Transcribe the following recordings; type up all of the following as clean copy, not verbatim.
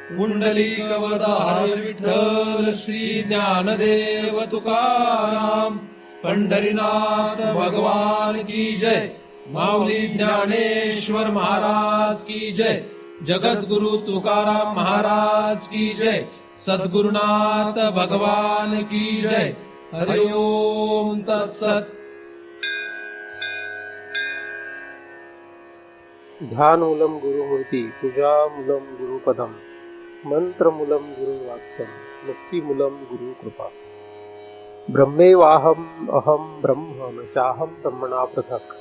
पुंडलिकवरदार विठ्ठल श्री ज्ञानदेव तुकाराम पंढरीनाथ भगवान की जय। माऊली ज्ञानेश्वर महाराज की जय। जगद्गुरु तुकाराम महाराज की जय। सद्गुरुनाथ भगवान की जय। हरि ओम तत्सत। ध्यानमूलं गुरुमूर्ती पूजामूलं गुरुपदम मंत्रमूलं गुरुवाक्यम मुक्तिमूलं गुरुकृपा। ब्रह्मेवाहम अहम ब्रह्म न चाहम ब्रह्मणा पृथक्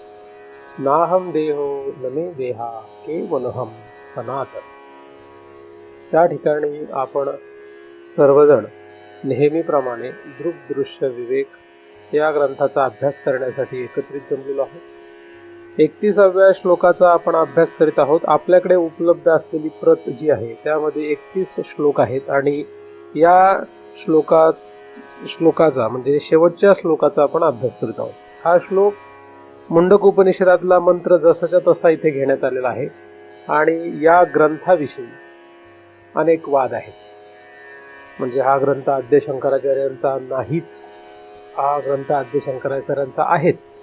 नाहम देहो न मे देहा केवलहम सनातन। त्या ठिकाणी आपण सर्वजण नेहमीप्रमाणे दृक्दृश्य विवेक या ग्रंथाचा अभ्यास करण्यासाठी एकत्रित जमलेलो आहोत। 31व्या श्लोकाचा आपण अभ्यास करीत आहोत। आपल्याकडे उपलब्ध असलेली प्रत जी आहे त्यामध्ये 31 श्लोक आहेत आणि या श्लोकाचा म्हणजे शेवटच्या श्लोकाचा आपण अभ्यास करीत आहोत। हा श्लोक मुंडक उपनिषदातला मंत्र जसाच्या तसा इथे घेण्यात आलेला आहे आणि या ग्रंथाविषयी अनेक वाद आहेत। म्हणजे हा ग्रंथ आद्य शंकराचार्यांचा नाहीच, हा ग्रंथ आद्य शंकराचार्यांचा आहेच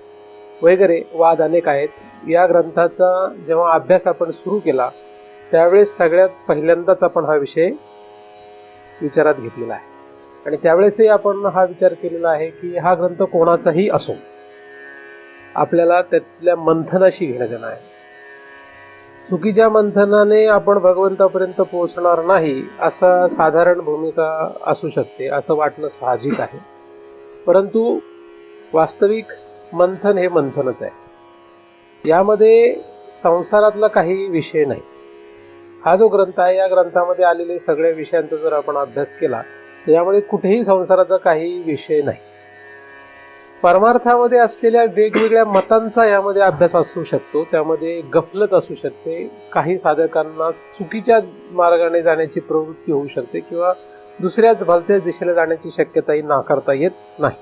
वगैरे वाद अनेक आहेत। या ग्रंथाचा जेव्हा अभ्यास आपण सुरू केला त्यावेळेस सगळ्यात पहिल्यांदाच आपण हा विषय विचारात घेतलेला आहे आणि त्यावेळेसही आपण हा विचार केलेला आहे की हा ग्रंथ कोणाचाही असो आपल्याला त्यातल्या मंथनाशी घेणं देणं आहे। चुकीच्या मंथनाने आपण भगवंतापर्यंत पोहोचणार नाही असा साधारण भूमिका असू शकते, असं वाटणं साहजिक आहे। परंतु वास्तविक मंथन हे मंथनच आहे। यामध्ये संसारातला काही विषय नाही। हा जो ग्रंथ आहे या ग्रंथामध्ये आलेले सगळ्या विषयांचा जर आपण अभ्यास केला तर यामध्ये कुठेही संसाराचा काही विषय नाही। परमार्थामध्ये असलेल्या वेगवेगळ्या मतांचा यामध्ये अभ्यास असू शकतो, त्यामध्ये गफलत असू शकते, काही साधकांना चुकीच्या मार्गाने जाण्याची प्रवृत्ती होऊ शकते किंवा दुसऱ्याच भलत्याच दिशेला जाण्याची शक्यताही नाकारता येत नाही।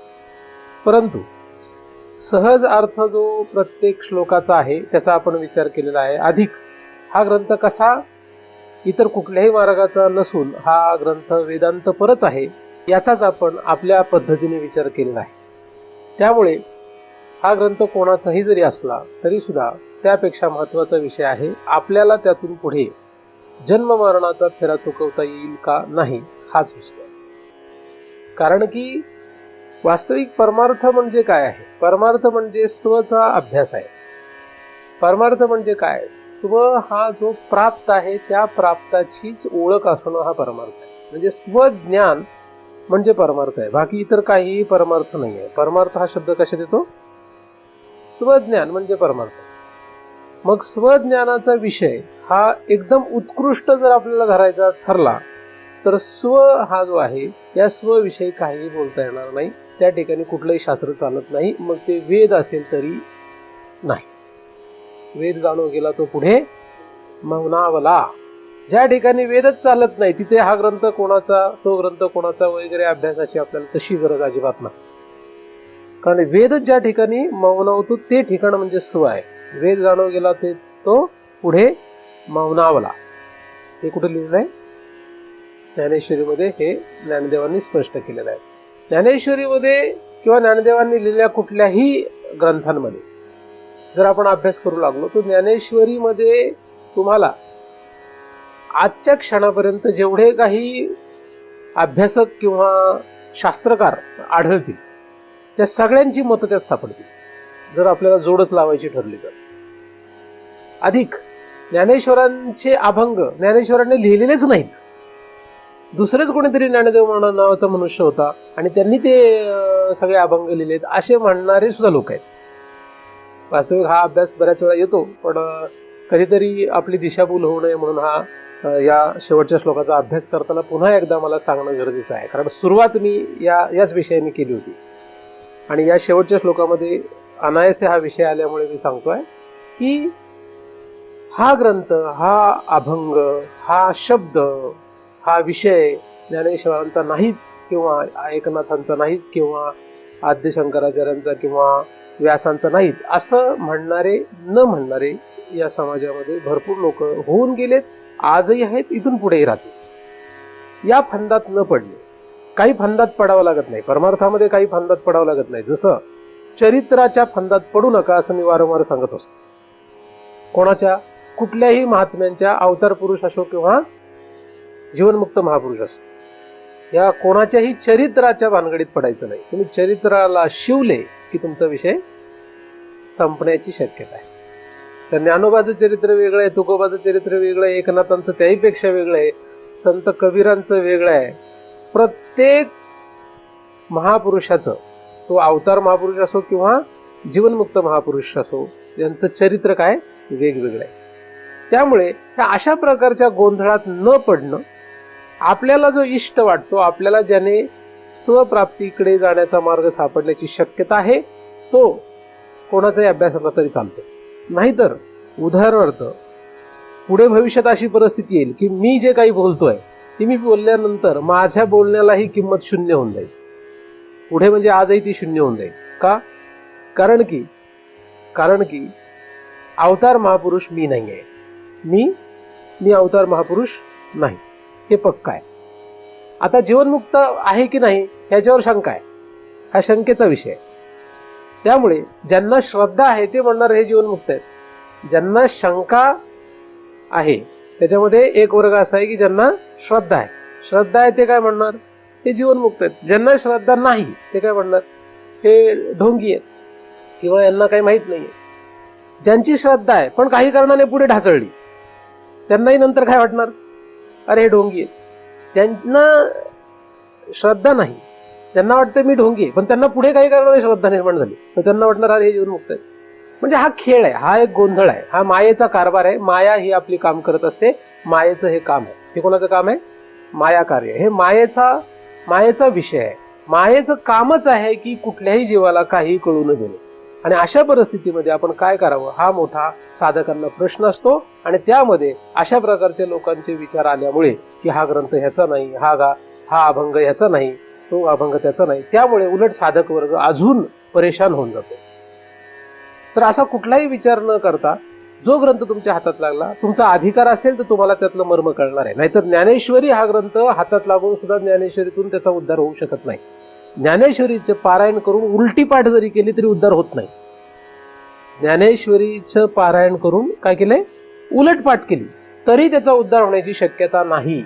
परंतु सहज अर्थ जो प्रत्येक श्लोकाचा आहे त्याचा आपण विचार केलेला आहे। अधिक हा ग्रंथ कसा इतर कुठल्याही मार्गाचा नसून हा ग्रंथ वेदांतपरच आहे याचाच आपण आपल्या पद्धतीने विचार केलेला आहे। त्यामुळे हा ग्रंथ कोणाचाही जरी असला तरी सुद्धा त्यापेक्षा महत्त्वाचा विषय आहे आपल्याला त्यातून पुढे जन्म मरणाचा फेरा चुकवता येईल का नाही हाच विषय आहे। कारण की वास्तविक परमार्थ म्हणजे काय आहे? परमार्थ म्हणजे स्वचा अभ्यास आहे। परमार्थ म्हणजे काय? स्व हा जो प्राप्त आहे त्या प्राप्ताचीच ओळख असणं हा परमार्थ आहे। म्हणजे स्वज्ञान म्हणजे परमार्थ आहे, बाकी इतर काहीही परमार्थ नाही आहे। परमार्थ हा शब्द कशात येतो? स्वज्ञान म्हणजे परमार्थ। मग स्वज्ञानाचा विषय हा एकदम उत्कृष्ट जर आपल्याला धरायचा ठरला तर स्व हा जो आहे या स्वविषयी काहीही बोलता येणार नाही। त्या ठिकाणी कुठलंही शास्त्र चालत नाही, मग ते वेद असेल तरी नाही। वेद जाणून गेला तो पुढे मौनावला। ज्या ठिकाणी वेदच चालत नाही तिथे हा ग्रंथ कोणाचा, तो ग्रंथ कोणाचा वगैरे अभ्यासाची आपल्याला तशी गरज अजिबात नाही। कारण वेदच ज्या ठिकाणी मौनावतो ते ठिकाण म्हणजे स्व आहे। वेद जाणून गेला ते तो पुढे मौनावला। हे कुठे लिहिलं आहे? ज्ञानेश्वरीमध्ये हे ज्ञानदेवांनी स्पष्ट केलेलं आहे। ज्ञानेश्वरीमध्ये किंवा ज्ञानदेवांनी लिहिलेल्या कुठल्याही ग्रंथांमध्ये जर आपण अभ्यास करू लागलो तर ज्ञानेश्वरीमध्ये तुम्हाला आजच्या क्षणापर्यंत जेवढे काही अभ्यासक किंवा शास्त्रकार आढळतील त्या सगळ्यांची मतं त्यात सापडतील जर आपल्याला जोडच लावायची ठरली तर। अधिक ज्ञानेश्वरांचे अभंग ज्ञानेश्वरांनी लिहिलेलेच नाहीत, दुसरेच कोणीतरी ज्ञानदेव नावाचा मनुष्य होता आणि त्यांनी ते सगळे अभंग लिहिलेत असे म्हणणारे सुद्धा लोक आहेत। वास्तविक हा अभ्यास बऱ्याच वेळा येतो, पण कधीतरी आपली दिशाभूल होऊ नये म्हणून हा या शेवटच्या श्लोकाचा अभ्यास करताना पुन्हा एकदा मला सांगणं गरजेचं आहे। कारण सुरुवात मी याच विषयाने केली होती आणि या शेवटच्या श्लोकामध्ये अनायासे हा विषय आल्यामुळे मी सांगतोय की हा ग्रंथ, हा अभंग, हा शब्द, हा विषय ज्ञानेश्वरांचा नाहीच किंवा एकनाथांचा नाहीच किंवा आद्य शंकराचार्यांचा किंवा व्यासांचा नाहीच असं म्हणणारे न म्हणणारे या समाजामध्ये भरपूर लोक होऊन गेलेत, आजही आहेत, इथून पुढेही राहतील। या फंदात न पडणे. काही फंदात पडावं लागत नाही, परमार्थामध्ये काही फंदात पडावं लागत नाही. जसं चरित्राच्या फंदात पडू नका असं मी वारंवार सांगत असतो. कोणाच्या? कुठल्याही महात्म्यांच्या, अवतार पुरुष असो किंवा जीवनमुक्त महापुरुष असो, या कोणाच्याही चरित्राच्या भानगडीत पडायचं नाही. तुम्ही चरित्राला शिवले की तुमचा विषय संपण्याची शक्यता आहे. तर ज्ञानोबाचं चरित्र वेगळं आहे, तुकोबाचं चरित्र वेगळं आहे, एकनाथांचं त्याहीपेक्षा वेगळं आहे, संत कबीरांचं वेगळं आहे. प्रत्येक महापुरुषाचं, तो अवतार महापुरुष असो किंवा जीवनमुक्त महापुरुष असो, यांचं चरित्र काय वेगवेगळं आहे. त्यामुळे ह्या अशा प्रकारच्या गोंधळात न पडणं, आपल्याला जो इष्ट वाटतो, आपल्याला ज्याने स्वप्राप्तीकडे जाण्याचा मार्ग सापडण्याची शक्यता आहे, तो कोणाचाही अभ्यास केला तरी चालतो. नाहीतर उदाहरणार्थ पुढे भविष्यात अशी परिस्थिती येईल की मी जे काही बोलतोय ती मी बोलल्यानंतर माझ्या बोलण्यालाही किंमत शून्य होऊन जाईल. पुढे म्हणजे आजही ती शून्य होऊन जाईल. का? कारण की अवतार महापुरुष मी नाही आहे. मी अवतार महापुरुष नाही, हे पक्का आहे. आता जीवनमुक्त आहे की नाही ह्याच्यावर शंका आहे, हा शंकेचा विषय आहे. त्यामुळे ज्यांना श्रद्धा आहे ते म्हणणार हे जीवनमुक्त आहेत. ज्यांना शंका आहे त्याच्यामध्ये एक वर्ग असा आहे की ज्यांना श्रद्धा आहे ते काय म्हणणार? हे जीवनमुक्त आहेत. ज्यांना श्रद्धा नाही ते काय म्हणणार? हे ढोंगी आहेत किंवा यांना काही माहीत नाहीये. ज्यांची श्रद्धा आहे पण काही कारणाने पुढे ढासळली, त्यांनाही नंतर काय वाटणार? अरे हे ढोंगी आहेत. ज्यांना श्रद्धा नाही, ज्यांना वाटतं मी ढोंगी आहे, पण त्यांना पुढे काही कारणाने श्रद्धा निर्माण झाली, तर त्यांना वाटणार अरे हे जीवनमुक्त आहे. म्हणजे हा खेळ आहे, हा एक गोंधळ आहे, हा मायेचा कारभार आहे. माया ही आपली काम करत असते. मायेचं हे काम आहे. हे कोणाचं काम आहे? माया कार्य. हे मायेचा विषय आहे. मायेचं कामच आहे की कुठल्याही जीवाला काही कळू न देणे. आणि अशा परिस्थितीमध्ये आपण काय करावं हा मोठा साधकांना प्रश्न असतो. आणि त्यामध्ये अशा प्रकारच्या लोकांचे विचार आल्यामुळे की हा ग्रंथ ह्याचा नाही, हा अभंग ह्याचा नाही, तो अभंग त्याचा नाही, त्यामुळे उलट साधक वर्ग अजून परेशान होऊन जातो. तर असा कुठलाही विचार न करता जो ग्रंथ तुमच्या हातात लागला, तुमचा अधिकार असेल तर तुम्हाला त्यातलं मर्म कळणार आहे. नाहीतर ज्ञानेश्वरी हा ग्रंथ हातात लागून सुद्धा ज्ञानेश्वरीतून त्याचा उद्धार होऊ शकत नाही. ज्ञानेश्वरीचे पारायण करून उलटी पाठ जरी केली तरी उद्धार होत नाही. ज्ञानेश्वरीचं पारायण करून काय केलंय? उलट पाठ केली तरी त्याचा उद्धार होण्याची शक्यता नाही.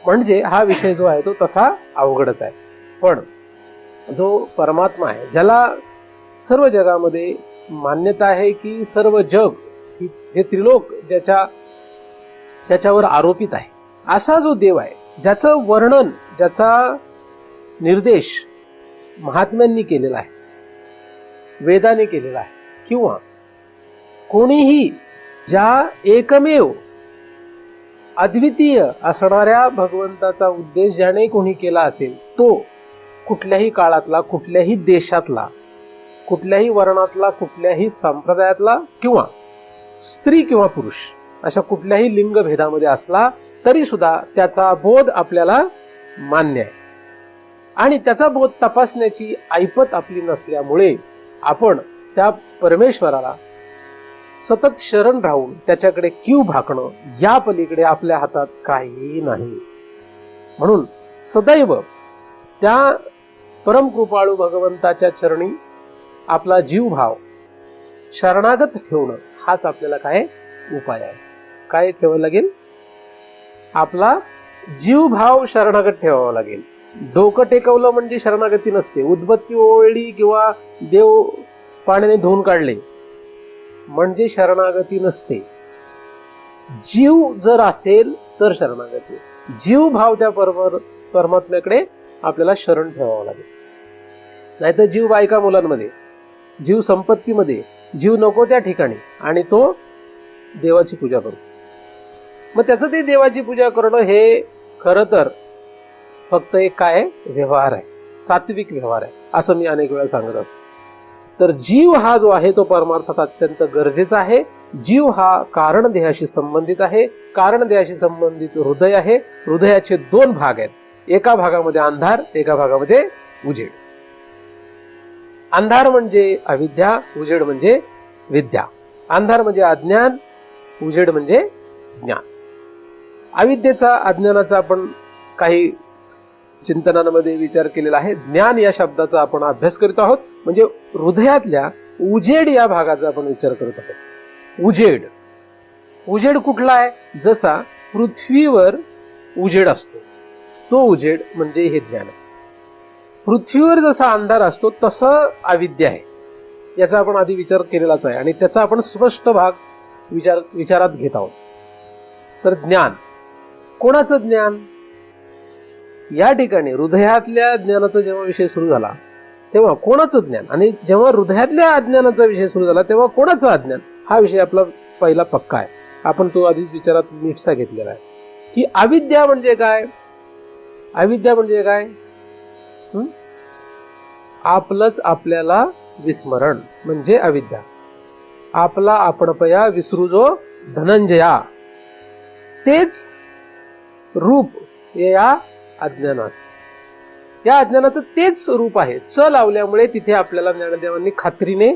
म्हणजे हा विषय जो आहे तो तसा अवघडच आहे. पण जो परमात्मा आहे, ज्याला सर्व जगामध्ये मान्यता आहे की सर्व जग हे त्रिलोक ज्याच्यावर आरोपित आहे, असा जो देव आहे, ज्याचं वर्णन, ज्याचा निर्देश महात्म्यांनी केलेला आहे, वेदाने केलेला आहे, किंवा कोणीही ज्या एकमेव अद्वितीय असणाऱ्या भगवंताचा उद्देश ज्याने कोणी केला असेल, तो कुठल्याही काळातला, कुठल्याही देशातला, कुठल्याही वर्णातला, कुठल्याही संप्रदायातला, किंवा स्त्री किंवा पुरुष अशा कुठल्याही लिंगभेदामध्ये असला तरी सुद्धा त्याचा बोध आपल्याला मान्य आहे. आणि त्याचा बोध तपासण्याची ऐपत आपली नसल्यामुळे आपण त्या परमेश्वराला सतत शरण राहून त्याच्याकडे क्यू भाकणं या पलीकडे आपल्या हातात काही नाही. म्हणून सदैव त्या परमकृपाळू भगवंताच्या चरणी आपला जीवभाव शरणागत ठेवणं हाच आपल्याला काय उपाय आहे. काय ठेवावं लागेल? आपला जीवभाव शरणागत ठेवावा लागेल. डोकं टेकवलं म्हणजे शरणागती नसते. उदबत्ती ओळली किंवा देव पाण्याने धुवून काढले म्हणजे शरणागती नसते. जीव जर असेल तर शरणागती. जीव भाव त्या परमात्म्याकडे आपल्याला शरण ठेवावं लागेल. नाहीतर जीव बायका मुलांमध्ये, जीव संपत्तीमध्ये, जीव नको त्या ठिकाणी, आणि तो देवाची पूजा करतो. मग त्याचं ते देवाची पूजा करणं हे खरं तर फक्त एक काय व्यवहार आहे, सात्विक व्यवहार आहे, असं मी अनेक वेळा सांगत असतो. तर जीव हा जो आहे तो परमार्थात अत्यंत गरजेचा आहे. जीव हा कारण देहाशी संबंधित आहे. कारण देहाशी संबंधित हृदय आहे. हृदयाचे दोन भाग आहेत. एका भागामध्ये अंधार, एका भागामध्ये उजेड. अंधार म्हणजे अविद्या, उजेड म्हणजे विद्या. अंधार म्हणजे अज्ञान, उजेड म्हणजे ज्ञान. अविद्येचा, अज्ञानाचा आपण काही चिंतनांमध्ये विचार केलेला आहे. ज्ञान या शब्दाचा आपण अभ्यास करीत आहोत, म्हणजे हृदयातल्या उजेड या भागाचा आपण विचार करत आहोत. उजेड, उजेड कुठला आहे? जसा पृथ्वीवर उजेड असतो तो उजेड म्हणजे हे ज्ञान आहे. पृथ्वीवर जसा अंधार असतो तसं अविद्या आहे, याचा आपण आधी विचार केलेलाच आहे आणि त्याचा आपण स्पष्ट भाग विचारात घेत आहोत. तर ज्ञान, कोणाचं ज्ञान? या ठिकाणी हृदयातल्या ज्ञानाचा जेव्हा विषय सुरू झाला तेव्हा कोणाचं ज्ञान, आणि जेव्हा हृदयातल्या अज्ञानाचा विषय सुरू झाला तेव्हा कोणाचं अज्ञान, हा विषय आपला पहिला पक्का आहे. आपण तो आधीच विचारात नीटसा घेतलेला आहे की अविद्या म्हणजे काय. अविद्या म्हणजे काय? आपलंच आपल्याला विस्मरण म्हणजे अविद्या. आपला आपणपया विसरू जो धनंजया, तेच रूप या अज्ञानास. या अज्ञानाचं तेच रूप आहे. च लावल्यामुळे तिथे आपल्याला ज्ञानदेवांनी खात्रीने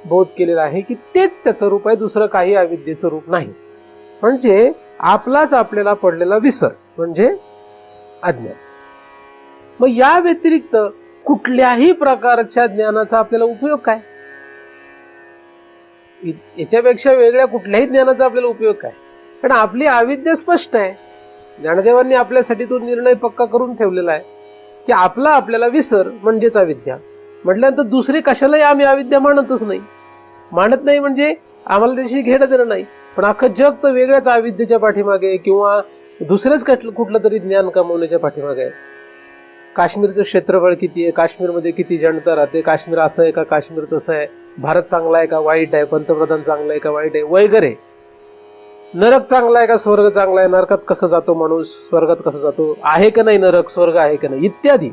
बोध केलेला आहे की तेच त्याचं रूप आहे, दुसरं काही अविद्येचं रूप नाही. म्हणजे आपलाच आपल्याला पडलेला विसर म्हणजे अज्ञान. मग या व्यतिरिक्त कुठल्याही प्रकारच्या ज्ञानाचा आपल्याला उपयोग काय? याच्यापेक्षा वेगळ्या कुठल्याही ज्ञानाचा आपल्याला उपयोग काय? कारण आपली अविद्या स्पष्ट आहे. ज्ञानदेवांनी आपल्यासाठी तो निर्णय पक्का करून ठेवलेला आहे की आपला आपल्याला विसर म्हणजेच अविद्या. म्हटल्यानंतर दुसरे कशालाही आम्ही अविद्या मानतच नाही. मानत नाही म्हणजे आम्हाला त्याशी घेणं देणं नाही. पण अख्खं जग तर वेगळ्याच अविद्येच्या पाठीमागे किंवा दुसरेच कुठलं तरी ज्ञान कमवण्याच्या पाठीमागे आहे. काश्मीरचं क्षेत्रफळ किती आहे, काश्मीरमध्ये किती जनता राहते, काश्मीर असं आहे का, काश्मीर तसं आहे, भारत चांगला आहे का वाईट आहे, पंतप्रधान चांगला आहे का वाईट आहे वगैरे, नरक चांगला आहे का स्वर्ग चांगला आहे, नरकात कसं जातो माणूस, स्वर्गात कसं जातो, आहे का नाही नरक, स्वर्ग आहे का नाही इत्यादी.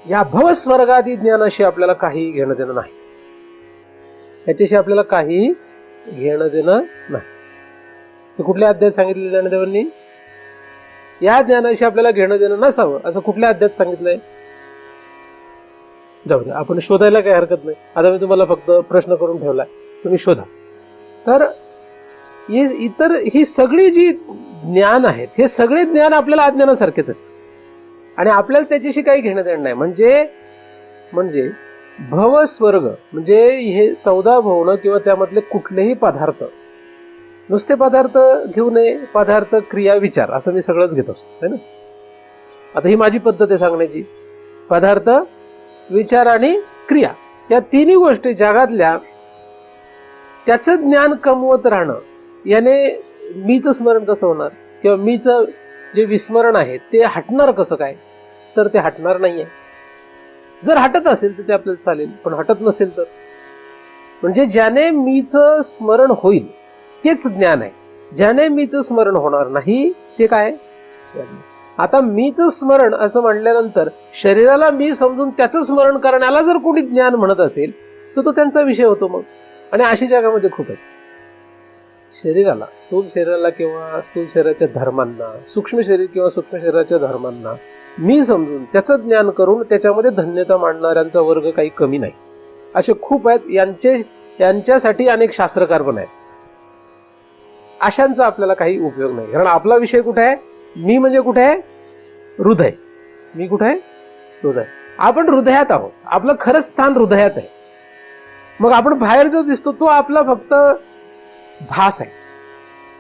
या भवस्वर्गादी ज्ञानाशी आपल्याला काही घेणं देणं नाही. याच्याशी आपल्याला काही घेणं देणं नाही. कुठल्या अध्यायात सांगितले ज्ञानदेवांनी? या ज्ञानाशी आपल्याला घेणं देणं नसावं असं कुठल्या अध्यायात सांगितलंय? जाऊ दे, आपण शोधायला काही हरकत नाही. आता मी तुम्हाला फक्त प्रश्न करून ठेवलाय, तुम्ही शोधा. तर इतर ही सगळी जी ज्ञान आहेत हे सगळे ज्ञान आपल्याला अज्ञानासारखेच आहेत आणि आपल्याला त्याच्याशी काही घेणं देणं नाही. म्हणजे भवस्वर्ग म्हणजे हे 14 भुवन किंवा त्यामधले कुठलेही पदार्थ, नुसते पदार्थ घेऊ नये, पदार्थ क्रिया विचार असं मी सगळंच घेत असतो है ना. आता ही माझी पद्धत आहे सांगण्याची. पदार्थ, विचार आणि क्रिया या तिन्ही गोष्टी जगातल्या त्याचं ज्ञान कमवत राहणं, याने मीच स्मरण कसं होणार किंवा मीच जे विस्मरण आहे ते हटणार कसं काय? तर ते हटणार नाहीये. जर हटत असेल तर ते आपल्याला चालेल, पण हटत नसेल तर, म्हणजे ज्याने मीच स्मरण होईल तेच ज्ञान आहे. ज्याने मीच स्मरण होणार नाही ते काय? आता मीच स्मरण असं म्हणल्यानंतर शरीराला मी समजून त्याचं स्मरण करण्याला जर कोणी ज्ञान म्हणत असेल तर तो त्यांचा विषय होतो मग. आणि अशी जगामध्ये खूप आहेत. शरीराला, स्थूल शरीराला किंवा स्थूल शरीराच्या धर्मांना, सूक्ष्म शरीर किंवा सूक्ष्म शरीराच्या धर्मांना मी समजून त्याचं ज्ञान करून त्याच्यामध्ये धन्यता मांडणाऱ्यांचा वर्ग काही कमी नाही. असे खूप आहेत. यांच्यासाठी अनेक शास्त्रकार पण आहेत. अशांचा आपल्याला काही उपयोग नाही. कारण आपला विषय कुठे आहे? मी म्हणजे कुठे आहे? हृदय. मी कुठे आहे? हृदय. आपण हृदयात आहोत. आपलं खरंच स्थान हृदयात आहे. मग आपण बाहेर जो दिसतो तो आपला फक्त भास आहे.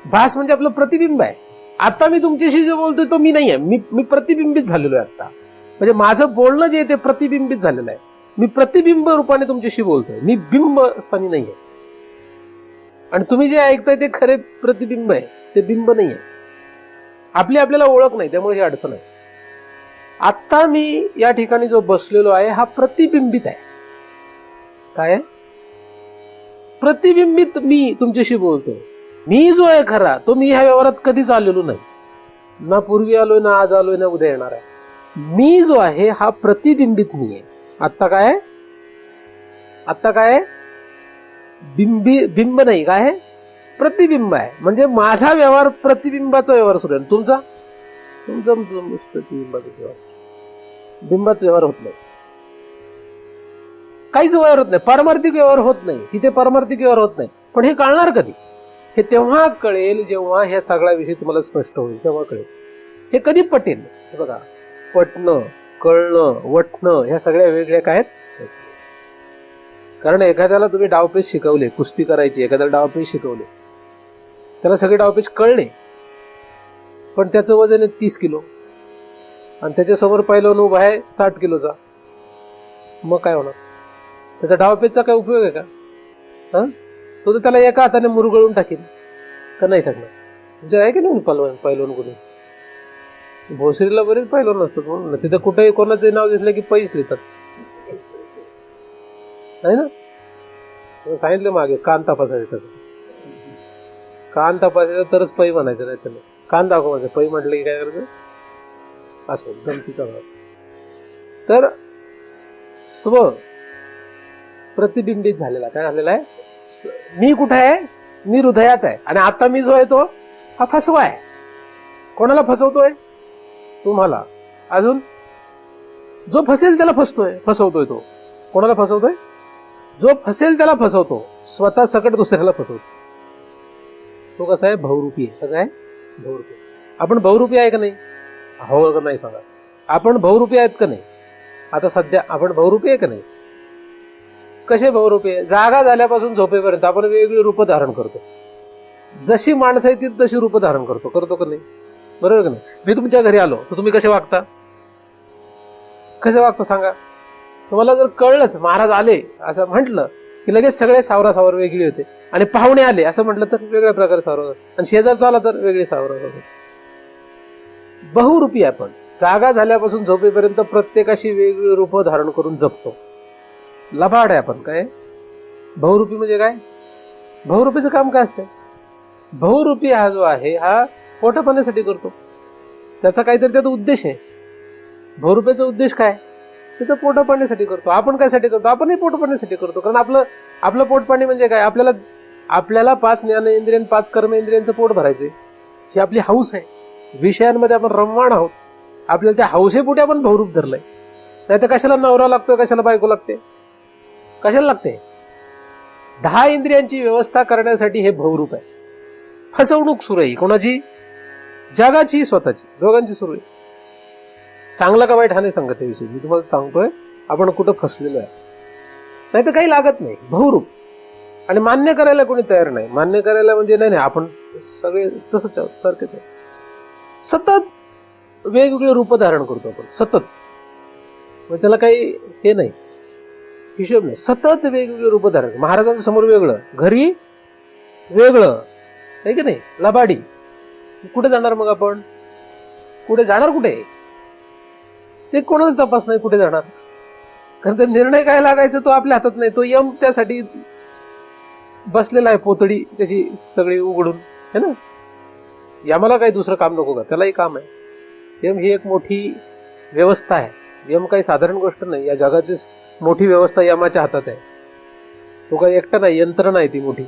भास म्हणजे आपलं प्रतिबिंब आहे. आता मी तुमच्याशी जो बोलतोय तो मी नाही आहे. मी प्रतिबिंबित झालेलो आहे आता. म्हणजे माझं बोलणं जे ते प्रतिबिंबित झालेलं आहे. मी प्रतिबिंब रूपाने तुमच्याशी बोलतोय. मी बिंब स्थानी नाही आहे. आणि तुम्ही जे ऐकताय ते खरे प्रतिबिंब आहे, ते बिंब नाही आहे. आपल्याला ओळख नाही, त्यामुळे ही अडचण आहे. आता मी या ठिकाणी जो बसलेलो आहे हा प्रतिबिंबित आहे. काय आहे? प्रतिबिंबित मी तुमच्याशी बोलतोय. मी जो आहे खरा तो मी ह्या व्यवहारात कधीच आलेलो नाही. ना पूर्वी आलोय, ना आज आलोय, ना उद्या येणार आहे. मी जो आहे हा प्रतिबिंबित मी आहे. आता काय? आता काय? बिंब नाही, काय आहे? प्रतिबिंब आहे. म्हणजे माझा व्यवहार प्रतिबिंबाचा व्यवहार सुरू आहे. तुमचा प्रतिबिंबाचा व्यवहार, बिंबात व्यवहार होत नाही. काहीच व्यवहार होत नाही. पारमार्थिक व्यवहार होत नाही. तिथे पारमार्थिक व्यवहार होत नाही. पण हे कळणार कधी? हे तेव्हा कळेल जेव्हा ह्या सगळ्या विषयी तुम्हाला स्पष्ट होईल, तेव्हा कळेल. हे कधी पटेल? हे बघा, पटणं, कळणं, वटणं ह्या सगळ्या वेगळ्या काय आहेत. कारण एखाद्याला तुम्ही डावपेच शिकवले, कुस्ती करायची, एखाद्याला डावपेच शिकवले, त्याला सगळे डावपेच कळले, पण त्याचं वजन आहे 30 किलो आणि त्याच्यासमोर पहिलवान उभा आहे 60 किलोचा, मग काय होणार? त्याचा डावपेचचा काय उपयोग आहे का? तो तर त्याला एका हाताने मुरगळून टाकेल का नाही टाकणार? म्हणजे आहे की नाही पहिलवान कोणी? भोसरीला बरेच पहिलवान असतात म्हणून तिथं कुठेही कोणाचं नाव दिसलं की पैस लिहितात, आहे ना? सांगितलं मागे, कान तपासायचं, तसं कान तपासायचं तरच पै म्हणायचं, नाही त्याला कान दाखवायचं, पै म्हटलं की काय करायचं? असं गमतीचा भाग. तर स्व प्रतिबिंबित झालेला, काय झालेला आहे? मी कुठे आहे? मी हृदयात आहे. आणि आता मी जो आहे तो हा फसवा आहे. कोणाला फसवतोय? तुम्हाला. अजून जो फसेल त्याला फसवतोय तो. कोणाला फसवतोय? जो फसेल त्याला फसवतो, स्वतः सकट दुसऱ्याला फसवतो. तो कसा आहे? बहुरूपी आहे. कसा आहे? बहुरूपी. आपण बहुरूपी आहे का नाही? हो का नाही सांगा? आपण बहुरूपी आहेत का नाही? आता सध्या आपण बहुरूपी आहे का नाही? कसे बहुरूपी आहे? जागा झाल्यापासून झोपेपर्यंत आपण वेगवेगळी रूप धारण करतो. जशी माणसं येतील तशी रूप धारण करतो का नाही? बरोबर का नाही? मी तुमच्या घरी आलो तर तुम्ही कसे वागता? कसे वागता सांगा? तुम्हाला जर कळलंच महाराज आले असं म्हटलं की लगेच सगळे सावरासावर वेगळी होते. आणि पाहुणे आले असं म्हटलं तर वेगळ्या प्रकारे सावरा, आणि शेजारचा आला तर वेगळी सावरा. बहुरूपी आपण जागा झाल्यापासून झोपेपर्यंत प्रत्येकाशी वेगळी रूप धारण करून जपतो. लबाड आहे आपण. काय बहुरूपी म्हणजे काय? बहुरूपीचं काम काय असतं? बहुरूपी हा जो आहे हा पोटपाण्यासाठी करतो. त्याचा काहीतरी त्याचा उद्देश आहे. बहुरूपीचा उद्देश काय? त्याचं पोटपाण्यासाठी करतो. आपण कायसाठी करतो? आपणही पोटपाण्यासाठी करतो. कारण आपलं पोटपाणी म्हणजे काय? आपल्याला 5 ज्ञानेंद्रिय 5 कर्मेंद्रियांचं पोट भरायचंय, ही आपली हौस आहे. विषयांमध्ये आपण रममाण आहोत. आपल्याला त्या हौसेपोटी आपण बहुरूप धरलंय. नाही तर कशाला नवरा लागतोय, कशाला बायको लागते, कशाला लागते? 10 इंद्रियांची व्यवस्था करण्यासाठी हे बहुरूप आहे. फसवणूक सुरू आहे. कोणाची? जगाची, स्वतःची, दोघांची सुरू आहे. चांगलं का वाईट हा नाही सांगत विषय, मी तुम्हाला सांगतोय आपण कुठं फसलेलो आहे. नाही तर काही लागत नाही. बहुरूप. आणि मान्य करायला कोणी तयार नाही. मान्य करायला म्हणजे नाही आपण सगळे तसंच आहोत, सारखेच आहे. सतत वेगवेगळे रूप धारण करतो आपण, सतत. मग त्याला काही हे नाही, हिशोब नाही. सतत वेगवेगळे रूप धारण. महाराजांच्या समोर वेगळं, घरी वेगळं, आहे की नाही? लबाडी. कुठे जाणार मग आपण? कुठे जाणार? कुठे ते कोणाच तपास नाही कुठे जाणार. कारण ते निर्णय काय लागायचा तो आपल्या हातात नाही. तो यम त्यासाठी बसलेला आहे, पोतडी त्याची सगळी उघडून, है ना? यमाला काही दुसरं काम नको का? त्यालाही काम आहे. यम ही एक मोठी व्यवस्था आहे. यम काही साधारण गोष्ट नाही. या जगाची मोठी व्यवस्था यमाच्या हातात आहे. तो काही एकटा नाही, यंत्रणा आहे ती मोठी.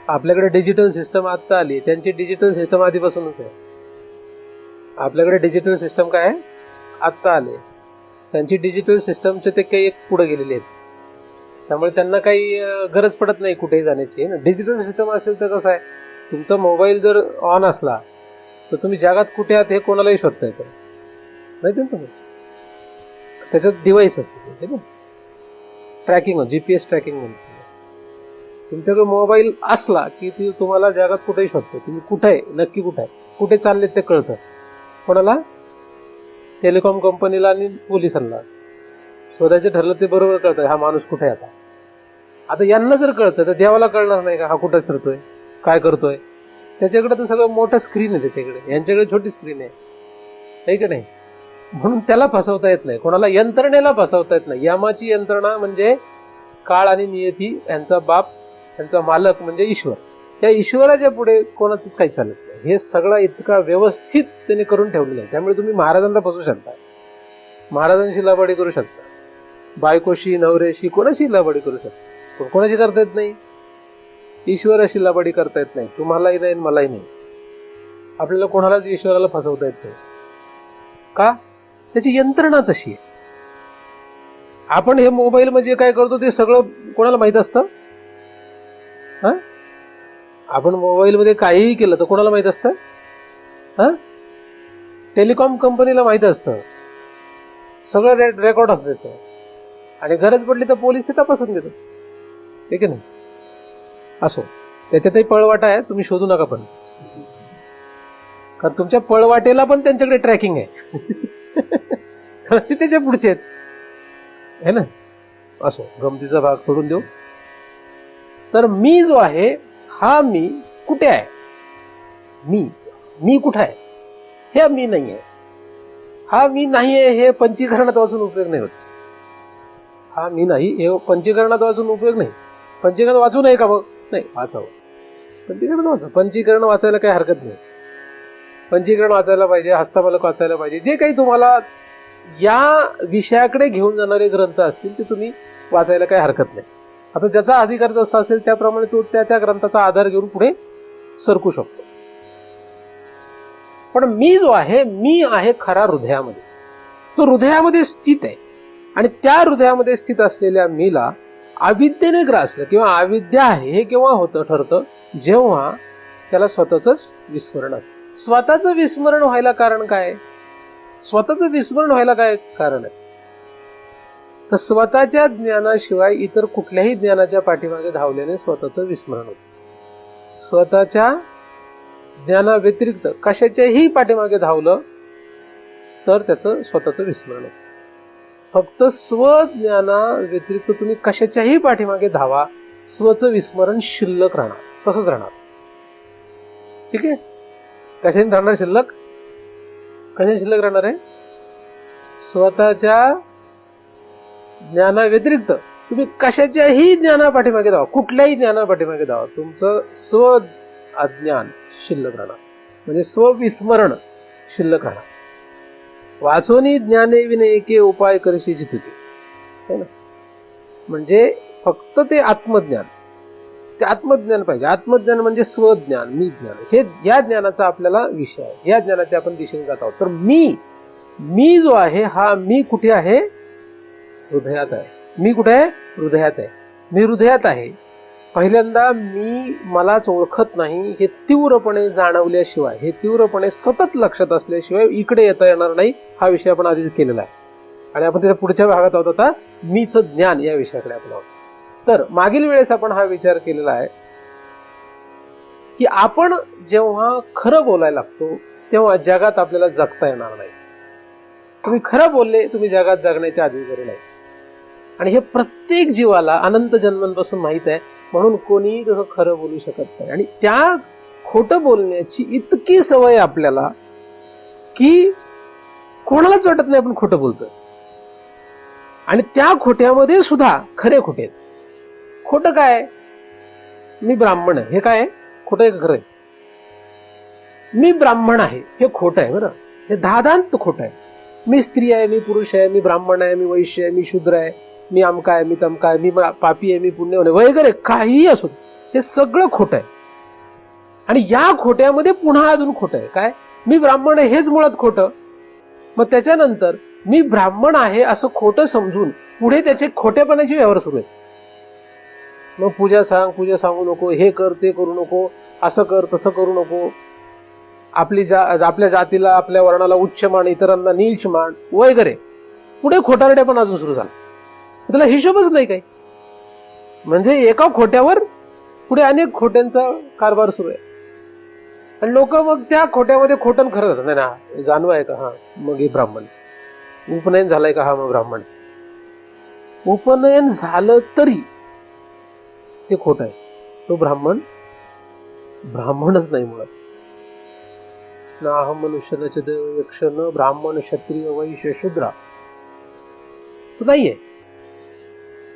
आपल्याकडे डिजिटल सिस्टम आता आली, त्यांची डिजिटल सिस्टम आधीपासूनच आहे. आपल्याकडे डिजिटल सिस्टम काय आहे? आत्ता आले. त्यांची डिजिटल सिस्टमचे ते काही एक पुढे गेलेले आहेत. त्यामुळे त्यांना काही गरज पडत नाही कुठेही जाण्याची. डिजिटल सिस्टम असेल तर कसं आहे, तुमचा मोबाईल जर ऑन असला तर तुम्ही जगात कुठे आहात हे कोणालाही शोधता येतं, माहिती ना तुम्ही? त्याच्यात डिव्हाइस असते ना, ट्रॅकिंग, GPS ट्रॅकिंग म्हणतो. तुमच्याकडे मोबाईल असला की ती तुम्हाला जगात कुठेही शोधतो. तुम्ही कुठे आहे, नक्की कुठे आहे, कुठे चालले ते कळतं. कोणाला? टेलिकॉम कंपनीला आणि पोलिसांना. शोधायचं ठरलं ते बरोबर कळतं हा माणूस कुठे आहे. आता यांना जर कळतं तर देवाला कळणार नाही का हा कुठे फिरतोय, काय करतोय? त्याच्याकडे तर सगळं मोठं स्क्रीन आहे त्याच्याकडे, यांच्याकडे छोटी स्क्रीन आहे की नाही? म्हणून त्याला फसवता येत नाही. कोणाला? यंत्रणेला फसवता येत नाही. यमाची यंत्रणा म्हणजे काळ आणि नियती, यांचा बाप, यांचा मालक म्हणजे ईश्वर. त्या ईश्वराच्या पुढे कोणाचंच काही चालत नाही. हे सगळं इतका व्यवस्थित त्याने करून ठेवलेलं आहे. त्यामुळे तुम्ही महाराजांना फसवू शकता, महाराजांशी लबाडी करू शकता, बायकोशी, नवऱ्याशी, कोणाशी लबाडी करू शकता. कोणाशी करता येत नाही? ईश्वराशी लबाडी करता येत नाही. तुम्हालाही नाही, मलाही नाही. आपल्याला कोणालाच ईश्वराला फसवता येत नाही. का? त्याची यंत्रणा तशी आहे. आपण हे मोबाईल म्हणजे काय करतो ते सगळं कोणाला माहित असतं? आपण मोबाईलमध्ये काहीही केलं तर कोणाला माहित असतं? हा, टेलिकॉम कंपनीला माहित असतं, सगळं रेकॉर्ड असतं त्याचं, आणि गरज पडली तर पोलीस ते तपासून देतात. ठीक आहे नाही? असो, त्याच्यातही पळवाटा आहे, तुम्ही शोधू नका पण, कारण तुमच्या पळवाटेला पण त्यांच्याकडे ट्रॅकिंग आहे. ते त्याच्या पुढचे आहेत है ना. असो, गमतीचा भाग सोडून देऊ. तर मी जो आहे हा मी कुठे आहे? मी कुठे आहे? हे मी नाही आहे. हा मी नाही आहे हे पंचीकरणात वाचून उपयोग नाही होत. हा मी नाही हे पंचीकरणात वाचून उपयोग नाही. पंचीकरण वाचू नये का? मग नाही, वाचावं. पंचीकरण वाचा. पंचीकरण वाचायला काही हरकत नाही. पंचीकरण वाचायला पाहिजे, हस्तफलक वाचायला पाहिजे. जे काही तुम्हाला या विषयाकडे घेऊन जाणारे ग्रंथ असतील ते तुम्ही वाचायला काही हरकत नाही. आता ज्याचा अधिकार जसा असेल त्याप्रमाणे तो त्या ग्रंथाचा आधार घेऊन पुढे सरकू शकतो. पण मी जो आहे, मी आहे खरा हृदयामध्ये. तो हृदयामध्ये स्थित आहे, आणि त्या हृदयामध्ये स्थित असलेल्या मीला अविद्येने ग्रासलं किंवा अविद्या आहे हे केव्हा होतं ठरतं? जेव्हा त्याला स्वतःच विस्मरण असतं. स्वतःचं विस्मरण व्हायला कारण काय? स्वतःचं विस्मरण व्हायला काय कारण आहे? तर स्वतःच्या ज्ञानाशिवाय इतर कुठल्याही ज्ञानाच्या पाठीमागे धावल्याने स्वतःचं विस्मरण होतं. स्वतःच्या ज्ञानाव्यतिरिक्त कशाच्याही पाठीमागे धावलं तर त्याचं स्वतःचं विस्मरण होतं. फक्त स्वज्ञाना व्यतिरिक्त तुम्ही कशाच्याही पाठीमागे धावा, स्वचं विस्मरण शिल्लक राहणार, तसंच राहणार. ठीक आहे? कशाने राहणार शिल्लक? कशाने शिल्लक राहणार आहे? स्वतःच्या ज्ञानाव्यतिरिक्त तुम्ही कशाच्याही ज्ञाना पाठीमागे धावा, कुठल्याही ज्ञाना पाठीमागे धावा, तुमचं स्व अज्ञान शिल्लक राहणार, म्हणजे स्वविस्मरण शिल्लक राहणार. वाचोनी ज्ञाने विनयके उपाय करशी जितुके. म्हणजे फक्त ते आत्मज्ञान, ते आत्मज्ञान पाहिजे. आत्मज्ञान म्हणजे स्वज्ञान, मी ज्ञान, हे या ज्ञानाचा आपल्याला विषय आहे. या ज्ञानाच्या आपण दिशेने जात आहोत. तर मी जो आहे हा मी कुठे आहे? हृदयात आहे. मी कुठे आहे? हृदयात आहे. मी हृदयात आहे. पहिल्यांदा मी मलाच ओळखत नाही हे तीव्रपणे जाणवल्याशिवाय, हे तीव्रपणे सतत लक्षात असल्याशिवाय इकडे येता येणार नाही. हा विषय आपण आधीच केलेला आहे, आणि आपण त्याच्या पुढच्या भागात आहोत. आता मीच ज्ञान या विषयाकडे आपण आहोत. तर मागील वेळेस आपण हा विचार केलेला आहे की आपण जेव्हा खरं बोलायला लागतो तेव्हा जगात आपल्याला जगता येणार नाही. तुम्ही खरं बोलले, तुम्ही जगात जगण्याच्या अधिकारी नाही. आणि हे प्रत्येक जीवाला अनंत जन्मांपासून माहित आहे, म्हणून कोणीही तसं खरं बोलू शकत नाही. आणि त्या खोटं बोलण्याची इतकी सवय आपल्याला की कोणालाच वाटत नाही आपण खोटं बोलतोय. आणि त्या खोट्यामध्ये सुद्धा खरे खोटे आहेत. खोटं काय? मी ब्राह्मण आहे, हे काय आहे? खोटं आहे का खरं आहे? मी ब्राह्मण आहे हे खोटं आहे. बरं, हे दादांत खोटं आहे. मी स्त्री आहे, मी पुरुष आहे, मी ब्राह्मण आहे, मी वैश्य आहे, मी शूद्र आहे, मी अमका आहे, मी तमका आहे, मी पापी आहे, मी पुण्यवान आहे वगैरे काहीही असो, हे सगळं खोटं आहे. आणि या खोट्यामध्ये पुन्हा अजून खोटं आहे. काय? मी ब्राह्मण आहे हेच मुळात खोटं. मग त्याच्यानंतर मी ब्राह्मण आहे असं खोटं समजून पुढे त्याचे खोटेपणाचे व्यवहार सुरू आहेत. मग पूजा सांगू नको, हे कर ते करू नको, असं कर तसं करू नको, आपल्या जातीला आपल्या वर्णाला उच्च मान, इतरांना नीच मान वगैरे. पुढे खोटारडे पण अजून सुरू झाला. त्याला हिशोबच नाही काही. म्हणजे एका खोट्यावर पुढे अनेक खोट्यांचा कारभार सुरू आहे. आणि लोक मग त्या खोट्यामध्ये खोटं खरं जातात. नाही ना, जाणवं आहे का? हा, मग हे ब्राह्मण. उपनयन झालंय का? हा, मग ब्राह्मण. उपनयन झालं तरी ते खोटं आहे. तो ब्राह्मणच नाही मुळात. ना अहम मनुष्य न च देव यक्ष न ब्राह्मण क्षत्रिय वैश्य शूद्रा, तो नाहीये.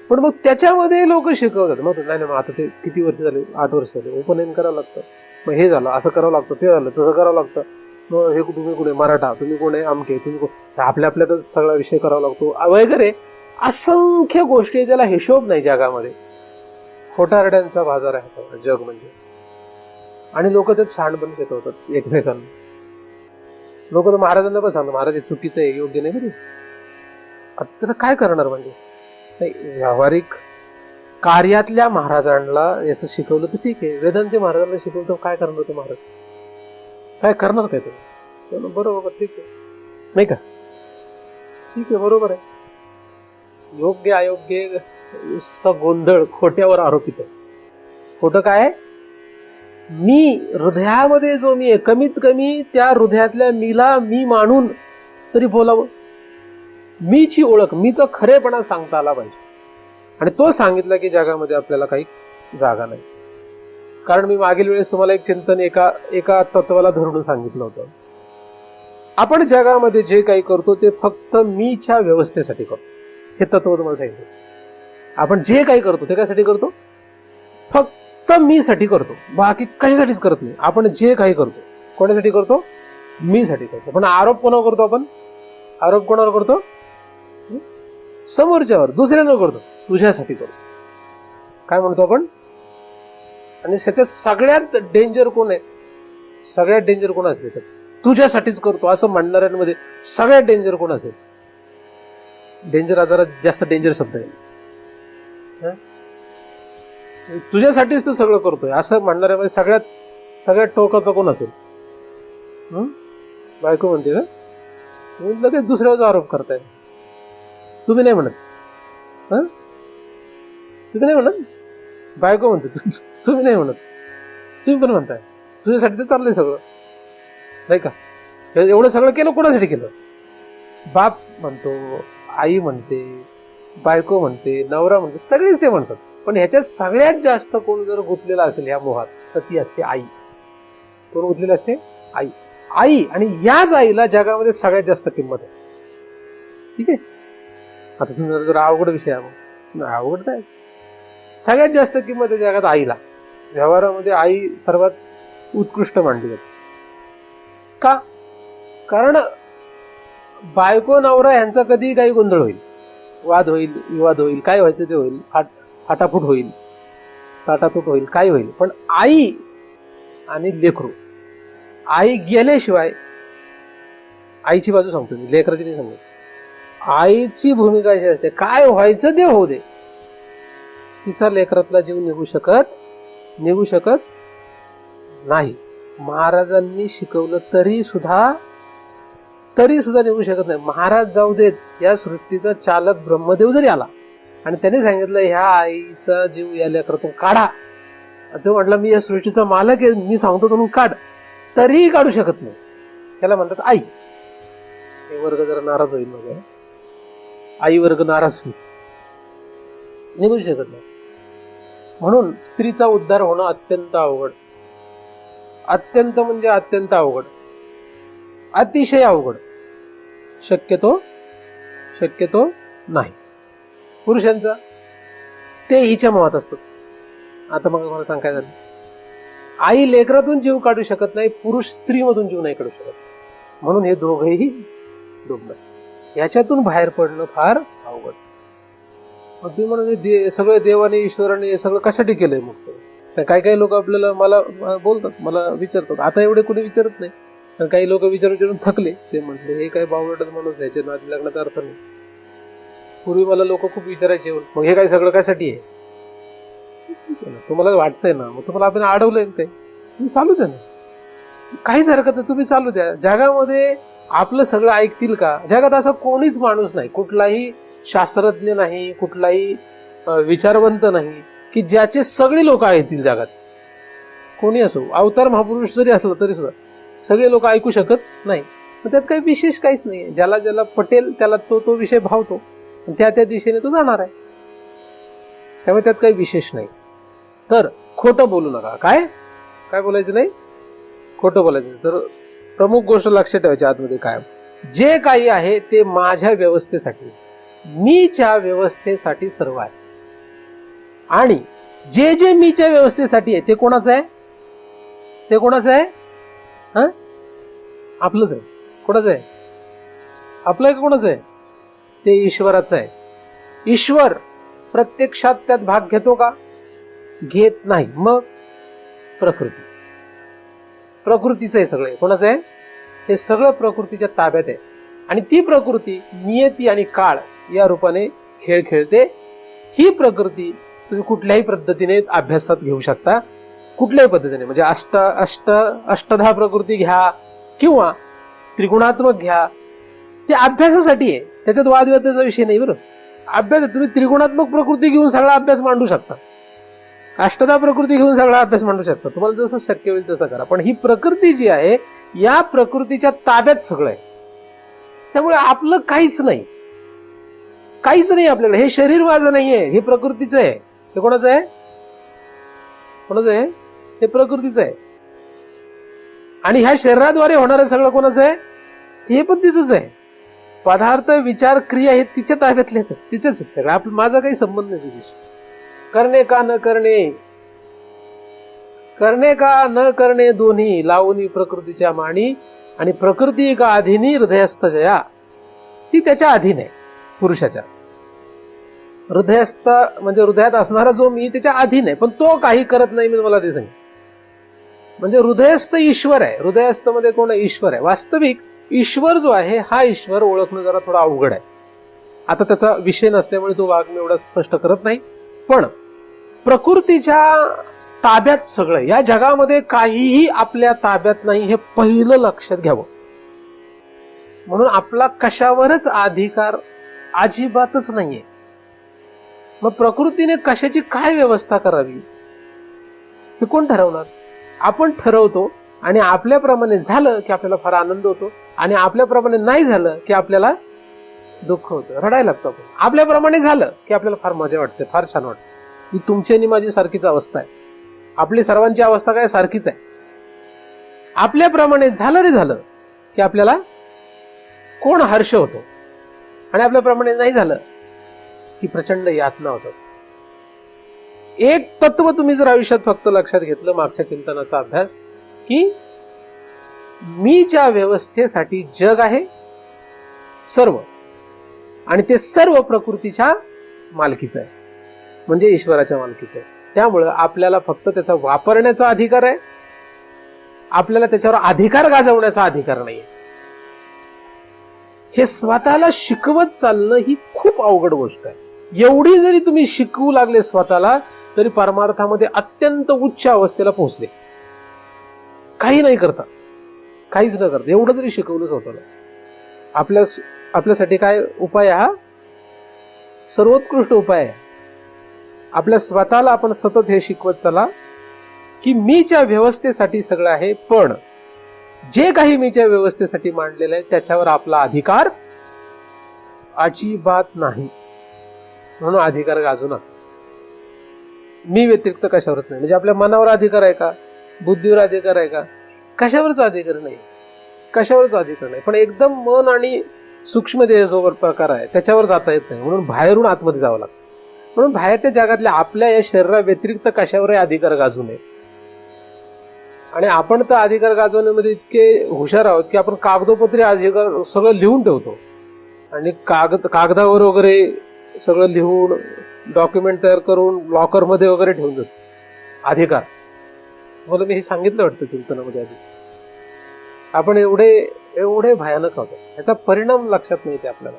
पण मग त्याच्यामध्ये लोक शिकवतात. मग नाही, आता ते किती वर्ष झाले? 8 वर्ष झाले. उपनयन करावं लागतं. मग हे झालं, असं करावं लागतं, ते झालं, तसं करावं लागतं. मग हे तुम्ही कोण आहे? मराठा. तुम्ही कोण आहे? आमके. तुम्ही कोण? आपल्यातच सगळा विषय करावा लागतो वगैरे. असंख्य गोष्टी, त्याला हिशोब नाही जगामध्ये. खोटारड्यांचा बाजार आहे सगळं जग म्हणजे. आणि लोक त्यात सांडबन घेत होतात एकमेकांना. लोक तर महाराजांना पण सांगतात, महाराज हे चुकीचं आहे, योग्य नाही. बरं, आता काय करणार? म्हणजे व्यावहारिक कार्यातल्या महाराजांना असं शिकवलं तर ठीक आहे, वेदांती महाराजांना शिकवलं तर काय करणार ते महाराज? काय करणार काय तुम्ही? बरोबर, ठीक आहे, नाही का? ठीक आहे, बरोबर आहे. योग्य अयोग्य चा गोंधळ खोट्यावर आरोपित आहे. खोटं काय? मी हृदयामध्ये जो मी आहे, कमीत कमी त्या हृदयातल्या मीला मी मानून तरी बोलावं. मीची ओळख, मीचा खरेपणा सांगता आला पाहिजे. आणि तो सांगितला की जगामध्ये आपल्याला काही जागा नाही. कारण मी मागील वेळेस तुम्हाला एक चिंतन एका तत्वाला धरून सांगितलं होतं. आपण जगामध्ये जे काही करतो ते फक्त मीच्या व्यवस्थेसाठी करतो. हे तत्व तुम्हाला सांगितलं. आपण जे काही करतो ते कशासाठी करतो? फक्त मीसाठी करतो, बाकी कशासाठीच करत नाही. आपण जे काही करतो कोणासाठी करतो? मीसाठी करतो. पण आरोप कोणावर करतो आपण? आरोप कोणावर करतो? समोरच्यावर, दुसऱ्यांवर करतो. तुझ्यासाठी करतो. काय म्हणतो आपण? आणि त्याच्यात सगळ्यात डेंजर कोण आहे? सगळ्यात डेंजर कोण असेल त्याच्यात? तुझ्यासाठीच करतो असं म्हणणाऱ्यांमध्ये सगळ्यात डेंजर कोण असेल? डेंजर हा जरा जास्त डेंजर शब्द आहे. तुझ्यासाठीच तर सगळं करतोय असं म्हणणाऱ्यामध्ये सगळ्यात टोकाचा कोण असेल? बायको म्हणते का? लगेच दुसऱ्यावर आरोप करताय. तुम्ही नाही म्हणत? तुम्ही नाही म्हणत? बायको म्हणते, तुम्ही नाही म्हणत. तुम्ही पण म्हणताय तुझ्यासाठी तर चाललंय सगळं, नाही का? एवढं सगळं केलं कोणासाठी केलं? बाप म्हणतो, आई म्हणते, बायको म्हणते, नवरा म्हणते, सगळेच ते म्हणतात. पण ह्याच्यात सगळ्यात जास्त कोण जर गुंतलेला असेल ह्या मोहात तर ती असते आई. कोण गुंतलेली असते? आई. आई. आणि याच आईला जगामध्ये सगळ्यात जास्त किंमत आहे. ठीक आहे. आता तुम्ही जर अवघड विषय आहे, अवघड काय, सगळ्यात जास्त किंमत आहे जगात आईला. व्यवहारामध्ये आई सर्वात उत्कृष्ट मानली जाते. का? कारण बायको नवरा यांचा कधी काही गोंधळ होईल, वाद होईल, विवाद होईल, काय व्हायचं ते होईल, फाटाफूट होईल, ताटातूट होईल, काय होईल. पण आई आणि लेकरू, आई गेल्याशिवाय, आईची बाजू सांगतो मी, लेकराची नाही सांगतो. आईची भूमिका अशी असते, काय व्हायचं ते होऊ दे, तिचा लेकरातला जीव निघू शकत नाही. महाराजांनी शिकवलं तरी सुद्धा निघू शकत नाही. महाराज जाऊ देत, या सृष्टीचा चालक ब्रह्मदेव जरी आला आणि त्याने सांगितलं ह्या आईचा जीव या लेकरातून काढा, तो म्हटलं मी या सृष्टीचा मालक आहे, मी सांगतो म्हणून काढ, तरीही काढू शकत नाही. त्याला म्हणतात आई. हे वर्ग जरा नाराज होईल, मग आई वर्ग नाराज होईल, निघू शकत नाही. म्हणून स्त्रीचा उद्धार होणं अत्यंत अवघड, अत्यंत म्हणजे अत्यंत अवघड, अतिशय अवघड, शक्यतो नाही. पुरुषांचा ते हिच्या मोहात असतात. आता मग मला सांग काय झालं? आई लेकरातून जीव काढू शकत नाही, पुरुष स्त्रीमधून जीव नाही काढू शकत. म्हणून हे दोघेही डुबणार. याच्यातून बाहेर पडणं फार अवघड. मग तुम्ही म्हणून सगळं देवाने ईश्वराने हे सगळं कशासाठी केलंय? मग काही लोक आपल्याला मला बोलतात, मला विचारतात. आता एवढे कोणी विचारत नाही, पण काही लोक विचारून थकले. ते म्हटले हे काय बावळटच माणूस, याच्या नादी लागण्याचा अर्थ नाही. पूर्वी मला लोक खूप विचारायचे, मग हे काय सगळं कशासाठी आहे? तुम्हाला वाटतंय ना, मग तुम्हाला आपण अडवलंय काय? तुम्ही चालू द्या ना, काहीच हरकत नाही, तुम्ही चालू द्या. जगामध्ये आपलं सगळं ऐकतील का? जगात असा कोणीच माणूस नाही, कुठलाही शास्त्रज्ञ नाही, कुठलाही विचारवंत नाही की ज्याचे सगळे लोक ऐकतील. जगात कोणी असो, अवतार महापुरुष जरी असलं तरी सुद्धा सगळे लोक ऐकू शकत नाही. त्यात काही विशेष काहीच नाही. ज्याला पटेल त्याला तो विषय भावतो, त्या दिशेने तो जाणार आहे. त्यामुळे त्यात काही विशेष नाही. तर खोटं बोलू नका. काय बोलायचं नाही? खोटं बोलायचं. तर प्रमुख गोष्ट लक्षात ठेवायची आतमध्ये काय, जे काही आहे ते माझ्या व्यवस्थेसाठी, मीच्या व्यवस्थेसाठी सर्व आहे. आणि जे मीच्या व्यवस्थेसाठी आहे ते कोणाचं आहे? ते कोणाचं आहे? आपलंच आहे. कोणाचं आहे? आपलं आहे का कोणाचं आहे? ते ईश्वराचं आहे. ईश्वर प्रत्यक्षात त्यात भाग घेतो का? घेत नाही. मग प्रकृतीचं आहे सगळं. कोणाचं आहे? हे सगळं प्रकृतीच्या ताब्यात आहे. आणि ती प्रकृती नियती आणि काळ या रूपाने खेळ खेळते. ही प्रकृती तुम्ही कुठल्याही पद्धतीने अभ्यासात घेऊ शकता, कुठल्याही पद्धतीने, म्हणजे अष्टधा प्रकृती घ्या किंवा त्रिगुणात्मक घ्या, ते अभ्यासासाठी आहे, त्याच्यात वादविवादाचा विषय नाही. बरं, अभ्यास तुम्ही त्रिगुणात्मक प्रकृती घेऊन सगळा अभ्यास मांडू शकता, अष्टधा प्रकृती घेऊन सगळा अभ्यास मांडू शकता, तुम्हाला जसं शक्य होईल तसं करा. पण ही प्रकृती जी आहे, या प्रकृतीच्या ताब्यात सगळं आहे, त्यामुळे आपलं काहीच नाही, काहीच नाही आपल्याकडे. हे शरीर माझं नाहीये, हे प्रकृतीचं आहे. हे कोणाचं आहे? कोणाचं आहे? हे प्रकृतीचं आहे. आणि ह्या शरीराद्वारे होणारं सगळं कोणाचं आहे? हे पण तिचंच आहे. पदार्थ, विचार, क्रिया हे तिच्या ताब्यातलेच, तिचेच आहेत. आपलं, माझा काही संबंध नाही तिच्याशी. करणे का न करणे, करणे का न करणे दोन्ही लावणी प्रकृतीच्या माणी, आणि प्रकृती का अधीनी हृदयस्थ जया, ती त्याच्या अधीन आहे, पुरुषाच्या. हृदयस्थ म्हणजे हृदयात असणारा जो मी त्याच्या अधीन आहे, पण तो काही करत नाही. मी तुम्हाला ते सांगेन, म्हणजे हृदयस्थ ईश्वर आहे. हृदयस्थ मध्ये कोण आहे? ईश्वर आहे. वास्तविक ईश्वर जो आहे, हा ईश्वर ओळखणं जरा थोडा अवघड आहे. आता त्याचा विषय नसल्यामुळे तो भाग मी एवढा स्पष्ट करत नाही. पण प्रकृतीच्या ताब्यात सगळं, या जगामध्ये काहीही आपल्या ताब्यात नाही, हे पहिलं लक्षात घ्यावं. म्हणून आपला कशावरच अधिकार अजिबातच नाहीये. मग प्रकृतीने कशाची काय व्यवस्था करावी हे कोण ठरवणार? आपण ठरवतो, आणि आपल्याप्रमाणे झालं की आपल्याला फार आनंद होतो, आणि आपल्याप्रमाणे नाही झालं की आपल्याला दुःख होतं, रडायला लागतो. आपण आपल्याप्रमाणे झालं की आपल्याला फार मजा वाटते, फार छान वाटतं. ही तुमची आणि माझी सारखीच अवस्था आहे. आपली सर्वांची अवस्था काय सारखीच आहे. आपल्याप्रमाणे झालं रे झालं की आपल्याला कोण हर्ष होतो, आणि आपल्याप्रमाणे नाही झालं की प्रचंड यातना होतात. एक तत्व तुम्ही जर आयुष्यात फक्त लक्षात घेतलं, मागच्या चिंतनाचा अभ्यास, की मीच्या व्यवस्थेसाठी जग आहे सर्व, आणि ते सर्व प्रकृतीच्या मालकीचं आहे, म्हणजे ईश्वराच्या मालकीचं आहे. त्यामुळं आपल्याला फक्त त्याचा वापरण्याचा अधिकार आहे, आपल्याला त्याच्यावर अधिकार गाजवण्याचा अधिकार नाही. हे स्वतःला शिकवत चालणं ही खूप अवघड गोष्ट आहे. एवढी जरी तुम्ही शिकवू लागले स्वतःला, तरी परमार्थामध्ये अत्यंत उच्च अवस्थेला पोहोचले. काही नाही करता, काहीच न करता, एवढं जरी शिकवलं स्वतःला. आपल्यासाठी काय उपाय? हा सर्वोत्कृष्ट उपाय आहे. आपल्या स्वतःला आपण सतत हे शिकवत चला की मीच्या व्यवस्थेसाठी सगळं आहे, पण जे काही मीच्या व्यवस्थेसाठी मांडलेलं आहे त्याच्यावर आपला अधिकार अजिबात नाही. म्हणून अधिकार गाजू नका. मी व्यतिरिक्त कशावरच नाही. म्हणजे आपल्या मनावर अधिकार आहे का? बुद्धीवर अधिकार आहे का? कशावरच अधिकार नाही, कशावरच अधिकार नाही. पण एकदम मन आणि सूक्ष्म देहाचा प्रकार आहे, त्याच्यावर जाता येत नाही. म्हणून बाहेरून आतमध्ये जावं लागतं. म्हणून बाहेरच्या जगातल्या आपल्या या शरीरा व्यतिरिक्त कशावरही अधिकार गाजू नये. आणि आपण तर अधिकार गाजवण्यामध्ये इतके हुशार आहोत की आपण कागदोपत्री अधिकार सगळं लिहून ठेवतो, आणि कागदावर वगैरे सगळं लिहून डॉक्युमेंट तयार करून लॉकरमध्ये वगैरे ठेवून देतो अधिकार. मला मी हे सांगितलं वाटतं चिंतनामध्ये आधीच. आपण एवढे भयानक आहोत. याचा परिणाम लक्षात नाही ते आपल्याला.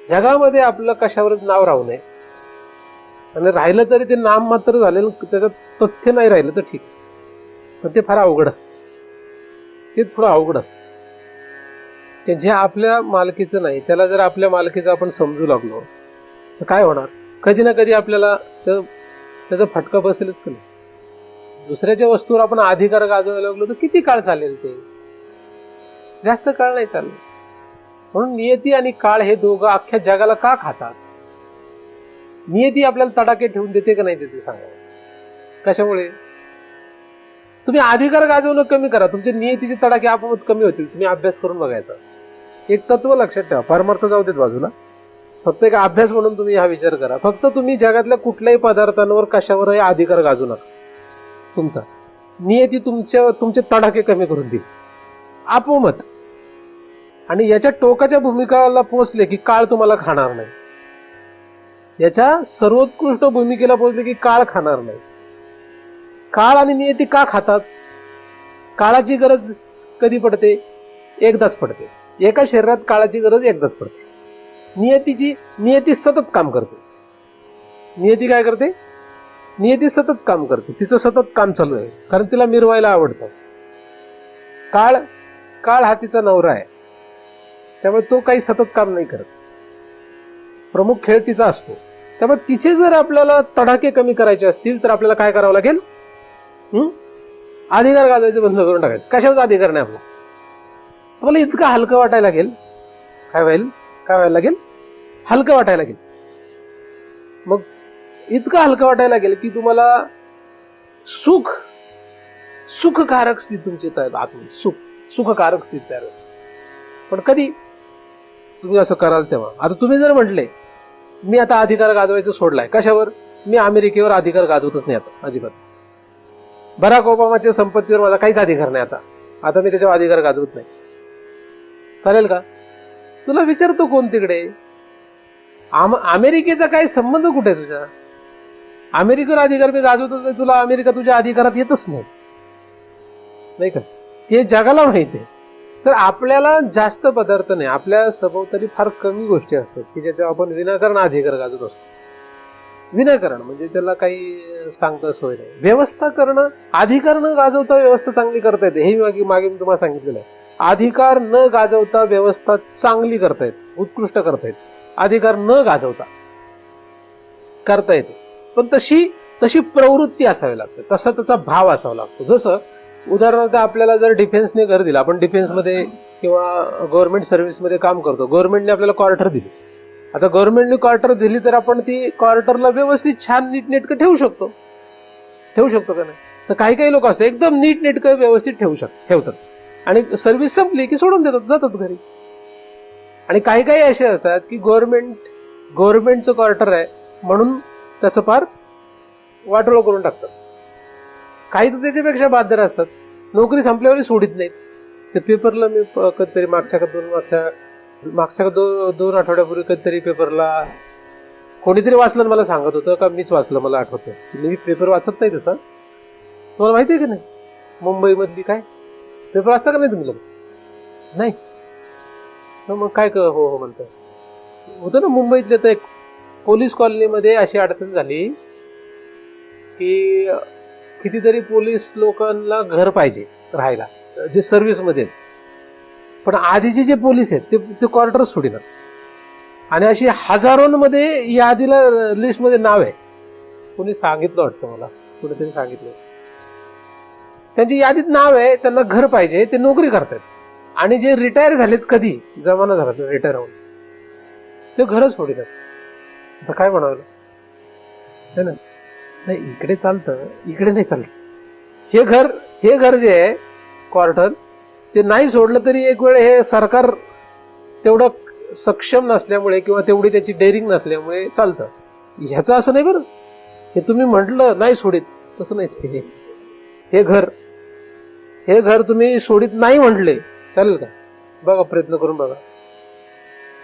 जगामध्ये आपलं कशावरच नाव राहू नये, आणि राहिलं तरी ते नाम मात्र झालेलं, त्याचं तथ्य नाही राहिलं तर ठीक, पण ते फार अवघड असतं. ते थोडं अवघड असतं. ते जे आपल्या मालकीचं नाही त्याला जर आपल्या मालकीचं आपण समजू लागलो तर काय होणार? कधी ना कधी आपल्याला त्याचा फटका बसेलच का नाही. दुसऱ्याच्या वस्तूवर आपण अधिकार गाजवायला लागलो तर किती काळ चालेल? ते जास्त काळ नाही चाललं. म्हणून नियती आणि काळ हे दोघं अख्ख्या जगाला का खातात? नियती आपल्याला तडाखे ठेवून देते का नाही देते सांगा? कशामुळे? तुम्ही अधिकार गाजवणं कमी करा, तुमचे नियतीचे तडाखे आपोआप कमी होतील. तुम्ही अभ्यास करून बघायचा. एक तत्व लक्षात ठेवा, परमार्थ जाऊ देत बाजूला, फक्त एक अभ्यास म्हणून तुम्ही हा विचार करा. फक्त तुम्ही जगातल्या कुठल्याही पदार्थांवर कशावरही अधिकार गाजू नका. तुमचा नियती तुमचे तडाखे कमी करून देईल आपोमत. आणि याच्या टोकाच्या भूमिकाला पोहोचले की काळ तुम्हाला खाणार नाही. याच्या सर्वोत्कृष्ट भूमिकेला पोहोचले की काळ खाणार नाही. काळ आणि नियती का खातात? काळाची गरज कधी पडते? एकदाच पडते. एका शरीरात काळाची गरज एकदाच पडते. नियती सतत काम करते. नियती काय करते? नियती सतत काम करते, तिचं सतत काम चालू आहे, कारण तिला मिरवायला आवडतं. काळ काळ हा तिचा नवरा आहे, त्यामुळे तो काही सतत काम नाही करत. प्रमुख खेळ तिचा असतो. त्यामुळे तिचे जर आपल्याला तडाखे कमी करायचे असतील तर आपल्याला काय करावं लागेल? अधिकार गाजवायचं बंद करून टाकायचं. कशाचा अधिकार नाही आपला. तुम्हाला इतकं हलकं वाटायला लागेल. काय व्हायला लागेल? हलकं वाटायला लागेल. मग इतकं हलकं वाटायला लागेल की तुम्हाला सुखकारक स्थिती तुमची आतमध्ये सुखकारक स्थिती तयार होईल. पण कधी तुम्ही असं कराल तेव्हा. आता तुम्ही जर म्हटले मी आता अधिकार गाजवायचं सोडलाय, कशावर? मी अमेरिकेवर अधिकार गाजवतच नाही आता अजिबात. बराक ओबामाच्या संपत्तीवर माझा काहीच अधिकार नाही आता मी त्याच्यावर अधिकार गाजवत नाही. चालेल का? तुला विचारतो कोण तिकडे? अमेरिकेचा काय संबंध कुठे आहे तुझ्या? अमेरिकेवर अधिकार मी गाजवतच नाही, तुला अमेरिका तुझ्या अधिकारात येतच नाही का? हे जगाला माहिती आहे. तर आपल्याला जास्त पदार्थ नाही, आपल्या सभोवताली फार कमी गोष्टी असतात की ज्याच्या आपण विनाकारण अधिकार गाजवत असतो. विनाकारण म्हणजे त्याला काही सांगता सोय नाही. व्यवस्था करणं, अधिकार न गाजवता व्यवस्था चांगली करता येते, हे मागे मी तुम्हाला सांगितलेलं आहे. अधिकार न गाजवता व्यवस्था चांगली करता येते, उत्कृष्ट करता येते. अधिकार न गाजवता करता येते, पण तशी प्रवृत्ती असावी लागते, तसा त्याचा भाव असावा लागतो. जसं उदाहरणार्थ आपल्याला जर डिफेन्सने घर दिलं, आपण डिफेन्समध्ये किंवा गव्हर्नमेंट सर्व्हिसमध्ये काम करतो, गव्हर्नमेंटने आपल्याला क्वार्टर दिली. आता गव्हर्नमेंटने क्वार्टर दिली तर आपण ती क्वार्टरला व्यवस्थित छान नीटनेटकं ठेवू शकतो का नाही? तर काही लोक असतात एकदम नीटनेटकं व्यवस्थित ठेवतात आणि सर्व्हिस संपली की सोडून देतात, जातात घरी. आणि काही असे असतात की गव्हर्नमेंटचं क्वार्टर आहे म्हणून त्याचं फार वाटोळं करून टाकतात. काही तर त्याच्यापेक्षा बादर असतात, नोकरी संपल्यावर सोडित नाहीत. ते पेपरला मी कधीतरी मागच्या दोन आठवड्यापूर्वी कधीतरी पेपरला कोणीतरी वाचलं, मला सांगत होतं का मीच वाचलं, मला आठवतं. मी पेपर वाचत नाही तसा, तुम्हाला माहिती आहे का नाही? मुंबईमधली काय पेपर असता का नाही तुम्ही लोक? नाही मग काय हो म्हणतात. होतं ना मुंबईतल्या तर एक पोलीस कॉलनीमध्ये अशी अडचण झाली की कितीतरी पोलीस लोकांना घर पाहिजे राहायला, जे सर्व्हिसमध्ये आहेत. पण आधीचे जे पोलीस आहेत ते क्वार्टर सोडिनात. आणि अशी हजारोंमध्ये यादीला लिस्टमध्ये नाव आहे. कोणी सांगितलं वाटतं मला, कोणीतरी सांगितलं. त्यांची यादीत नाव आहे, त्यांना घर पाहिजे, ते नोकरी करतात. आणि जे रिटायर झालेत, कधी जमाना झाला रिटायर होऊन, ते घरच सोडिनात. आता काय म्हणावं है ना? नाही, इकडे चालतं, इकडे नाही चालत. हे घर जे आहे क्वार्टर, ते नाही सोडलं तरी एक वेळ हे सरकार तेवढं सक्षम नसल्यामुळे किंवा तेवढी त्याची डेअरिंग नसल्यामुळे चालतं. ह्याचं असं नाही बरं. हे तुम्ही म्हटलं नाही सोडित, तसं नाही. हे घर तुम्ही सोडित नाही म्हटले, चालेल का? बघा, प्रयत्न करून बघा.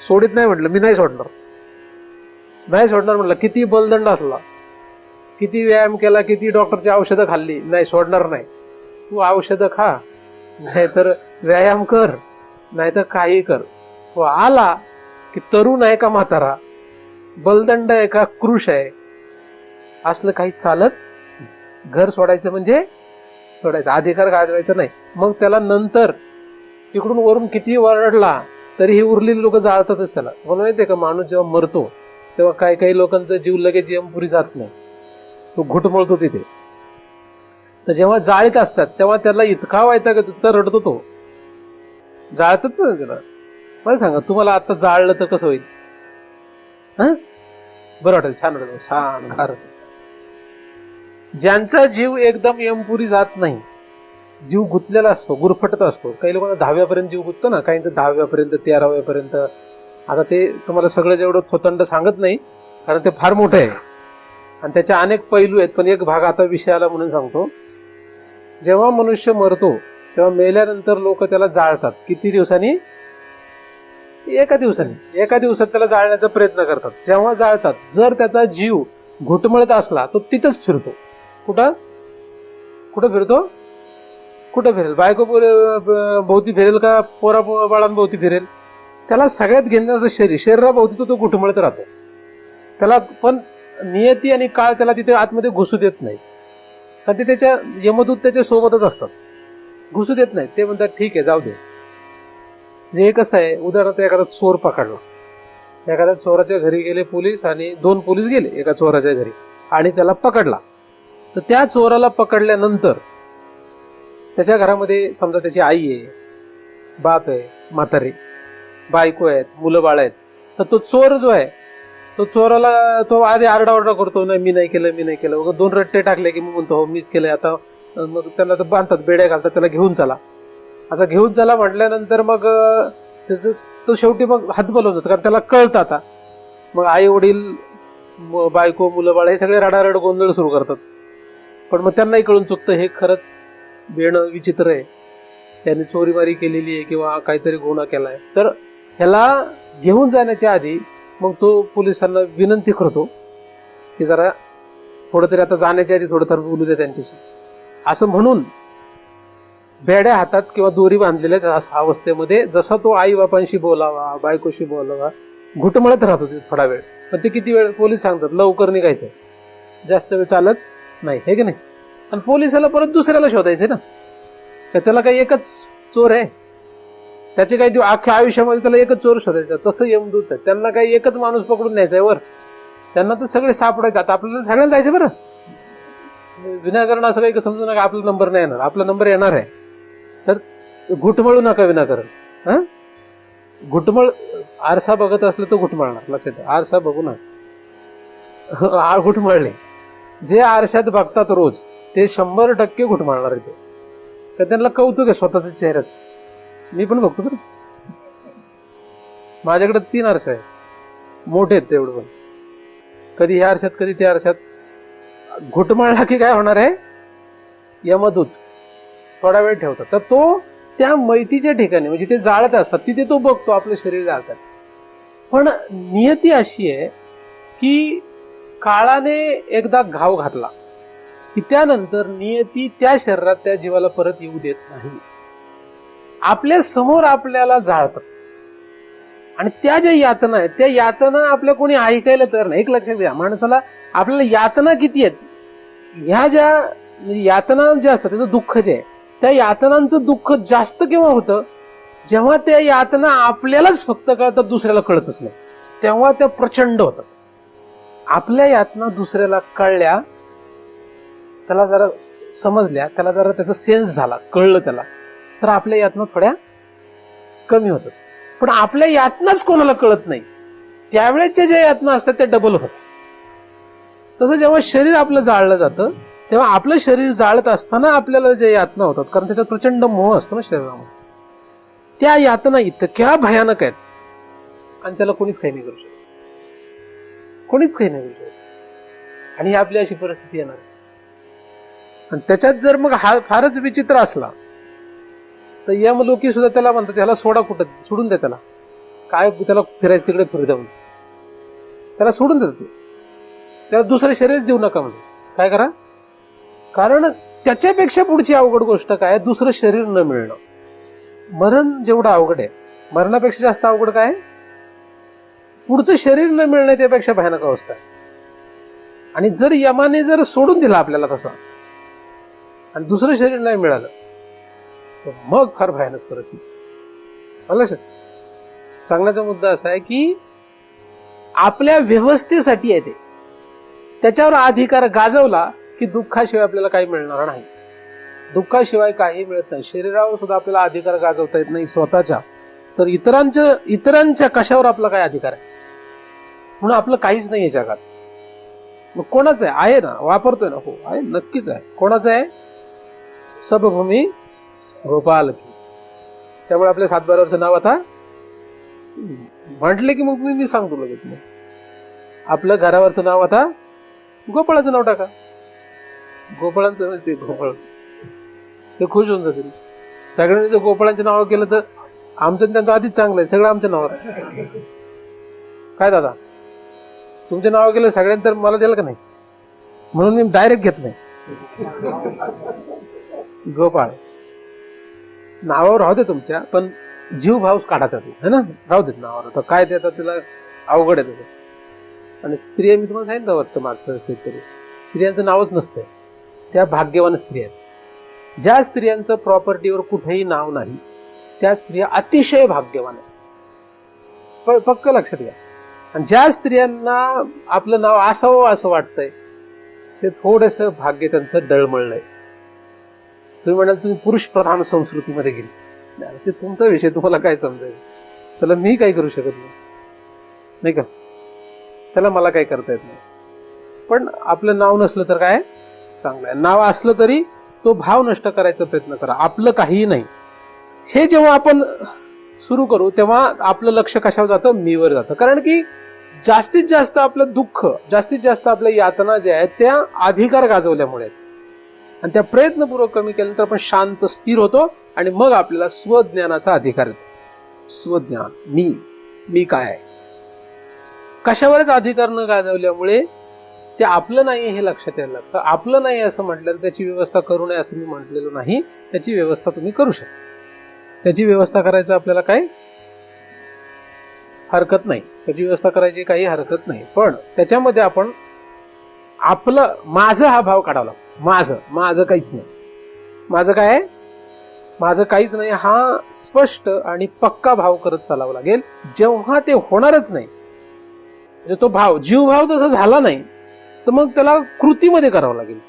सोडित नाही म्हटलं, मी नाही सोडणार म्हटलं, किती बलदंड असला, किती व्यायाम केला, किती डॉक्टरची औषधं खाल्ली, नाही सोडणार नाही. तू औषधं खा, नाहीतर व्यायाम कर, नाहीतर काही कर. तो आला की तरुण आहे का म्हातारा, बलदंड आहे का कृश आहे, असलं काही चालत. घर सोडायचं म्हणजे सोडायचं, अधिकार गाजवायचा नाही. मग त्याला नंतर तिकडून वरून किती वरडला तरी ही उरलेली लोक जाळतातच त्याला. मला माहितीये का, माणूस जेव्हा मरतो तेव्हा काही लोकांचा जीव लगेच यमपुरी जात नाही, तो घुटमळतो तिथे. तर जेव्हा जाळीत असतात तेव्हा त्याला इतका वैताग येतो, तर रडतो तो. जाळतात ना त्याला. मला सांगा, तुम्हाला आता जाळलं तर कसं होईल? बरं वाटेल, छान वाटेल, छान गार. ज्यांचा जीव एकदम यमपुरी जात नाही, जीव गुंतलेला असतो, गुरफटत असतो. काही लोकांना 10व्यापर्यंत जीव गुंततो ना, काहींचं 10व्यापर्यंत, 13व्यापर्यंत. आता ते तुम्हाला सगळं जेवढं थोतंड सांगत नाही, कारण ते फार मोठं आहे आणि त्याचे अनेक पैलू आहेत. पण एक भाग आता विषयाला म्हणून सांगतो. जेव्हा मनुष्य मरतो तेव्हा मेल्यानंतर लोक त्याला जाळतात. किती दिवसांनी? एका दिवसात त्याला जाळण्याचा प्रयत्न करतात. जेव्हा जाळतात, जर त्याचा जीव घुटमळत असला तो तिथंच फिरतो. कुठं फिरेल? बायको भोवती फिरेल का पोरा बाळांभोवती फिरेल? त्याला सगळ्यात घेण्याचं शरीराभोवती तो घुटमळत राहतो. त्याला पण नियती आणि काळ त्याला तिथे आतमध्ये घुसू देत नाही, कारण ते त्याच्या यमदूत त्याच्या सोबतच असतात, घुसू देत नाही. ते म्हणतात ठीक आहे जाऊ दे. हे कसं आहे, उदाहरणार्थ एखादा चोर पकडला, एखाद्या चोराच्या घरी गेले पोलीस आणि 2 पोलीस गेले एका चोराच्या घरी आणि त्याला पकडला. तर त्या चोराला पकडल्यानंतर त्याच्या घरामध्ये समजा त्याची आई आहे, बाप आहे, म्हातारी बायको आहेत, मुलं बाळ आहेत. तर तो चोर जो आहे तो चोराला तो आधी आरडाओरडा करतो, नाही मी नाही केलं, मी नाही केलं. 2 रट्टे टाकले की मग म्हणतो हो मीच केलंय. आता मग त्यांना तर बांधतात, बेड्या घालतात, त्याला घेऊन चला. आता घेऊन चला म्हटल्यानंतर मग तो शेवटी मग हातबल होत, कारण त्याला कळतं आता. मग आई वडील, बायको, मुलं बाळ हे सगळे रडारड गोंधळ सुरू करतात. पण मग त्यांनाही कळून चुकतं हे खरंच बेणं विचित्र आहे, त्याने चोरीमारी केलेली आहे किंवा काहीतरी गुन्हा केलाय. तर ह्याला घेऊन जाण्याच्या आधी मग तो पोलिसांना विनंती करतो की जरा थोडं तरी आता जाण्याच्या आधी थोडं तर बोलू दे त्यांच्याशी, असं म्हणून बेड्या हातात किंवा दोरी बांधलेल्या अवस्थेमध्ये जसा तो आई बापांशी बोलावा, बायकोशी बोलावा, घुटमळत राहतो ते थोडा वेळ. पण ते किती वेळ, पोलीस सांगतात लवकर निघायचं, जास्त वेळ चालत नाही, हे की नाही. आणि पोलिसाला परत दुसऱ्याला शोधायचं ना, तर त्याला काही एकच चोर आहे, त्याचे काही अख्ख्या आयुष्यामध्ये त्याला एकच चोर शोधायचा. तसं यमदूत आहे, त्यांना काही एकच माणूस पकडून न्यायचा वर, त्यांना तर सगळे सापडायचे. आपल्याला सगळ्यांना जायचं बरं, विनाकारण असं काही समजू नका आपला नंबर नाही येणार, आपला नंबर येणार आहे. तर घुटमळू नका विनाकारण. हा, घुटमळ, आरसा बघत असलं तर घुटमळणार, लक्षात. आरसा बघू ना, घुटमळले. जे आरशात बघतात रोज ते 100% घुटमळणार आहे. तर त्यांना कौतुक आहे स्वतःच्या चेहऱ्याचं. मी पण बघतो बरं, माझ्याकडे 3 आरसे आहेत, मोठे आहेत तेवढं. पण कधी ह्या आरशात कधी त्या आरशात. घुटमळला की काय होणार आहे, यमदूत थोडा वेळ ठेवतात. तर तो त्या मैतीच्या ठिकाणी म्हणजे ते जाळत असतात तिथे तो बघतो आपलं शरीर जाळतात. पण नियती अशी आहे की काळाने एकदा घाव घातला की त्यानंतर नियती त्या शरीरात त्या जीवाला परत येऊ देत नाही. आपल्या समोर आपल्याला जाळतात आणि त्या ज्या यातना आहेत त्या यातना आपल्या कोणी ऐकायला तर नाही. एक लक्षात घ्या, माणसाला आपल्याला यातना किती आहेत, ह्या ज्या यातना ज्या असतात त्याचं दुःख जे आहे, त्या यातनांचं दुःख जास्त केव्हा होतं, जेव्हा त्या यातना आपल्यालाच फक्त कळतात, दुसऱ्याला कळतच नाही, तेव्हा त्या प्रचंड होतात. आपल्या यातना दुसऱ्याला कळल्या, त्याला जरा समजल्या, त्याला जरा त्याचा सेन्स झाला, कळलं त्याला, तर आपल्या यातना थोड्या कमी होतात. पण आपल्या यातनाच कोणाला कळत नाही, त्यावेळेच्या ज्या यातना असतात त्या डबल होतात. तसं जेव्हा शरीर आपलं जाळलं जातं तेव्हा आपलं शरीर जाळत असताना आपल्याला ज्या यातना होतात, कारण त्याच्यात प्रचंड मोह असतो ना शरीरामध्ये, त्या यातना इतक्या भयानक आहेत आणि त्याला कोणीच काही नाही करू शकत, कोणीच काही नाही करू शकत. आणि ही आपली अशी परिस्थिती येणार. आणि त्याच्यात जर मग हा फारच विचित्र असला तर यमलोकी सुद्धा त्याला म्हणतात त्याला सोडा, कुठं सोडून द्या, त्याला काय त्याला फिरायचं तिकडे फिरू द्या म्हणून, त्याला सोडून देतात, त्याला दुसरं शरीरच देऊ नका म्हणजे. काय करा, कारण त्याच्यापेक्षा पुढची अवघड गोष्ट काय, दुसरं शरीर न मिळणं. मरण जेवढं अवघड आहे, मरणापेक्षा जास्त अवघड काय, पुढचं शरीर न मिळणं, त्यापेक्षा भयानक अवस्था आहे. आणि जर यमाने जर सोडून दिला आपल्याला तसा आणि दुसरं शरीर नाही मिळालं तर मग फार भयानक परिस्थिती. मला सांगण्याचा मुद्दा असा आहे की आपल्या व्यवस्थेसाठी आहे ते, त्याच्यावर अधिकार गाजवला की दुःखाशिवाय आपल्याला काही मिळणार नाही, दुःखाशिवाय काही मिळत नाही. शरीरावर सुद्धा आपल्याला अधिकार गाजवता येत नाही स्वतःच्या, तर इतरांच्या कशावर आपला काय अधिकार आहे. म्हणून आपलं काहीच नाही आहे जगात. मग कोणाचं आहे ना, वापरतोय ना, हो आहे, नक्कीच आहे. कोणाचं आहे, सबभूमी गोपाल की. त्यामुळे आपल्या 7-12 नाव आता म्हटले की मग मी सांगतो लगेच, मग आपलं घरावरचं नाव आता गोपाळाचं नाव टाका, गोपाळांचं ते गोपाळ, ते खुश होऊन जातील. सगळ्यांनी जर गोपाळांचे नाव केलं तर आमचं त्यांचं आधीच चांगलं आहे, सगळं आमच्या नावावर. काय दादा, तुमचे नाव केलं सगळ्यांनी तर मला दिलं का नाही, म्हणून मी डायरेक्ट घेत नाही. गोपाळ नावावर राहू दे तुमच्या, पण जीव भाव काढा त्यातून, है ना, राहू देत नावावर. तर काय देतात तिला, अवघड आहे तसं. आणि स्त्रिया, मी तुम्हाला सांगितलं वाटतं मागच्या वेळेस तरी, स्त्रियांचं नावच नसतंय, त्या भाग्यवान स्त्रिया आहेत. ज्या स्त्रियांचं प्रॉपर्टीवर कुठेही नाव नाही त्या स्त्रिया अतिशय भाग्यवान आहेत. पक्क लक्षात घ्या. आणि ज्या स्त्रियांना आपलं नाव असावं असं वाटतंय ते थोडंसं भाग्य त्यांचं डळमळलंय. तुम्ही म्हणाल तुम्ही पुरुष प्रधान संस्कृतीमध्ये गेले, ते तुमचा विषय, तुम्हाला काय समजायचं, त्याला मी काही करू शकत नाही का, त्याला मला काही करता येत नाही. पण आपलं नाव नसलं तर काय चांगलं आहे, नाव असलं तरी तो भाव नष्ट करायचा प्रयत्न करा, आपलं काहीही नाही. हे जेव्हा आपण सुरू करू तेव्हा आपलं लक्ष कशावर जातं, मीवर जातं. कारण की जास्तीत जास्त आपलं दुःख, जास्तीत जास्त आपल्या यातना ज्या आहेत त्या अधिकार गाजवल्यामुळे आहेत. आणि त्या प्रयत्नपूर्वक कमी केल्यानंतर आपण शांत स्थिर होतो आणि मग आपल्याला स्वज्ञानाचा अधिकार येतो. स्वज्ञान, मी काय आहे, कशावरच अधिकार न गाजवल्यामुळे ते आपलं नाही हे लक्षात यायला लागतं. आपलं नाही असं म्हटलं त्याची व्यवस्था करू नये असं मी म्हटलेलं नाही, त्याची व्यवस्था तुम्ही करू शकता. त्याची व्यवस्था करायचं आपल्याला काही हरकत नाही, त्याची व्यवस्था करायची काही हरकत नाही. पण त्याच्यामध्ये आपण आपलं, माझं हा भाव काढावा लागतो. माझं काहीच नाही, माझं काय आहे, माझं काहीच नाही हा स्पष्ट आणि पक्का भाव करत चालावं लागेल. जेव्हा ते होणारच नाही, म्हणजे तो भाव, जीवभाव तसा झाला नाही तर मग त्याला कृतीमध्ये करावं लागेल.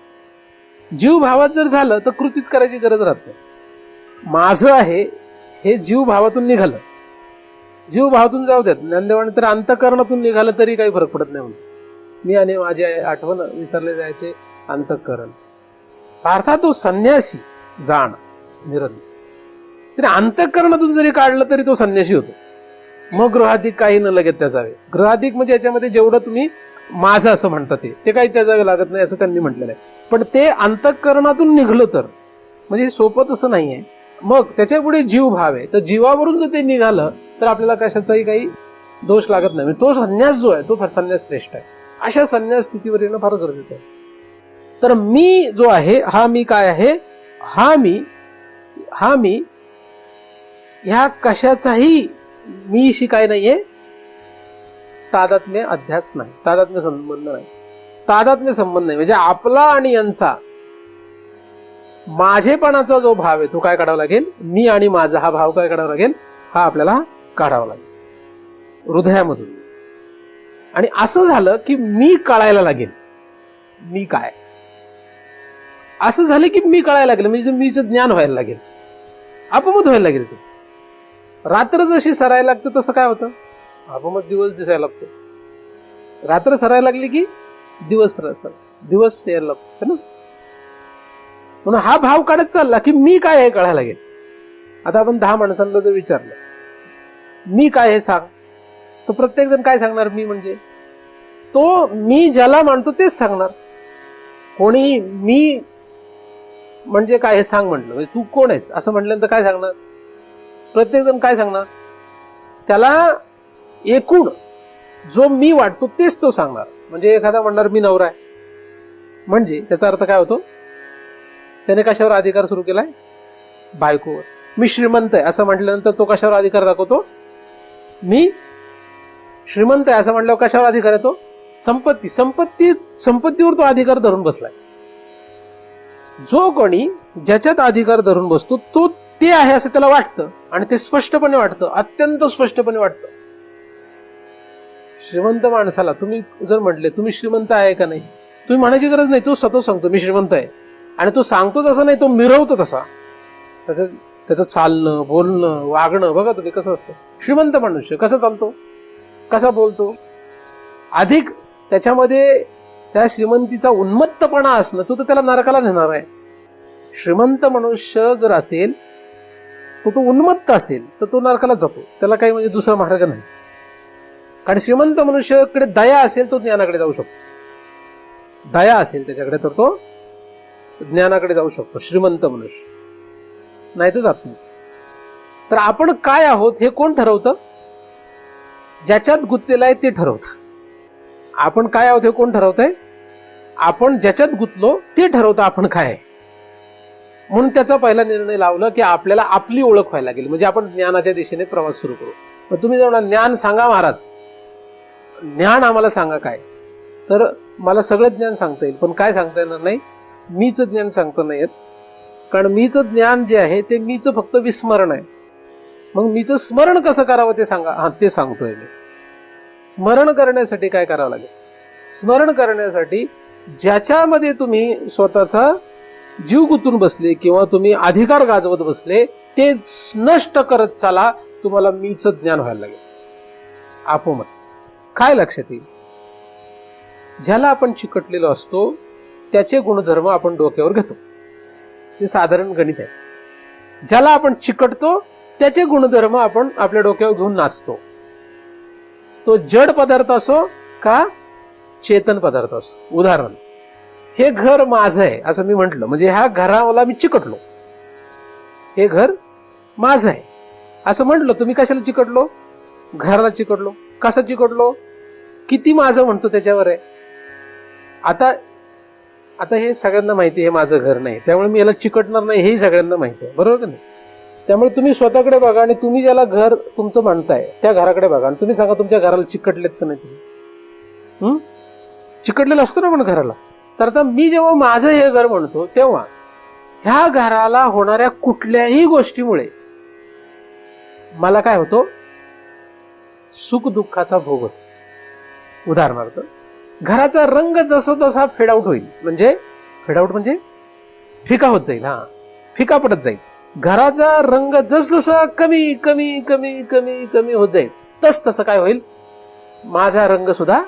जीवभावात जर झालं तर कृतीत करायची गरज राहत नाही. माझं आहे हे जीवभावातून निघालं, जीवभावातून जाऊ द्यात, ज्ञानदेवाने तर अंतःकरणातून निघालं तरी काही फरक पडत नाही. म्हणून मी आणि माझी आठवण विसरले जायचे अंतःकरण, अर्थात तो संन्यासी जाण निरंतर. तरी अंतःकरणातून जरी काढलं तरी तो संन्यासी होतो. मग गृहाधिक काही न लगेच त्याचावे. गृहाधिक म्हणजे याच्यामध्ये जेवढं तुम्ही माझं असं म्हणता ते काही त्याचावे लागत नाही असं त्यांनी म्हटलेलं आहे. पण ते अंतःकरणातून निघलं तर, म्हणजे हे सोपं तसं नाही आहे. मग त्याच्या पुढे जीव भाव आहे, तर जीवावरून जर ते निघालं तर आपल्याला कशाचाही काही दोष लागत नाही. तो संन्यास जो आहे तो संन्यास श्रेष्ठ आहे. अशा संन्यास स्थितीवर येणं फार गरजेचं आहे. तर मी जो आहे, हा मी काय आहे, हा मी ह्या कशाचाही मीशी काय नाहीये, तादात्म्य अध्यास नाही, तादात्म्य संबंध नाही. तादात्म्य संबंध नाही म्हणजे आपला आणि यांचा माझेपणाचा जो भाव आहे तो काय काढावा लागेल, मी आणि माझा हा भाव काय काढावा लागेल, हा आपल्याला काढावा लागेल हृदयामधून. आणि असं झालं की मी कळायला लागेल, मी काय, असं झालं की मी कळायला लागेल, म्हणजे मीचं ज्ञान व्हायला लागेल, अपमत व्हायला लागेल. ते रात्र जशी सरायला लागतं तसं काय होतं, अपमत दिवस दिसायला लागतो. रात्र सरायला लागली की दिवस यायला लागतो ना. म्हणून हा भाव काढत चालला की मी काय हे कळायला लागेल. आता आपण 10 माणसांना जर विचारलं मी काय हे सांग, तर प्रत्येक जण काय सांगणार, मी म्हणजे तो मी ज्याला मानतो तेच सांगणार. कोणी मी म्हणजे काय हे सांग म्हटलं, म्हणजे तू कोण आहेस असं म्हटल्यानंतर काय सांगणार, प्रत्येक जण काय सांगणार, त्याला एकूण जो मी वाटतो तेच तो सांगणार. म्हणजे एखादा म्हणणार मी नवरा आहे, म्हणजे त्याचा अर्थ काय होतो, त्याने कशावर अधिकार सुरू केलाय, बायकोवर. मी श्रीमंत आहे असं म्हटल्यानंतर तो कशावर अधिकार दाखवतो, मी श्रीमंत आहे असं म्हटल्यावर कशावर अधिकार येतो, संपत्तीवर तो अधिकार धरून बसलाय. जो कोणी ज्याच्यात अधिकार धरून बसतो तो ते आहे असं त्याला वाटतं आणि ते स्पष्टपणे वाटतं, अत्यंत स्पष्टपणे वाटतं. श्रीमंत माणसाला तुम्ही जर म्हटले तुम्ही श्रीमंत आहे का नाही, तुम्ही म्हणायची गरज नाही, तो स्वतः सांगतो मी श्रीमंत आहे. आणि तो सांगतो तसा नाही, तो मिरवतो तसा. त्याचं चालणं, बोलणं, वागणं बघा तुम्ही कसं असतं. श्रीमंत मनुष्य कसा चालतो, कसा बोलतो, अधिक त्याच्यामध्ये त्या श्रीमंतीचा उन्मत्तपणा असणं, तो तर त्याला नरकाला नेणार आहे. श्रीमंत मनुष्य जर असेल तो उन्मत्त असेल तर तो नरकाला जातो, त्याला काही म्हणजे दुसरा मार्ग नाही. कारण श्रीमंत मनुष्याकडे दया असेल तो ज्ञानाकडे जाऊ शकतो, दया असेल त्याच्याकडे तर तो ज्ञानाकडे जाऊ शकतो. श्रीमंत मनुष्य नाही तर जात नाही. तर आपण काय आहोत हे कोण ठरवतं, ज्याच्यात गुंतलेलं आहे ते ठरवतं. आपण काय आहोत हे कोण ठरवतंय, आपण ज्याच्यात गुंतलो ते ठरवतं आपण काय आहे. म्हणून त्याचा पहिला निर्णय लावला की आपल्याला आपली ओळख व्हायला लागेल, म्हणजे आपण ज्ञानाच्या दिशेने प्रवास सुरू करू. मग तुम्ही जेव्हा ज्ञान सांगा महाराज, ज्ञान आम्हाला सांगा काय. तर मला सगळं ज्ञान सांगता येईल, पण काय सांगता येणार नाही, मीच ज्ञान सांगता नाही येत. कारण मीच ज्ञान जे आहे ते मीच फक्त विस्मरण आहे. मग मीच स्मरण कसं करावं ते सांगा. हा, ते सांगतोय मी. स्मरण करण्यासाठी काय करावं लागेल? स्मरण करण्यासाठी ज्याच्यामध्ये तुम्ही स्वतःचा जीव गुंतून बसले किंवा तुम्ही अधिकार गाजवत बसले ते नष्ट करत चाला. तुम्हाला मीच ज्ञान व्हायला लागेल आपोमत. काय लक्षात येईल? ज्याला आपण चिकटलेलो असतो त्याचे गुणधर्म आपण डोक्यावर घेतो. हे साधारण गणित आहे. ज्याला आपण चिकटतो त्याचे गुणधर्म आपण आपल्या डोक्यावर घेऊन नाचतो. तो जड पदार्थ असो का चेतन पदार्थ असो. उदाहरण, हे घर माझं आहे असं मी म्हंटल म्हणजे ह्या घराला मी चिकटलो. हे घर माझं आहे असं म्हटलं, तुम्ही कशाला चिकटलो? घराला चिकटलो. कसं चिकटलो? किती माझं म्हणतो त्याच्यावर आहे. आता हे सगळ्यांना माहिती आहे हे माझं घर नाही, त्यामुळे मी याला चिकटणार नाही हेही सगळ्यांना माहिती आहे, बरोबर का नाही? त्यामुळे तुम्ही स्वतःकडे बघा आणि तुम्ही ज्याला घर तुमचं म्हणताय त्या घराकडे बघा आणि तुम्ही सांगा तुमच्या घराला चिकटलेत का नाही तुम्ही. चिकटलेलं असतो ना पण घराला. तर आता मी जेव्हा माझं हे घर म्हणतो तेव्हा ह्या घराला होणाऱ्या कुठल्याही गोष्टीमुळे मला काय होतो? सुख दुःखाचा भोग होतो. उदाहरणार्थ, घराचा रंग जसा तसा फेडआउट होईल, म्हणजे फेडआउट म्हणजे फिका होत जाईल. हा, फिका पडत जाईल. घराचा रंग जसजसा कमी कमी कमी कमी कमी होत जाईल तस तसं काय होईल? माझा रंग सुद्धा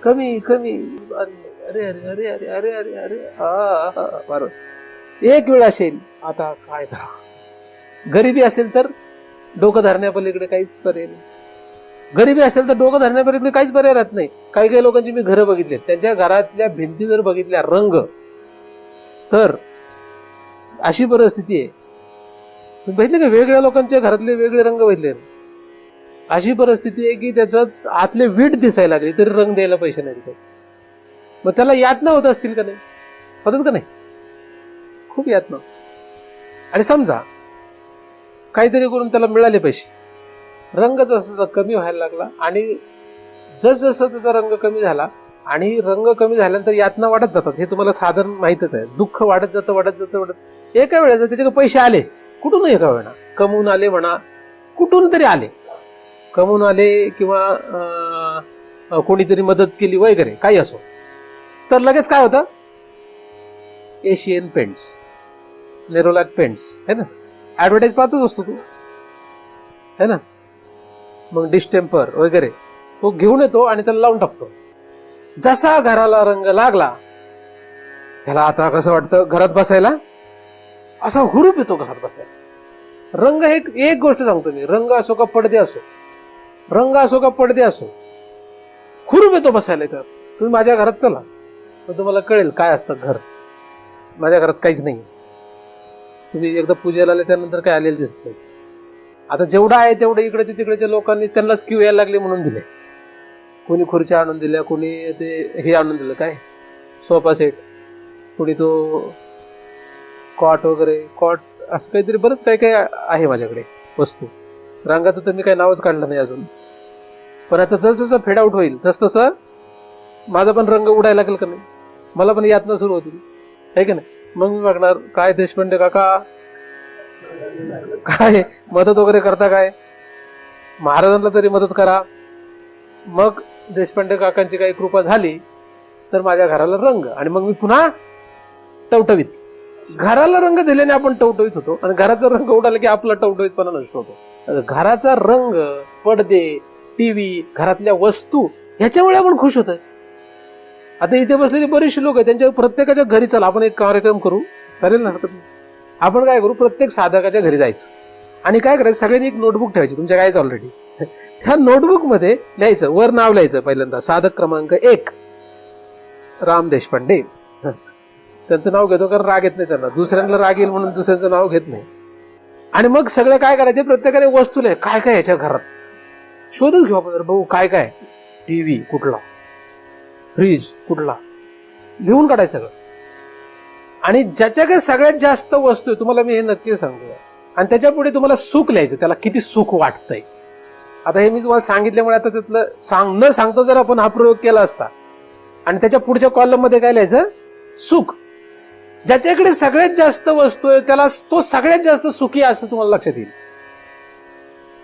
कमी कमी. अरे अरे अरे अरे अरे अरे अरे बरोबर. एक वेळ असेल आता काय करा. गरिबी असेल तर डोकं धरण्यापलीकडे काहीच पर्याय नाही. गरिबी असेल तर डोकं धरण्यापलीकडे काहीच पर्याय राहत नाही. काही काही लोकांची मी घरं बघितली, त्यांच्या घरातल्या भिंती जर बघितल्या रंग, तर अशी परिस्थिती आहे. तुम्ही बघितले का वेगळ्या लोकांच्या घरातले वेगळे रंग बघितले? अशी परिस्थिती आहे की त्याच्यात आतले वीट दिसायला लागली तरी रंग द्यायला पैसे नाही दिसत. मग त्याला यातना होत असतील का नाही? होतात का नाही? खूप यातना. आणि समजा काहीतरी करून त्याला मिळाले पैसे, रंग जसा कमी व्हायला लागला आणि जसजसं त्याचा रंग कमी झाला आणि रंग कमी झाल्यानंतर यातना वाढत जातात. हे तुम्हाला साधारण माहितच आहे. दुःख वाढत जातं वाढत जातं वाढत. एका वेळेला त्याच्याकडे पैसे आले कुठून, एका वेळा कमवून आले म्हणा, कुठून तरी आले, कमवून आले किंवा कोणीतरी मदत केली वगैरे काही असो, तर लगेच काय होतं? एशियन पेंट्स, नेरोलॅक पेंट्स है ना, ऍडव्हर्टाईज पाहतच असतो तू है ना. मग डिस्टेम्पर वगैरे तो घेऊन येतो आणि त्याला लावून टाकतो. जसा घराला रंग लागला त्याला आता कसं वाटतं घरात बसायला, असा हुरूप येतो घरात बसायला. रंग हे एक गोष्ट सांगतो मी, रंग असो का पडदे असो, रंग असो का पडदे असो, हुरूप येतो बसायला. तर तुम्ही माझ्या घरात चला तर तुम्हाला कळेल काय असतं घर. माझ्या घरात काहीच नाही. तुम्ही एकदा पूजेला आले त्यानंतर काय आलेलं दिसत नाही. आता जेवढं आहे तेवढं इकडच्या तिकडच्या लोकांनी त्यांनाच क्यू यायला लागले म्हणून दिले. कोणी खुर्च्या आणून दिल्या, कोणी ते हे आणून दिलं काय सोफा सेट, कोणी तो कॉट वगैरे, कॉट असं काहीतरी बरंच काय काय आहे माझ्याकडे वस्तू. रंगाचं तर मी काही नावच काढलं नाही अजून. पण आता जसं फेड आउट होईल तस तसं माझा पण रंग उडायला लागेल का नाही, मला पण यातना सुरू होतील आहे का नाही. मग मी बघणार काय देशपांडे काका काय मदत वगैरे करता काय, महाराजांना तरी मदत करा. मग देशपांडे काकांची काही कृपा झाली तर माझ्या घराला रंग, आणि मग मी पुन्हा टवटवीत. घराला रंग दिल्याने आपण टवटवीत होतो आणि घराचा रंग उडाला की आपला टवटवीतपणा नष्ट होतो. घराचा रंग, पडदे, टीव्ही, घरातल्या वस्तू ह्याच्यामुळे आपण खुश होतोय. आता इथे बसलेले बरेचसे लोक आहेत, त्यांच्या प्रत्येकाच्या घरी चला आपण एक कार्यक्रम करू, चालेल ना? आपण काय करू, प्रत्येक साधकाच्या घरी जायचं आणि काय करायचं, सगळ्यांनी एक नोटबुक ठेवायची तुमच्या गायचं ऑलरेडी. त्या नोटबुक मध्ये लिहायचं, वर नाव लिहायचं पहिल्यांदा, साधक क्रमांक 1 राम देशपांडे. त्यांचं नाव घेतो कारण राग येत नाही त्यांना, दुसऱ्यांना राग येईल म्हणून दुसऱ्यांचं नाव घेत नाही. आणि मग सगळे काय करायचे, प्रत्येकाने वस्तू लिहाय, काय काय याच्या घरात शोधून घेऊ आपण, भाऊ काय काय, टीव्ही कुठला, फ्रीज कुठला, लिहून काढायचं सगळं. आणि ज्याच्याकडे सगळ्यात जास्त वस्तू आहे, तुम्हाला मी हे नक्की सांगतो, आणि त्याच्या पुढे तुम्हाला सुख लिहायचं, त्याला किती सुख वाटतंय. आता हे मी तुम्हाला सांगितल्यामुळे आता त्यातलं न सांगता जर आपण हा प्रयोग केला असता आणि त्याच्या पुढच्या कॉलम मध्ये काय लिहायचं, सुख. ज्याच्याकडे सगळ्यात जास्त वस्तू आहे त्याला तो सगळ्यात जास्त सुखी असं तुम्हाला लक्षात येईल.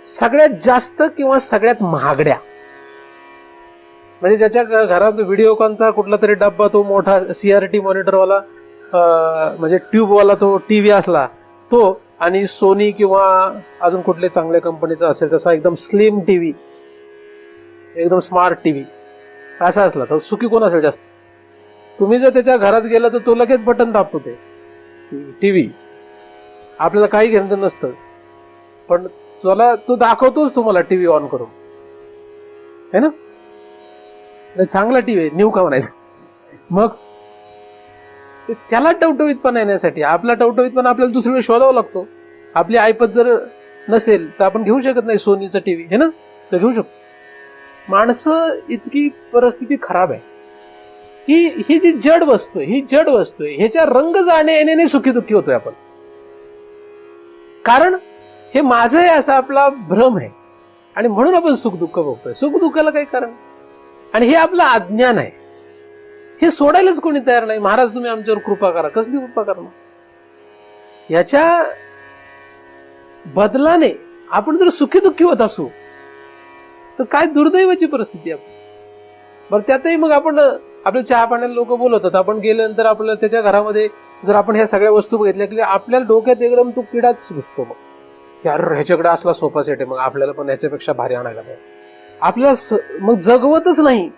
सगळ्यात जास्त किंवा सगळ्यात महागड्या, म्हणजे ज्याच्या घरात व्हिडिओकॉनचा कुठला तरी डब्बा, तो मोठा CRT मॉनिटरवाला म्हणजे ट्यूबवाला तो टीव्ही असला तो, आणि सोनी किंवा अजून कुठले चांगल्या कंपनीचा असेल तसा एकदम स्लिम टीव्ही, एकदम स्मार्ट टीव्ही असा असला तर सुखी कोण असेल जास्त? तुम्ही जर त्याच्या घरात गेला तर तो लगेच बटन दाबतो ते टीव्ही, आपल्याला काही घेणं नसतं, पण तुला तो दाखवतोच तुम्हाला टीव्ही ऑन करून, है ना? चांगला टीव्ही न्यू का म्हणायचं. मग त्याला टवटवीतपणा येण्यासाठी आपला टवटवीतपणा आपल्याला दुसरी वेळ शोधावा लागतो. आपली ऐपत जर नसेल तर आपण घेऊ शकत नाही सोनीचा टीव्ही, है ना, तर घेऊ शकतो. माणसं इतकी परिस्थिती खराब आहे की ही जी जड वस्तू आहे, ही जड वस्तू आहे, ह्याच्या रंग जाणे येण्याने सुखी दुःखी होतोय आपण. कारण हे माझं आहे असा आपला भ्रम आहे आणि म्हणून आपण सुख दुःख भोगतोय. सुख दुःखाला काही कारण, आणि हे आपलं अज्ञान आहे. हे सोडायलाच कोणी तयार नाही. महाराज तुम्ही आमच्यावर कृपा करा. कसली कृपा करणार? याच्या बदलाने आपण जर सुखी दुःखी होत असू तर काय दुर्दैवाची परिस्थिती आहे. बरं, त्यातही मग आपण आपल्या चहा पाण्याला लोक बोलवतात, आपण गेल्यानंतर आपल्याला त्याच्या घरामध्ये जर आपण ह्या सगळ्या वस्तू बघितल्या की आपल्याला डोक्यात एकदम तो किडाच घुसतो. मग यार ह्याच्याकडे असला सोफा सेट आहे, मग आपल्याला पण ह्याच्यापेक्षा भारी आणायला पाहिजे. आपल्याला मग जगवतच नाही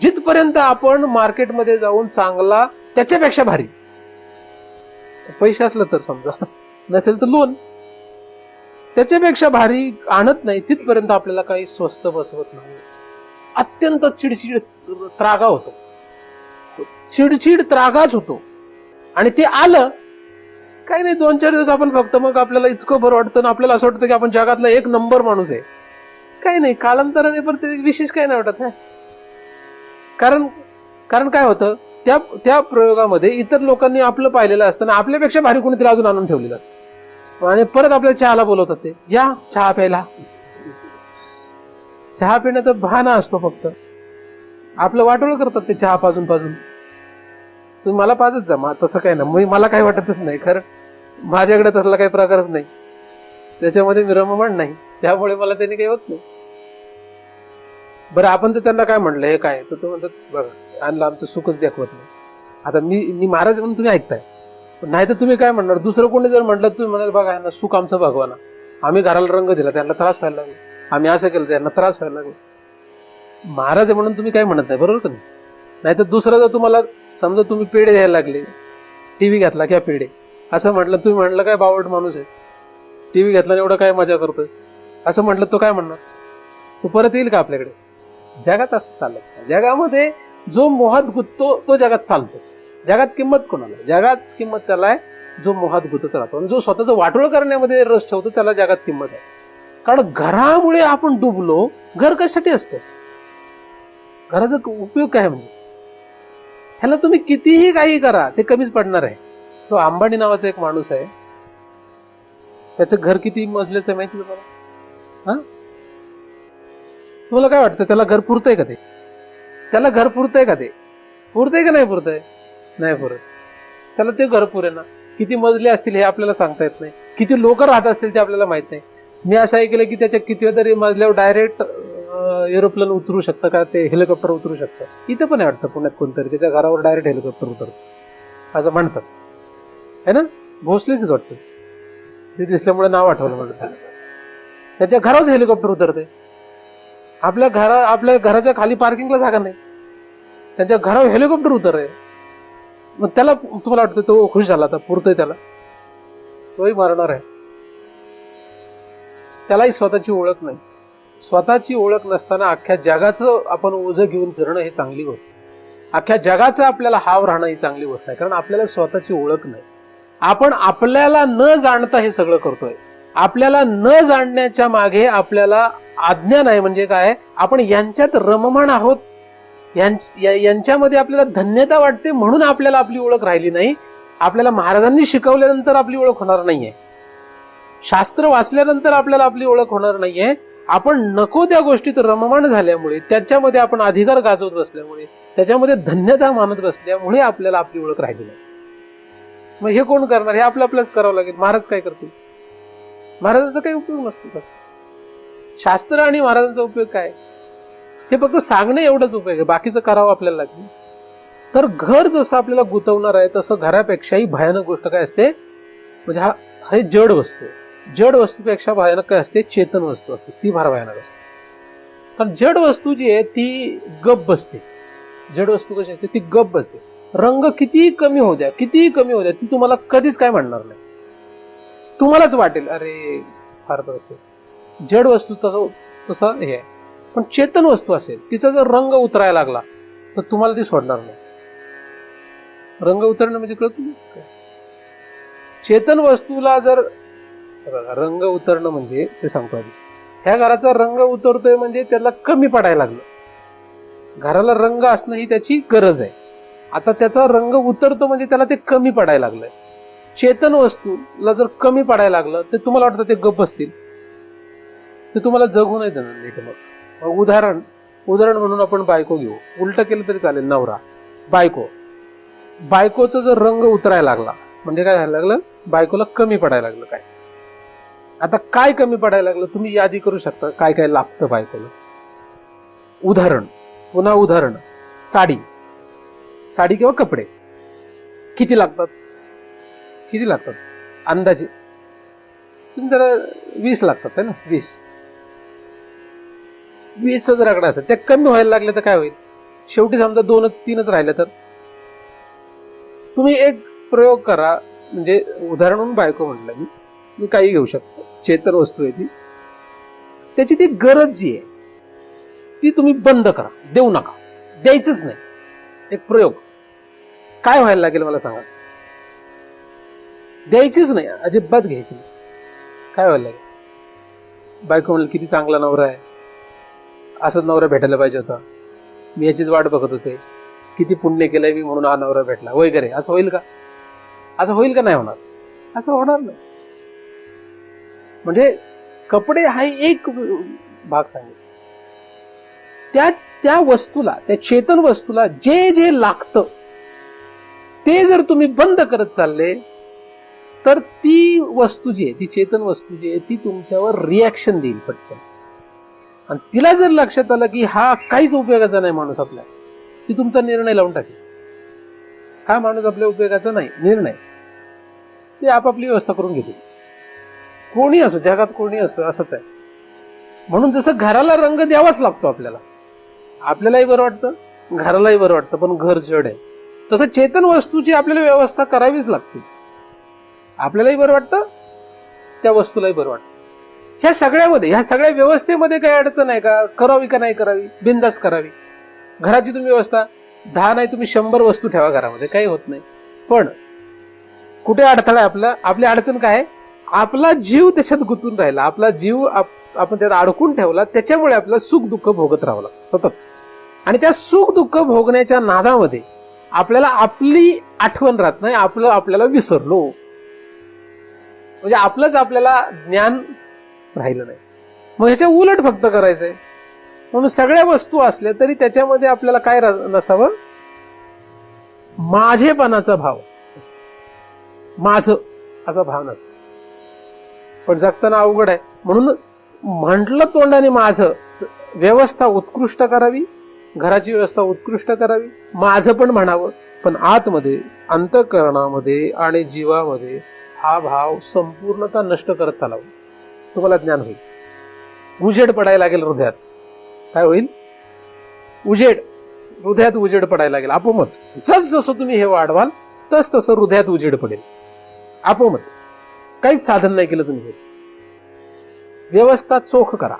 जिथपर्यंत आपण मार्केटमध्ये जाऊन चांगला त्याच्यापेक्षा भारी, पैसे असलं तर समजा, नसेल तर लोन, त्याच्यापेक्षा भारी आणत नाही तिथपर्यंत आपल्याला काही स्वस्त बसवत नाही. अत्यंत चिडचिड त्रागा होतो, चिडचिड त्रागाच होतो. आणि ते आलं काही नाही, 2-4 दिवस आपण फक्त, मग आपल्याला इतकं बरं वाटतं ना, आपल्याला असं वाटतं की आपण जगातला 1 नंबर माणूस आहे. काही नाही, कालांतराने पण ते विशेष काही नाही वाटत. कारण काय होतं, त्या प्रयोगामध्ये इतर लोकांनी आपलं पाहिलेलं असतं, आपल्यापेक्षा भारी कोणीतरी अजून आणून ठेवलेलं असतं, आणि परत आपल्याला चहाला बोलवतात. ते या चहा प्यायला. चहा पिण्याचा बहाणा असतो फक्त, आपलं वाटोळ करतात ते चहा पाजून. तुम्ही मला पाजत जा, तसं काय ना, मला काही वाटतच नाही. खरं माझ्याकडे तसला काही प्रकारच नाही, त्याच्यामध्ये मी रममाण नाही, त्यामुळे मला त्यांनी काही होत नाही. बरं, आपण तर त्यांना काय म्हणलं, हे काय, तर तो म्हणतात बघा आणलं आमचं सुखच दाखवत नाही. आता मी महाराज म्हणून तुम्ही ऐकताय, नाही तर तुम्ही काय म्हणणार, दुसरं कोणी जर म्हटलं तुम्ही म्हणाल बघा यांना सुख आमचं भगवाना, आम्ही घराला रंग दिला त्यांना त्रास व्हायला लागला, आम्ही असं केलं त्यांना त्रास व्हायला लागला. महाराज म्हणून तुम्ही काय म्हणत नाही, बरोबर का नाही? नाहीतर दुसरं जर तुम्हाला समजा तुम्ही पेढे द्यायला लागले, टीव्ही घेतला किंवा पेढे असं म्हटलं, तुम्ही म्हटलं काय बावट माणूस आहे, टीव्ही घेतला एवढं काय मजा करतोस असं म्हटलं, तो काय म्हणणार? तो परत येईल का आपल्याकडे? जगात असं चालत नाही. जगामध्ये जो मोहात गुंततो तो जगात चालतो. जगात किंमत कोणाला? जगात किंमत त्याला आहे जो मोहात गुंतत राहतो, आणि जो स्वतःचं वाटोळ करण्यामध्ये रस ठेवतो त्याला जगात किंमत आहे. कारण घरामुळे आपण डुबलो. घर कशासाठी असतं? घराचा उपयोग काय? म्हणजे ह्याला तुम्ही कितीही काही करा ते कमीच पडणार आहे. तो अंबानी नावाचा एक माणूस आहे, त्याचं घर किती मजल्याचं आहे माहिती तुम्हाला? तुम्हाला काय वाटतं, त्याला घर पुरतंय का? त्याला घर पुरतंय का? पुरतंय का नाही पुरतंय? नाही पुरत. त्याला ते घर पुरेना. किती मजले असतील हे आपल्याला सांगता येत नाही, किती लोक राहत असतील ते आपल्याला माहित नाही. मी असं ऐकलं की त्याच्या किती तरी मजल्यावर डायरेक्ट एरोप्लेन उतरू शकतं का, ते हेलिकॉप्टर उतरू शकतं. इथं पण आहे वाटतं पुण्यात कोणतरी, त्याच्या घरावर डायरेक्ट हेलिकॉप्टर उतरतं असं म्हणतात, है ना? भोसलेच वाटतं, ते दिसल्यामुळे नाव आठवलं मला. त्याच्या घरावर हेलिकॉप्टर उतरते. आपल्या घराच्या खाली पार्किंगला जागा नाही, त्यांच्या घरावर हेलिकॉप्टर उतरते. मग त्याला तुम्हाला वाटतं तो खुश झाला, आता पुरतोय त्याला? तोही मरणार आहे. त्यालाही स्वतःची ओळख नाही. स्वतःची ओळख नसताना अख्ख्या जगाचं आपण ओझं घेऊन फिरणं हे चांगली गोष्ट. अख्ख्या जगाचं आपल्याला हाव राहणं ही चांगली गोष्ट आहे, कारण आपल्याला स्वतःची ओळख नाही. आपण आपल्याला न जाणता हे सगळं करतोय. आपल्याला न जाणण्याच्या मागे आपल्याला अज्ञान आहे. म्हणजे काय? आपण यांच्यात रममाण आहोत, यांच्यामध्ये आपल्याला धन्यता वाटते, म्हणून आपल्याला आपली ओळख राहिली नाही. आपल्याला महाराजांनी शिकवल्यानंतर आपली ओळख होणार नाहीये, शास्त्र वाचल्यानंतर आपल्याला आपली ओळख होणार नाहीये. आपण नको त्या गोष्टीत रममाण झाल्यामुळे, त्याच्यामध्ये आपण अधिकार गाजवत बसल्यामुळे, त्याच्यामध्ये धन्यता मानत बसल्यामुळे आपल्याला आपली ओळख राहिली नाही. मग हे कोण करणार? हे आपलंच करावं लागेल. महाराज काय करतील? महाराजांचा काही उपयोग नसतो. तसा शास्त्र आणि महाराजांचा उपयोग काय? हे फक्त सांगणे एवढंच उपयोग आहे, बाकीचं करावं आपल्याला लागेल. तर घर जसं आपल्याला गुंतवणार आहे, तसं घरापेक्षाही भयानक गोष्ट काय असते? म्हणजे हे जड वस्तू. जड वस्तूपेक्षा भयानक काय असते? चेतन वस्तू असते. ती फार भयानक असते. कारण जड वस्तू जी आहे ती गप बसते. जड वस्तू कशी असते? ती गप बसते. रंग कितीही कमी होऊ द्या, कितीही कमी होऊ द्या, ती तुम्हाला कधीच काय म्हणणार नाही. तुम्हालाच वाटेल अरे फार तर असते. जड वस्तू तसं हे आहे. पण चेतन वस्तू असेल, तिचा जर रंग उतरायला लागला तर तुम्हाला ती सोडणार नाही. रंग उतरणं म्हणजे कळतं? चेतन वस्तूला जर रंग उतरणं म्हणजे ते सांगतो आधी. ह्या घराचा रंग उतरतोय म्हणजे त्याला कमी पडायला लागलं. घराला रंग असणं ही त्याची गरज आहे. आता त्याचा रंग उतरतो म्हणजे त्याला ते कमी पडायला लागलंय. चेतन वस्तूला जर कमी पडायला लागलं तर तुम्हाला वाटतं ते गप्प बसतील, ते तुम्हाला जगू नाही देणार नीट. मग उदाहरण म्हणून आपण बायको घेऊ. उलट केलं तरी चालेल. नवरा बायकोचा जर रंग उतरायला लागला म्हणजे काय व्हायला लागलं? बायकोला कमी पडायला लागलं. काय आता काय कमी पडायला लागलं? तुम्ही यादी करू शकता काय काय लागतं बायकोला. पुन्हा उदाहरण साडी किंवा कपडे किती लागतात अंदाजे? तुम्ही जरा 20 लागतात है ना. 20 जर आकडा असेल, त्या कमी व्हायला लागले तर काय होईल? शेवटी समजा 2-3 राहिले तर तुम्ही एक प्रयोग करा. म्हणजे उदाहरण म्हणून बायको म्हटलं मी काही घेऊ शकतो. चेतन वस्तू आहे ती, त्याची ती गरज जी आहे ती तुम्ही बंद करा, देऊ नका, द्यायचंच नाही. एक प्रयोग काय व्हायला लागेल मला सांगा? द्यायचीच नाही, अजिबात घ्यायची नाही. काय व्हायला लागेल? बायको म्हणलं किती चांगला नवरा आहे, असंच नवरा भेटायला पाहिजे होता, मी याचीच वाट बघत होते, किती पुण्य केलंय मी म्हणून हा नवरा भेटला वगैरे. असं होईल का? नाही होणार. असं होणार नाही. म्हणजे कपडे हा एक भाग सांगेल. त्या वस्तूला, त्या चेतन वस्तूला जे जे लागतं ते जर तुम्ही बंद करत चालले तर ती वस्तू जी आहे, ती चेतन वस्तू जी आहे, ती तुमच्यावर रिॲक्शन देईल पटकन. आणि तिला जर लक्षात आलं की हा काहीच उपयोगाचा नाही माणूस आपला, ती तुमचा निर्णय लावून टाकेल. हा माणूस आपल्या उपयोगाचा नाही, निर्णय ते आपापली व्यवस्था करून घेतील. कोणी असो, जगात कोणी असो, असंच आहे. म्हणून जसं घराला रंग द्यावाच लागतो आपल्यालाही बरं वाटतं, घरालाही बरं वाटतं, पण घर जड आहे. तसं चेतन वस्तूची आपल्याला व्यवस्था करावीच लागते. आपल्यालाही बरं वाटतं, त्या वस्तूलाही बरं वाटतं. ह्या सगळ्या व्यवस्थेमध्ये काही अडचण आहे का? करावी का नाही करावी? बिंदास करावी. घराची तुम्ही व्यवस्था 10 नाही, तुम्ही 100 वस्तू ठेवा घरामध्ये, काही होत नाही. पण कुठे अडथळा आहे आपली अडचण काय आहे? आपला जीव त्याच्यात गुंतून राहिला, आपला जीव आपण त्यात अडकून ठेवला, त्याच्यामुळे आपल्याला सुख दुःख भोगत राहावं सतत. आणि त्या सुख दुःख भोगण्याच्या नादामध्ये आपल्याला आपली आठवण राहत नाही, आपल्याला विसरलो, म्हणजे आपल्याला ज्ञान राहिलं नाही. मग ह्याच्या उलट फक्त करायचंय. म्हणून सगळ्या वस्तू असल्या तरी त्याच्यामध्ये आपल्याला काय नसावं? माझेपणाचा भाव, माझं असा भाव नसतो. पण जगताना अवघड आहे. म्हणून म्हटलं तोंडाने माझं, व्यवस्था उत्कृष्ट करावी, घराची व्यवस्था उत्कृष्ट करावी, माझं पण म्हणावं, पण आतमध्ये, अंतःकरणामध्ये आणि जीवामध्ये हा भाव संपूर्णतः नष्ट करत चालावं. तुम्हाला ज्ञान होईल. उजेड पडायला लागेल हृदयात. काय होईल? हृदयात उजेड पडायला लागेल आपोमत. जसं तुम्ही हे वाढवाल तसं हृदयात उजेड पडेल आपोमत. काहीच साधन नाही केलं तुम्ही. व्यवस्था चोख करा.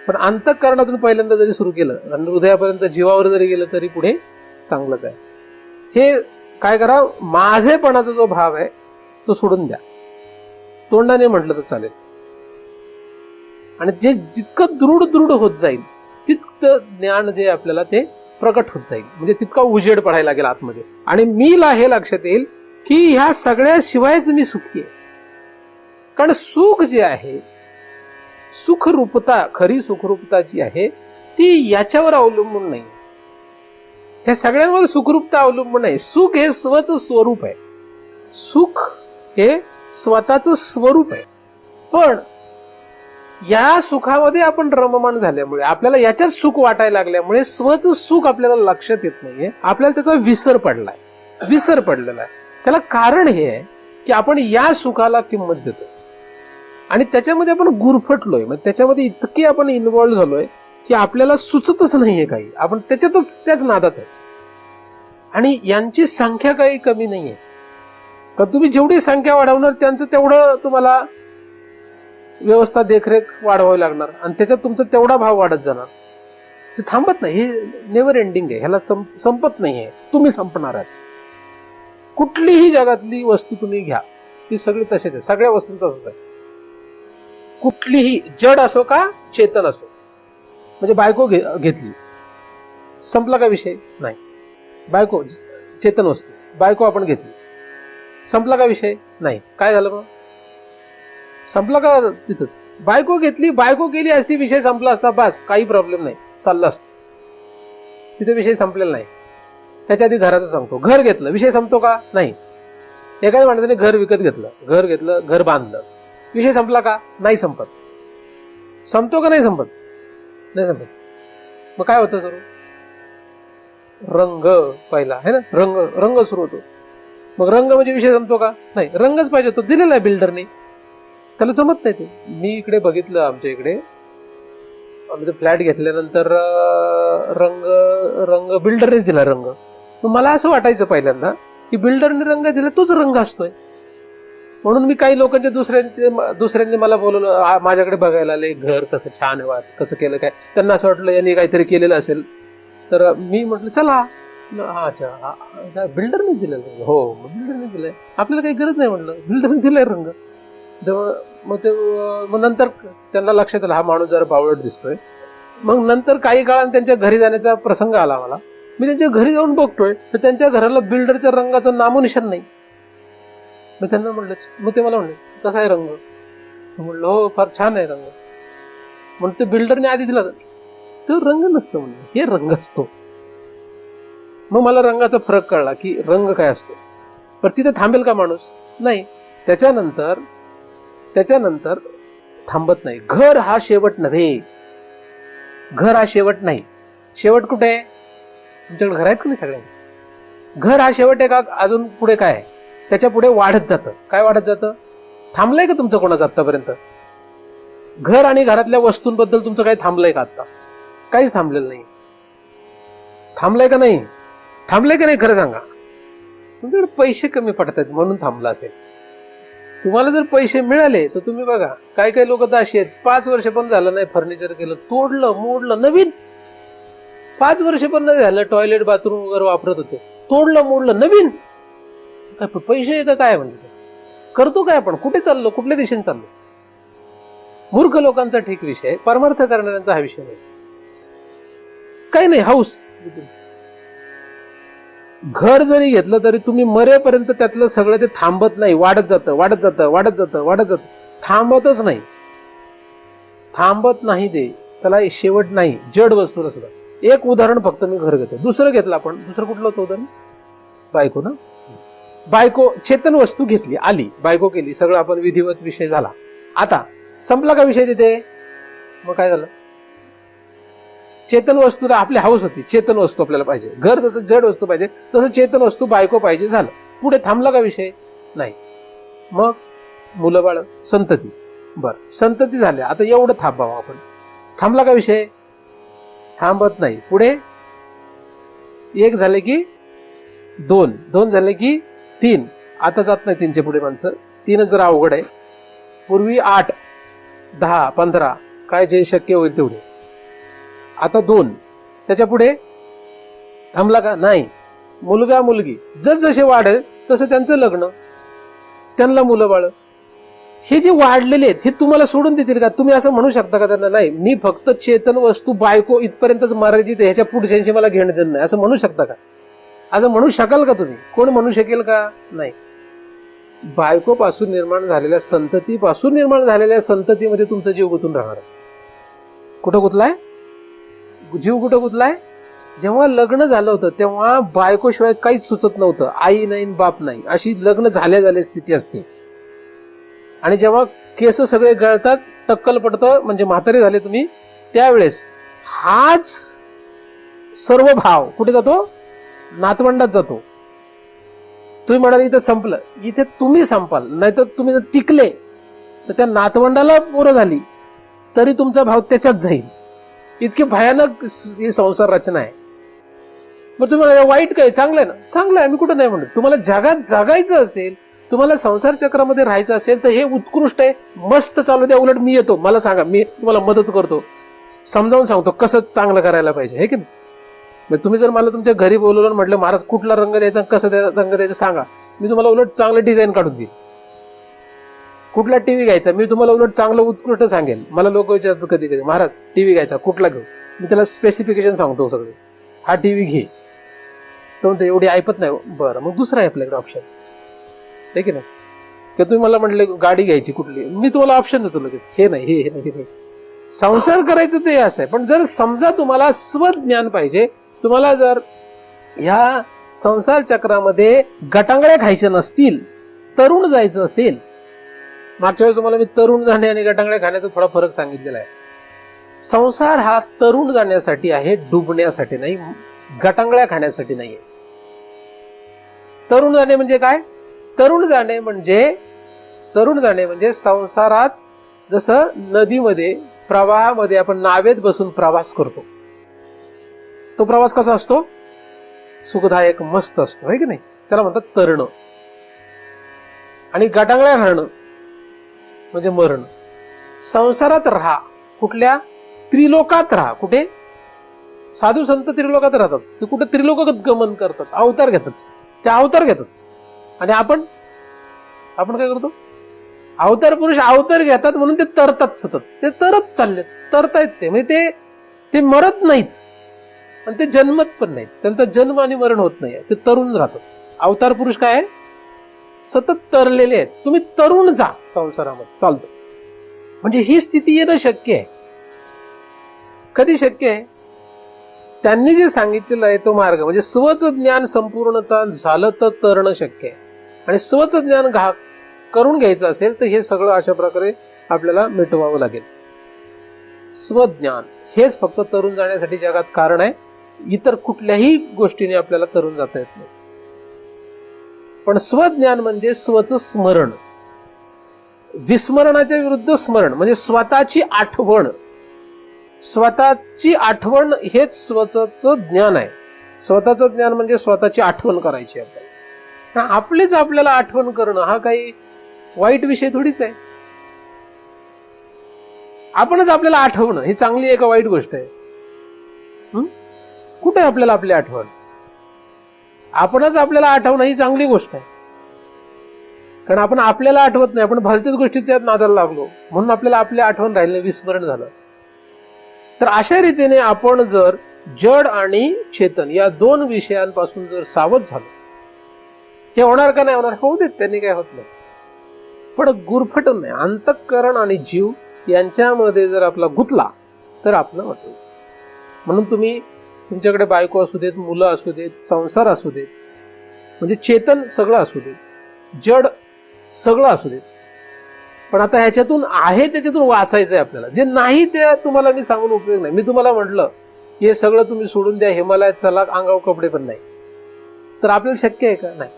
पण अंतःकरणातून पहिल्यांदा जरी सुरू केलं आणि हृदयापर्यंत, जीवावर जरी गेलं तरी पुढे चांगलंच आहे. हे काय करा? माझेपणाचा जो भाव आहे तो सोडून द्या. तोंडाने म्हटलं तर चालेल. आणि जे जितकं दृढ होत जाईल तितकं ज्ञान जे आपल्याला ते प्रकट होत जाईल. म्हणजे तितका उजेड पडायला लागेल आतमध्ये. आणि मीला हे लक्षात येईल की ह्या सगळ्या शिवायच मी सुखी आहे. कारण सुख जे आहे सुखरूपता, खरी सुखरूपता जी आहे ती याच्यावर अवलंबून नाही. त्या सगळ्यांवर सुखरूपता अवलंबून नाही. सुख हे स्वच स्वरूप आहे. सुख हे स्वतःच स्वरूप आहे. पण या सुखामध्ये आपण रममाण झाल्यामुळे, आपल्याला याच्यात सुख वाटायला लागल्यामुळे स्वच सुख आपल्याला लक्षात येत नाहीये. आपल्याला त्याचा विसर पडलेला आहे. त्याला कारण हे आहे की आपण या सुखाला किंमत देतो आणि त्याच्यामध्ये आपण गुरफटलोय. मग त्याच्यामध्ये इतके आपण इन्व्हॉल्व झालोय की आपल्याला सुचतच नाहीये काही. आपण त्याच नादात आहे. आणि यांची संख्या काही कमी नाहीये. तर तुम्ही जेवढी संख्या वाढवणार त्यांचं तेवढं तुम्हाला व्यवस्था, देखरेख वाढवावी लागणार आणि त्याच्यात तुमचा तेवढा भाव वाढत जाणार. ते थांबत नाही. हे नेव्हर एंडिंग आहे. ह्याला संपत नाहीये. तुम्ही संपणार आहात. कुठलीही जगातली वस्तू तुम्ही घ्या, ती सगळी तशीच आहे. सगळ्या वस्तूंचं असंच आहे. कुठलीही, जड असो का चेतन असो. म्हणजे बायको घेतली, संपला का विषय? नाही. बायको चेतन वस्तू, बायको आपण घेतली, संपला का विषय? नाही. काय झालं मग? संपला का तिथंच? बायको घेतली, बायको केली असती, विषय संपला असता, बस, काही प्रॉब्लेम नाही, चाललं असतं. तिथे विषय संपलेला नाही. त्याच्या आधी घराचं सांगतो. घर घेतलं, विषय संपतो का? नाही. एखाद्या माणसाने घर विकत घेतलं, घर बांधलं, विषय संपला का? नाही संपत. संपतो का? नाही संपत. नाही संपत. मग काय होतं सुरू? रंग पहिला आहे ना, रंग सुरू होतो. मग रंग म्हणजे विषय संपतो का? नाही. रंगच पाहिजे. तो दिलेला आहे बिल्डरने, त्याला जमत नाही ते. मी इकडे बघितलं, आमच्या इकडे आम्ही फ्लॅट घेतल्यानंतर रंग बिल्डरनेच दिला रंग. मग मला असं वाटायचं पहिल्यांदा की बिल्डरने रंग दिला तोच रंग असतोय. म्हणून मी काही लोकांच्या दुसऱ्यांनी मला बोलवलं, माझ्याकडे बघायला आले, घर कसं छान आहे, कसं केलं काय. त्यांना असं वाटलं यांनी काहीतरी केलेलं असेल. तर मी म्हटलं चला. अच्छा, बिल्डरने दिलेलं? हो, बिल्डरने दिलंय, आपल्याला काही गरज नाही. म्हटलं बिल्डरने दिलाय रंग. मग नंतर त्यांना लक्षात आलं हा माणूस जरा बावळट दिसतोय. मग नंतर काही काळाने त्यांच्या घरी जाण्याचा प्रसंग आला मला. मी त्यांच्या घरी जाऊन बघतोय तर त्यांच्या घराला बिल्डरच्या रंगाचं नामोनिशाण नाही. मग त्यांना म्हणलं, मग ते मला म्हणले कसा आहे रंग? म्हणलं हो, फार छान आहे रंग. म्हणून ते बिल्डरने आधी दिला तो रंग नसतो, म्हणलं हे रंग असतो. मग मला रंगाचा फरक कळला की रंग काय असतो. पण तिथे थांबेल का माणूस? नाही. त्याच्यानंतर थांबत नाही. घर हा शेवट नव्हे. घर हा शेवट नाही. शेवट कुठे आहे? तुमच्याकडे घर आहेत का नाही सगळ्यांना? घर हा शेवट आहे का? अजून पुढे काय आहे? त्याच्या पुढे वाढत जातं. काय वाढत जातं? थांबलंय का तुमचं कोणाचं आतापर्यंत? घर आणि घरातल्या वस्तूंबद्दल तुमचं काही थांबलंय का? आता काहीच थांबलेलं नाही. थांबलंय का नाही? थांबलंय का नाही खरं सांगा. तुमच्याकडे पैसे कमी पडतात म्हणून थांबला असेल. तुम्हाला जर पैसे मिळाले तर तुम्ही बघा, काही काही लोक तर अशी आहेत, 5 वर्ष पण झालं नाही फर्निचर केलं, तोडलं मोडलं, नवीन. 5 वर्ष पण नाही झालं, टॉयलेट बाथरूम वगैरे वापरत होते, तोडलं मोडलं, नवीन. पैसे येतं काय म्हणजे? करतो काय आपण? कुठे चाललो? कुठल्या दिशेने चाललो? मूर्ख लोकांचा ठीक विषय, परमार्थ करणाऱ्यांचा हा विषय नाही. काही नाही, हाऊस. घर जरी घेतलं तरी तुम्ही मरेपर्यंत त्यातलं सगळं ते थांबत नाही. वाढत जातं. थांबतच नाही. थांबत नाही ते. त्याला शेवट नाही. जड वस्तूला सुद्धा. एक उदाहरण फक्त मी घर घेतो. दुसरं घेतलं आपण. दुसरं कुठलं होतं उदाहरण? बायको ना. बायको चेतन वस्तू घेतली, आली, बायको केली, सगळं आपण विधिवत विषय झाला. आता संपला का विषय तिथे? मग काय झालं? चेतन वस्तूला आपली हाऊस होती. चेतन वस्तू आपल्याला पाहिजे. घर जसं जड वस्तू पाहिजे तसं चेतन वस्तू बायको पाहिजे. झालं. पुढे थांबला का विषय? नाही. मग मुलं बाळ, संतती. बरं, संतती झाल्या. आता एवढं थांबावं आपण. थांबला का विषय? थांबत नाही. पुढे 1 झाले की 2, 2 झाले की 3. आता जात नाही 3च्या पुढे माणसं. 3च जरा अवघड आहे. पूर्वी 8, 10, 15 काय जे शक्य होईल तेवढे. आता 2. त्याच्या पुढे थांबला का? नाही. मुलगा मुलगी जसजसे वाढेल तसं त्यांचं लग्न, त्यांना मुलं बाळ. हे जे वाढलेले आहेत हे तुम्हाला सोडून देतील का? तुम्ही असं म्हणू शकता का त्यांना? नाही, मी फक्त चेतन वस्तू बायको इथपर्यंतच मर्यादित आहे, ह्याच्या पुढच्यांशी मला घेणं देणं नाही, असं म्हणू शकता का? असं म्हणू शकाल का तुम्ही? कोण म्हणू शकेल का? नाही. बायकोपासून निर्माण झालेल्या संततीपासून निर्माण झालेल्या संततीमध्ये तुमचा जीव गुंतून राहणार आहे. कुठं गुंतलाय जीव? कुठं गुंतलाय? जेव्हा लग्न झालं होतं तेव्हा बायकोशिवाय काहीच सुचत नव्हतं. आई नाही बाप नाही अशी लग्न झाल्या स्थिती असते. आणि जेव्हा केस सगळे गळतात, टक्कल पडतं, म्हणजे म्हातारे झाले तुम्ही, त्यावेळेस हाच सर्व भाव कुठे जातो? नातवंडात जातो. तुम्ही म्हणाल इथं संपलं, इथे तुम्ही संपाल. नाहीतर तुम्ही जर टिकले तर त्या नातवंडाला पोरं झाली तरी तुमचा भाव त्याच्यात जाईल. इतकी भयानक ही संसार रचना आहे. मग तुम्ही म्हणाल वाईट काय? चांगलं आहे ना? चांगलं आहे, मी कुठं नाही म्हणत. तुम्हाला जगात जगायचं असेल, तुम्हाला संसार चक्रामध्ये राहायचं असेल तर हे उत्कृष्ट आहे, मस्त चालू द्या. उलट मी येतो, मला सांगा, मी तुम्हाला मदत करतो, समजावून सांगतो कसं चांगलं करायला पाहिजे, हे की नाही? मग तुम्ही जर मला तुमच्या घरी बोलवलं म्हटलं महाराज कुठला रंग द्यायचा, कसं रंग द्यायचं सांगा, मी तुम्हाला उलट चांगलं डिझाईन काढून देईल. कुठला टीव्ही घ्यायचा, मी तुम्हाला उलट चांगलं उत्कृष्ट सांगेल. मला लोक विचारतात कधी कधी, महाराज टीव्ही घ्यायचा कुठला घेऊ, मी त्याला स्पेसिफिकेशन सांगतो सगळे, हा टीव्ही घे. तो म्हणतो एवढी ऐपत नाही. बरं, मग दुसरा आहे आपल्याकडे ऑप्शन, आहे की नाही? की तुम्ही मला म्हटले गाडी घ्यायची कुठली, मी तुम्हाला ऑप्शन देतो लगेच, हे नाही हे नाही. संसार करायचं ते असं आहे. पण जर समजा तुम्हाला स्वज्ञान पाहिजे, तुम्हाला जर ह्या संसार चक्रामध्ये गटांगळ्या खायच्या नसतील, तरुण जायचं असेल, मागच्या वेळेस तुम्हाला मी तरुण जाणे आणि गटांगळ्या खाण्याचा थोडा फरक सांगितलेला आहे. संसार हा तरुण जाण्यासाठी आहे, डुबण्यासाठी नाही, गटांगळ्या खाण्यासाठी नाहीये. तरुण जाणे म्हणजे काय? तरुण जाणे म्हणजे संसारात जसं नदीमध्ये प्रवाहामध्ये आपण नावेत बसून प्रवास करतो, तो प्रवास कसा असतो? सुखदायक, मस्त असतो, आहे की नाही? त्याला म्हणतात तरण. आणि गटांगळ्या घालणं म्हणजे मरण. संसारात राहा, कुठल्या? त्रिलोकात राहा. कुठे? साधू संत त्रिलोकात राहतात, ते कुठे त्रिलोकात गमन करतात, अवतार घेतात, ते अवतार घेतात. आणि आपण काय करतो? अवतार पुरुष अवतार घेतात म्हणून ते तरतात, सतत ते तरत चालले, तरतायत ते, म्हणजे ते मरत नाहीत आणि ते जन्मत पण नाहीत, त्यांचा जन्म आणि मरण होत नाही, ते तरुण राहतात. अवतार पुरुष काय आहे? सतत तरलेले आहेत. तुम्ही तरुण जा संसारामध्ये, चालतं. म्हणजे ही स्थिती येणं शक्य आहे. कधी शक्य आहे? त्यांनी जे सांगितलेलं आहे तो मार्ग, म्हणजे स्वच ज्ञान संपूर्णता झालं तर तरणं शक्य आहे. आणि स्वच ज्ञान करून घ्यायचं असेल तर हे सगळं अशा प्रकारे आपल्याला मिटवावं लागेल. स्वज्ञान हेच फक्त तरुण जाण्यासाठी जगात कारण आहे. इतर कुठल्याही गोष्टीने आपल्याला तरुण जाता येत नाही. पण स्वज्ञान म्हणजे स्वच स्मरण, विस्मरणाच्या विरुद्ध स्मरण, म्हणजे स्वतःची आठवण. स्वतःची आठवण हेच स्वतःचं ज्ञान आहे. स्वतःचं ज्ञान म्हणजे स्वतःची आठवण करायची आपल्याला. आपलीच आपल्याला आठवण करणं हा काही वाईट विषय थोडीच आहे. आपणच आपल्याला आठवणं ही चांगली आहे का वाईट गोष्ट आहे? कुठे आपल्याला आपली आठवण? आपणच आपल्याला आठवणं ही चांगली गोष्ट आहे. कारण आपण आपल्याला आठवत नाही, आपण भलत्याच गोष्टीच्या नादाला लागलो म्हणून आपल्याला आपली आठवण राहिली, विस्मरण झालं. तर अशा रीतीने आपण जर जड आणि चेतन या दोन विषयांपासून जर सावध झालो, हे होणार का नाही होणार? होऊ देत, त्यांनी काय होत नाही. पण गुरफटून नाही, अंतःकरण आणि जीव यांच्यामध्ये जर आपला गुंतला तर आपलं वाटतं. म्हणून तुम्ही तुमच्याकडे बायको असू देत, मुलं असू देत, संसार असू देत, म्हणजे चेतन सगळं असू देत, जड सगळं असू देत, पण आता ह्याच्यातून आहे त्याच्यातून वाचायचं आहे आपल्याला. जे नाही ते तुम्हाला मी सांगून उपयोग नाही. मी तुम्हाला म्हटलं हे सगळं तुम्ही सोडून द्या, हिमालयात चला, अंगावर कपडे पण नाही, तर आपल्याला शक्य आहे का? नाही.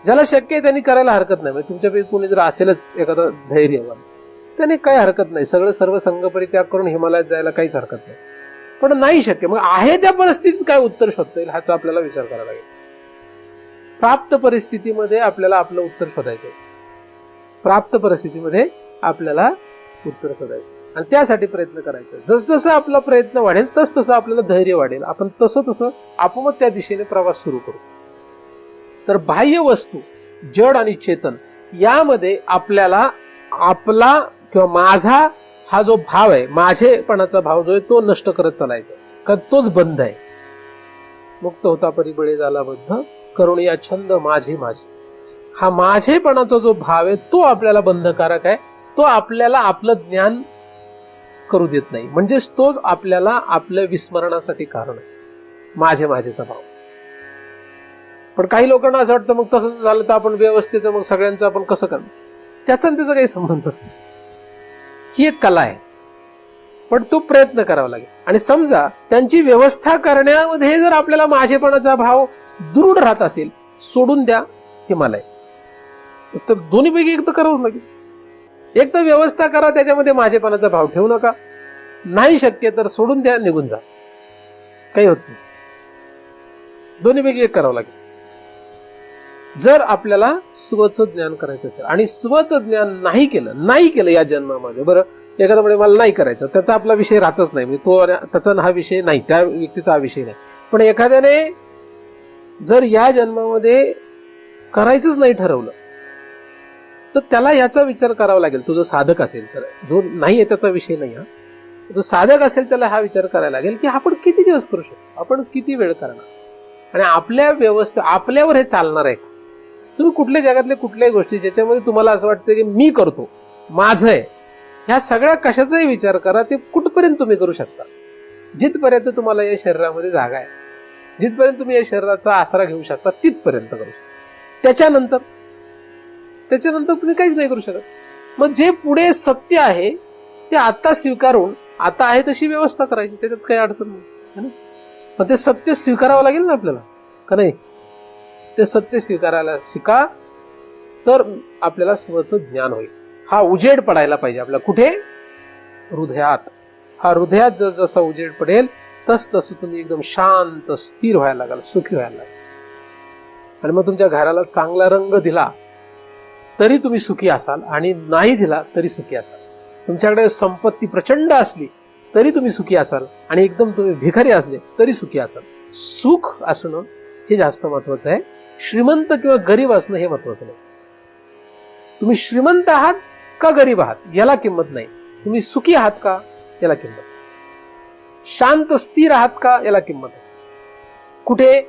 ज्याला शक्य आहे त्यांनी करायला हरकत नाही. तुमच्यापैकी कोणी जर असेलच एखादा धैर्यवान, त्याने काही हरकत नाही, सगळं सर्व संघ परित्याग करून हिमालयात जायला काहीच हरकत नाही. पण नाही शक्य, मग आहे त्या परिस्थितीत काय उत्तर शोधता येईल ह्याचा आपल्याला विचार करावा लागेल. प्राप्त परिस्थितीमध्ये आपल्याला आपलं उत्तर शोधायचं. प्राप्त परिस्थितीमध्ये आपल्याला उत्तर शोधायचं आणि त्यासाठी प्रयत्न करायचा. जसं जसं आपला प्रयत्न वाढेल तस तसं आपल्याला धैर्य वाढेल. आपण तसं तसं आपोआप त्या दिशेने प्रवास सुरू करू. तर बाह्य वस्तू जड आणि चेतन यामध्ये आपल्याला आपला किंवा माझा हा जो भाव आहे, माझेपणाचा भाव जो आहे तो नष्ट करत चालायचा, कारण तोच बंध आहे. मुक्त होता परिबळे झाला बद्ध, करुणिया छंद माझे माझे. हा माझेपणाचा जो भाव आहे तो आपल्याला बंधकारक आहे. तो आपल्याला आपलं ज्ञान करू देत नाही, म्हणजेच तो आपल्याला आपल्या विस्मरणासाठी कारण आहे, माझेचा भाव. पण काही लोकांना असं वाटतं मग तसंच झालं तर आपण व्यवस्थेचं मग सगळ्यांचं आपण कसं करणार, त्याचा आणि त्याचा काही संबंधच नाही. ही एक कला आहे, पण तो प्रयत्न करावा लागेल. आणि समजा त्यांची व्यवस्था करण्यामध्ये जर आपल्याला माझेपणाचा भाव दृढ राहत असेल, सोडून द्या हिमालय. तर दोन्हीपैकी एक तर करावंच लागेल. एक तर व्यवस्था करा, त्याच्यामध्ये माझेपणाचा भाव ठेवू नका. नाही शक्य तर सोडून द्या, निघून जा, काही होत नाही. दोन्हीपैकी एक करावं लागेल. जर आपल्याला स्वचं ज्ञान करायचं असेल आणि स्वचं ज्ञान नाही केलं या जन्मामध्ये, बरं एखादा म्हणजे मला नाही करायचं, त्याचा आपला विषय राहतच नाही, म्हणजे तो त्याचा हा विषय नाही, त्या व्यक्तीचा हा विषय नाही. पण एखाद्याने जर या जन्मामध्ये करायचंच नाही ठरवलं तर त्याला याचा विचार करावा लागेल. तो जो साधक असेल तर, जो नाही आहे त्याचा विषय नाही, हा जो साधक असेल त्याला हा विचार करायला लागेल की आपण किती दिवस करू शकतो, आपण किती वेळ करणार, आणि आपल्या व्यवस्था आपल्यावर हे चालणार आहे. तुम्ही कुठल्या जगातल्या कुठल्याही गोष्टी ज्याच्यामध्ये तुम्हाला असं वाटतं की मी करतो, माझं आहे, ह्या सगळ्या कशाचाही विचार करा, ते कुठपर्यंत तुम्ही करू शकता. जिथपर्यंत तुम्हाला या शरीरामध्ये जागा आहे, जिथपर्यंत तुम्ही या शरीराचा आसरा घेऊ शकता, तिथपर्यंत करू शकता. त्याच्यानंतर तुम्ही काहीच नाही करू शकत. मग जे पुढे सत्य आहे ते आता स्वीकारून आता आहे तशी व्यवस्था करायची, त्याच्यात काही अडचण नाही. पण ते सत्य स्वीकारावं लागेल ना आपल्याला, का नाही? ते सत्य स्वीकारायला शिका, तर आपल्याला स्वचं ज्ञान होईल. हा उजेड पडायला पाहिजे आपल्याला. कुठे? हृदयात. हा हृदयात जसा उजेड पडेल तसं तुम्ही एकदम शांत स्थिर व्हायला लागाल, सुखी व्हायला लागाल. आणि मग तुमच्या घराला चांगला रंग दिला तरी तुम्ही सुखी असाल, आणि नाही दिला तरी सुखी असाल. तुमच्याकडे संपत्ती प्रचंड असली तरी तुम्ही सुखी असाल, आणि एकदम तुम्ही भिकारी असले तरी सुखी असाल. सुख असणं हे जास्त महत्वाचं आहे. श्रीमंत किंवा गरीब असणं हे महत्वाचं नाही. तुम्ही श्रीमंत आहात का गरीब आहात याला किंमत नाही. तुम्ही सुखी आहात का याला किंमत, शांत स्थिर आहात का याला किंमत आहे. कुठे?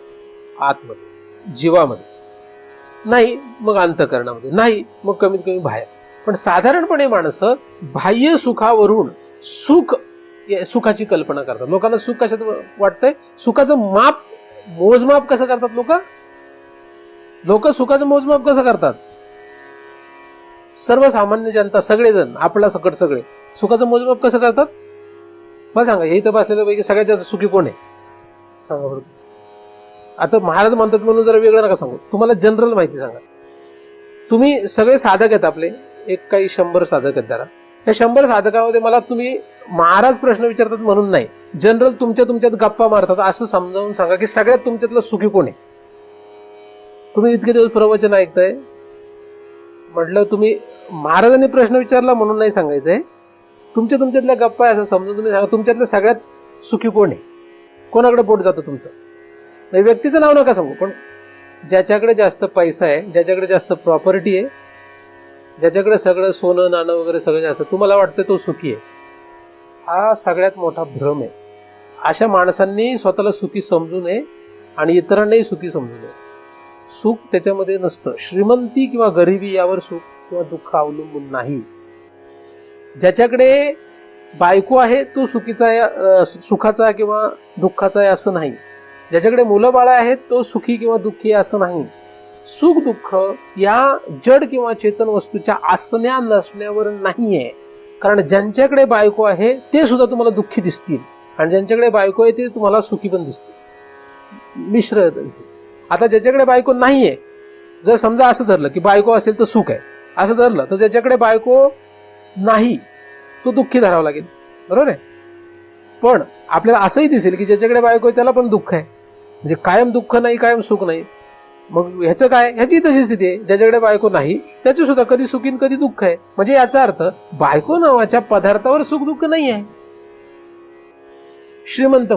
आतमध्ये, जीवामध्ये. नाही मग अंतःकरणामध्ये, नाही मग कमीत कमी बाहेर. पण साधारणपणे माणसं बाह्य सुखावरून सुखाची कल्पना करतात. लोकांना सुख कशात वाटतंय? सुखाचं मोजमाप कसं करतात लोक सुखाचं मोजमाप कसं करतात? सर्वसामान्य जनता, सगळेजण, आपला सकट सगळे सुखाचं मोजमाप कसं करतात? मला सांगा, हे इथं बसलेल्या पैकी सगळ्यात जास्त सुखी कोण आहे? सांगा बरोबर. आता महाराज म्हणतात म्हणून जरा वेगळं नका सांगू, तुम्हाला जनरल माहिती सांगा. तुम्ही सगळे साधक आहेत आपले, एक काही 100 साधक आहेत जरा. या 100 साधकामध्ये मला तुम्ही महाराज प्रश्न विचारतात म्हणून नाही, जनरल तुमच्यात गप्पा मारतात असं समजावून सांगा की सगळ्यात तुमच्यातलं सुखी कोण आहे. तुम्ही इतके दिवस प्रवचन ऐकताय म्हटलं, तुम्ही महाराजांनी प्रश्न विचारला म्हणून नाही सांगायचंय, तुमच्यातल्या गप्पा आहे असं समजून तुम्ही सांगा तुमच्यातलं सगळ्यात सुखी कोण आहे, कोणाकडे पोट जातं तुमचं. नाही, व्यक्तीचं नाव नका सांगू, पण ज्याच्याकडे जास्त पैसा आहे, ज्याच्याकडे जास्त प्रॉपर्टी आहे, ज्याच्याकडे सगळं सोनं नाणं वगैरे सगळं जास्त, तुम्हाला वाटतं तो सुखी आहे. हा सगळ्यात मोठा भ्रम आहे. अशा माणसांनी स्वतःला सुखी समजू नये आणि इतरांनाही सुखी समजू नये. सुख त्याच्यामध्ये नसतं. श्रीमंती किंवा गरिबी यावर सुख किंवा दुःख अवलंबून नाही. ज्याच्याकडे बायको आहे तो सुखाचा किंवा दुःखाचा आहे असं नाही. ज्याच्याकडे मुलं बाळ आहेत तो सुखी किंवा दुःखी असं नाही. सुख दुःख या जड किंवा चेतन वस्तूच्या असण्या नसण्यावर नाहीये. कारण ज्यांच्याकडे बायको आहे ते सुद्धा तुम्हाला दुःखी दिसतील, आणि ज्यांच्याकडे बायको आहे ते तुम्हाला सुखी पण दिसतील, मिश्र दिसतील. आता ज्याच्याकडे बायको नाहीये, जर समजा असं धरलं की बायको असेल तर सुख आहे, असं धरलं तर ज्याच्याकडे बायको नाही तो दुःखी धरावा लागेल, बरोबर आहे. पण आपल्याला असंही दिसेल की ज्याच्याकडे बायको आहे त्याला पण दुःख आहे, म्हणजे कायम दुःख नाही, कायम सुख नाही. मग ह्याचं काय? ह्याची तशी स्थिती आहे, ज्याच्याकडे बायको नाही त्याची सुद्धा कधी सुखीन कधी दुःख आहे. म्हणजे याचा अर्थ बायको नावाच्या पदार्थावर सुख दुःख नाही आहे. श्रीमंत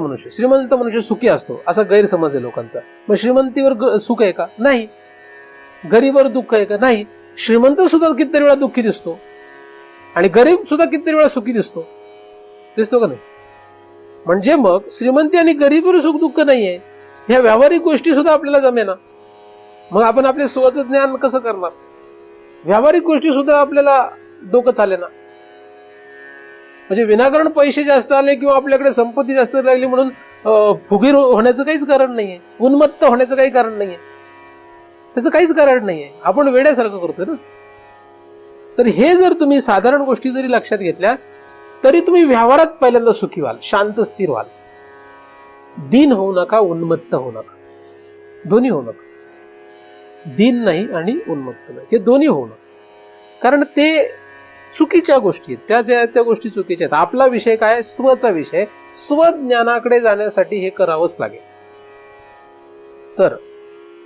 मनुष्य सुखी असतो असा गैरसमज आहे लोकांचा. मग श्रीमंतीवर सुख आहे का? नाही. गरीबवर दुःख आहे का? नाही. श्रीमंत सुद्धा कितीतरी वेळा दुःखी दिसतो आणि गरीब सुद्धा कितीतरी वेळा सुखी दिसतो का नाही? म्हणजे मग श्रीमंती आणि गरीबवर सुख दुःख नाहीये. ह्या व्यावहारिक गोष्टी सुद्धा आपल्याला जमेना. मग आपण आपले स्वचं ज्ञान कसं करणार? व्यावहारिक गोष्टी सुद्धा आपल्याला डोकं चालेना. म्हणजे विनाकारण पैसे जास्त आले किंवा आपल्याकडे संपत्ती जास्त लागली म्हणून फुगीर होण्याचं काहीच कारण नाहीये, उन्मत्त होण्याचं काही कारण नाहीये, त्याचं काहीच कारण नाहीये. आपण वेड्यासारखं करतोय ना. तर हे जर तुम्ही साधारण गोष्टी जरी लक्षात घेतल्या तरी तुम्ही व्यवहारात पहिल्यांदा सुखी व्हाल, शांत स्थिर व्हाल. दीन होऊ नका, उन्मत्त होऊ नका, दोन्ही होऊ नका. दीन नाही आणि उन्मत्त नाही, हे दोन्ही होऊ नका. कारण ते चुकीच्या गोष्टी आहेत, त्या गोष्टी चुकीच्या आहेत. आपला विषय काय? स्वचा विषय. स्वज्ञानाकडे जाण्यासाठी हे करावंच लागेल. तर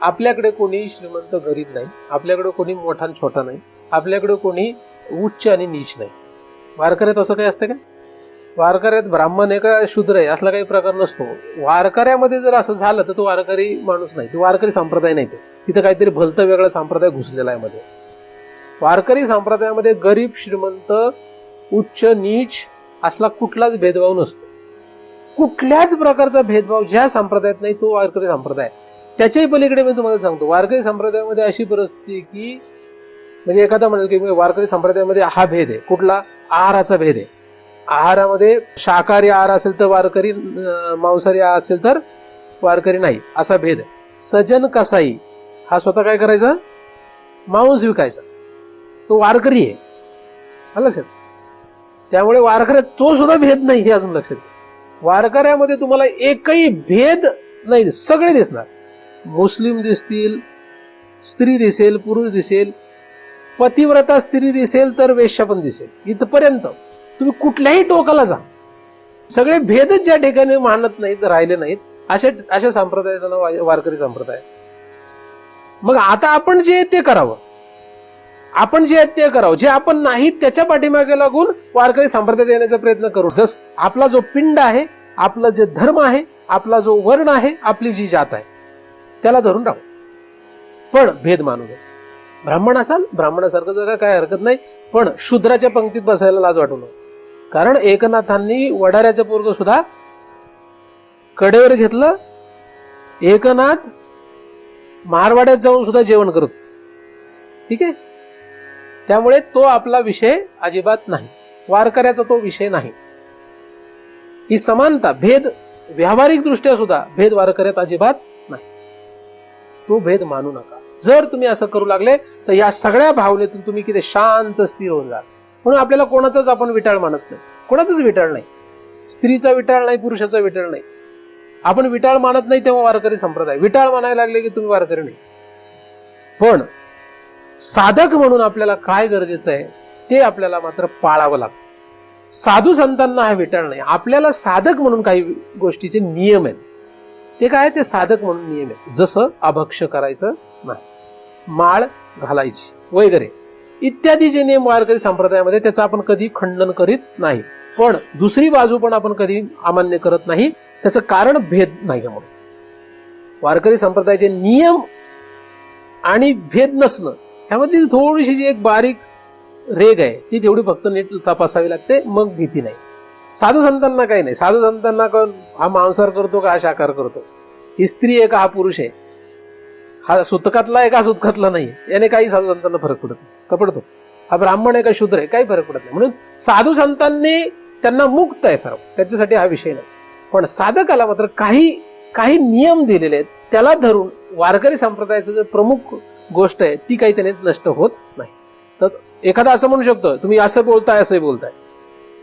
आपल्याकडे कोणी श्रीमंत गरीब नाही, आपल्याकडे कोणी मोठा छोटा नाही, आपल्याकडे कोणी उच्च आणि नीच नाही. वारकऱ्यात असं काही असतं का? वारकऱ्यात ब्राह्मण आहे का शूद्र आहे असला काही प्रकार नसतो. वारकऱ्यामध्ये जर असं झालं तर तो वारकरी माणूस नाही, तो वारकरी संप्रदाय नाही. तिथं काहीतरी भलतं वेगळा संप्रदाय घुसलेला आहे मध्ये. वारकरी संप्रदायामध्ये गरीब श्रीमंत उच्च नीच असला कुठलाच भेदभाव नसतो. कुठल्याच प्रकारचा भेदभाव ज्या संप्रदायात नाही तो वारकरी संप्रदाय. त्याच्याही पलीकडे मी तुम्हाला सांगतो, वारकरी संप्रदायामध्ये अशी परिस्थिती की म्हणजे एखादा म्हणेल की वारकरी संप्रदायामध्ये हा भेद आहे. कुठला? आहाराचा भेद आहे. आहारामध्ये शाकाहारी आहार असेल तर वारकरी, मांसाहारी आहार असेल तर वारकरी नाही, असा भेद आहे. सजन कसाई हा स्वतः काय करायचा? मांस विकायचा, तो वारकरी आहे. लक्षात. त्यामुळे वारकऱ्यात तो सुद्धा भेद नाही हे अजून लक्षात. वारकऱ्यामध्ये तुम्हाला एकही भेद नाही, सगळे दिसणार. मुस्लिम दिसतील, स्त्री दिसेल, पुरुष दिसेल, पतिव्रता स्त्री दिसेल तर वेश्या पण दिसेल. इथपर्यंत तुम्ही कुठल्याही टोकाला जा, सगळे भेदच ज्या ठिकाणी मानत नाहीत, राहिले नाहीत, अशा संप्रदायाचं नाव वारकरी संप्रदाय. मग आता आपण जे ते करावं, आपण जे आहेत ते करावं. जे आपण नाही त्याच्या पाठीमागे लागून वारकरी संप्रदायात येण्याचा प्रयत्न करू. जस आपला जो पिंड आहे, आपला जे धर्म आहे, आपला जो वर्ण आहे, आपली जी जात आहे त्याला धरून राहू, पण भेद मानू नये. ब्राह्मण असाल, ब्राह्मणासारखं जगा काय हरकत नाही, पण शूद्राच्या पंक्तीत बसायला लाज वाटू नये. कारण एकनाथांनी वडाऱ्याचं पोरग सुद्धा कडेवर घेतलं. एकनाथ मारवाड्यात जाऊन सुद्धा जेवण करत. ठीक आहे. त्यामुळे तो आपला विषय अजिबात नाही, वारकऱ्याचा तो विषय नाही. ही समानता, भेद व्यावहारिक दृष्ट्या सुद्धा भेद वारकऱ्यात अजिबात नाही. तो भेद मानू नका. जर तुम्ही असं करू लागले तर या सगळ्या भावनेतून तुम्ही किती शांत स्थिर होऊन जाल. म्हणून आपल्याला कोणाचाच आपण विटाळ मानत नाही, कोणाचाच विटाळ नाही. स्त्रीचा विटाळ नाही, पुरुषाचा विटाळ नाही. आपण विटाळ मानत नाही तेव्हा वारकरी संप्रदाय. विटाळ मानायला लागले की तुम्ही वारकरी नाही. पण साधक म्हणून आपल्याला काय गरजेचं आहे ते आपल्याला मात्र पाळावं लागतं. साधू संतांना हा विटाळ नाही. आपल्याला साधक म्हणून काही गोष्टीचे नियम आहेत. ते काय? ते साधक म्हणून नियम आहेत. जसं अभक्ष करायचं नाही, माळ घालायची वगैरे इत्यादी जे नियम वारकरी संप्रदायामध्ये, त्याचं आपण कधी खंडन करीत नाही. पण दुसरी बाजू पण आपण कधी अमान्य करत नाही. त्याचं कारण भेद नाही. म्हणून वारकरी संप्रदायाचे नियम आणि भेद नसणं ह्यामध्ये थोडीशी जी एक बारीक रेग आहे ती तेवढी फक्त नीट तपासावी लागते, मग भीती नाही. साधू संतांना काही नाही. साधू संतांना हा मांसाहार करतो का हा शाकाहार करतो, ही स्त्री आहे का हा पुरुष आहे, हा सुतकातला आहे का सुतकातला नाही, याने काही साधू संतांना फरक पडतो. हा ब्राह्मण आहे का शूद्र आहे, काही फरक पडत नाही. म्हणून साधू संतांनी त्यांना मुक्त आहे सर्व, त्याच्यासाठी हा विषय नाही. पण साधकाला मात्र काही नियम दिलेले आहेत, त्याला धरून वारकरी संप्रदायाचं जे प्रमुख गोष्ट आहे ती काही त्याने नष्ट होत नाही. तर एखादा असं म्हणू शकतो तुम्ही असं बोलताय असंही बोलताय,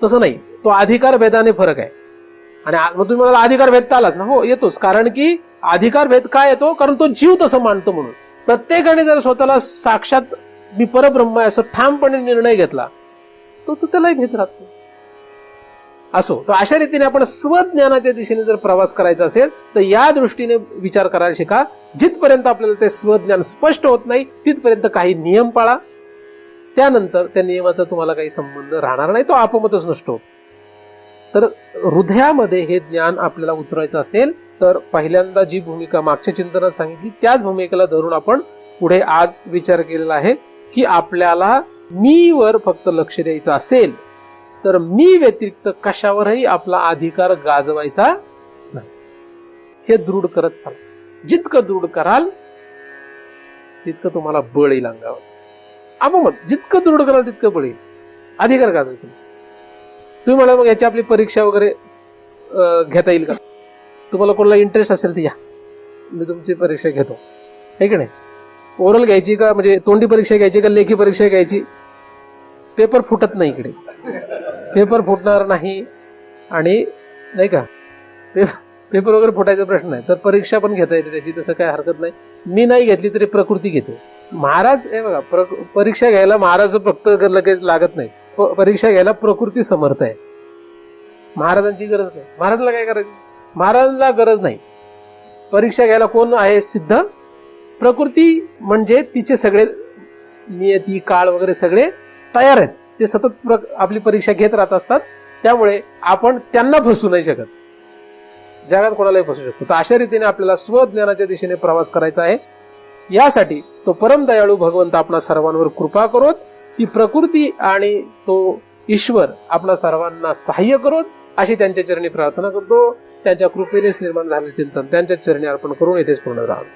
तसं नाही. तो अधिकार भेदाने फरक आहे. आणि मग तुम्ही म्हणाला अधिकार भेद तर आलाच ना. हो, येतोच. कारण की अधिकार भेद काय येतो? कारण तो जीव तसं मानतो. म्हणून प्रत्येकाने जर स्वतःला साक्षात मी परब्रह्म आहे असं ठामपणे निर्णय घेतला तो त्यालाही भेद राहतो. असो, तर अशा रीतीने आपण स्वज्ञानाच्या दिशेने जर प्रवास करायचा असेल तर या दृष्टीने विचार करायला शिका. जिथपर्यंत आपल्याला ते स्वज्ञान स्पष्ट होत नाही तिथपर्यंत काही नियम पाळा. त्यानंतर त्या नियमाचा तुम्हाला काही संबंध राहणार नाही, तो आपोआपच नष्ट होतो. तर हृदयामध्ये हे ज्ञान आपल्याला उतरायचं असेल तर पहिल्यांदा जी भूमिका मागच्या चिंतनात सांगितली त्याच भूमिकेला धरून आपण पुढे आज विचार केलेला आहे की आपल्याला मी वर फक्त लक्ष द्यायचं असेल तर मी व्यतिरिक्त कशावरही आपला अधिकार गाजवायचा नाही. हे दृढ करत चाला. जितकं दृढ कराल तितकं तुम्हाला बळ येईल अंगावर. आपण जितकं दृढ कराल तितकं बळ येईल. अधिकार गाजायचं. तुम्ही मला मग याची आपली परीक्षा वगैरे घेता येईल का? तुम्हाला कोणाला इंटरेस्ट असेल तर या, मी तुमची परीक्षा घेतो, आहे की नाही? ओरल घ्यायची का, म्हणजे तोंडी परीक्षा घ्यायची का लेखी परीक्षा घ्यायची? पेपर फुटत नाही इकडे, पेपर फुटणार नाही. आणि नाही का, पेपर वगैरे फुटायचा प्रश्न नाही. तर परीक्षा पण घेता येते त्याची, तसं काय हरकत नाही. मी नाही घेतली तरी प्रकृती घेते. महाराज हे बघा, परीक्षा घ्यायला महाराज फक्त लगेच लागत नाही. परीक्षा घ्यायला प्रकृती समर्थ आहे. महाराजांची गरज नाही. महाराजांना काय करायचं? महाराजांना गरज नाही. परीक्षा घ्यायला कोण आहे सिद्ध? प्रकृती. म्हणजे तिचे सगळे नियती काळ वगैरे सगळे तयार आहेत. ते सतत आपली परीक्षा घेत राहत असतात. त्यामुळे आपण त्यांना फसू नाही शकत. जगात कोणालाही फसू शकतो. तर अशा रीतीने आपल्याला स्वज्ञानाच्या दिशेने प्रवास करायचा आहे. यासाठी तो परम दयाळू भगवंत आपणा सर्वांवर कृपा करोत. ती प्रकृती आणि तो ईश्वर आपणा सर्वांना सहाय्य करोत, अशी त्यांच्या चरणी प्रार्थना करतो. त्यांच्या कृपेनेच निर्माण झालेले चिंतन त्यांच्या चरणी अर्पण करून येथेच पूर्ण राहावे.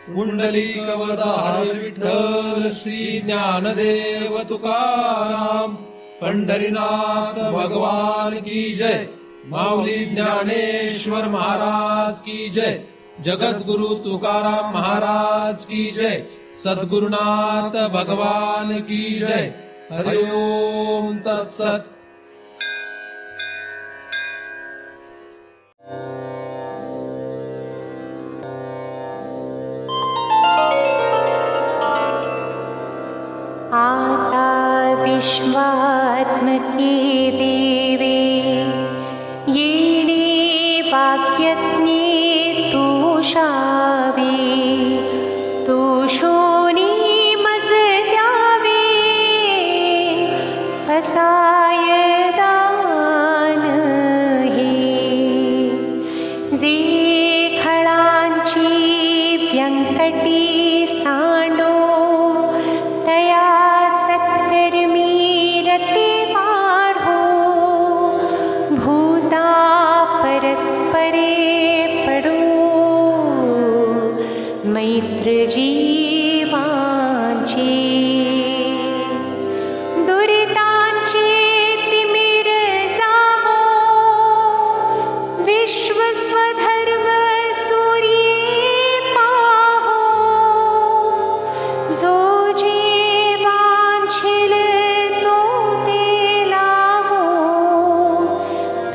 पुंडलिकवरदा हरी विठ्ठल श्री ज्ञानदेव तुकाराम. पंढरीनाथ भगवान की जय. माऊली ज्ञानेश्वर महाराज की जय. जगद्गुरु तुकाराम महाराज की जय. सद्गुरुनाथ भगवान की जय. हरि ओम तत्सत. विश्वात्मके देवे येणे वाक्यज्ञे तोषावे. तोषोनी मज द्यावे फसाय दान हे. जे खळांची व्यंकटी सांडो तया सत्कर्मी रते वाढो. भूता परस्परे पडो मैत्र जीवांचे. दुरितांचे तिमिर जावो विश्व स्वधर्म सूर्ये पाहो. जो जे वांछिल तो ते लाहो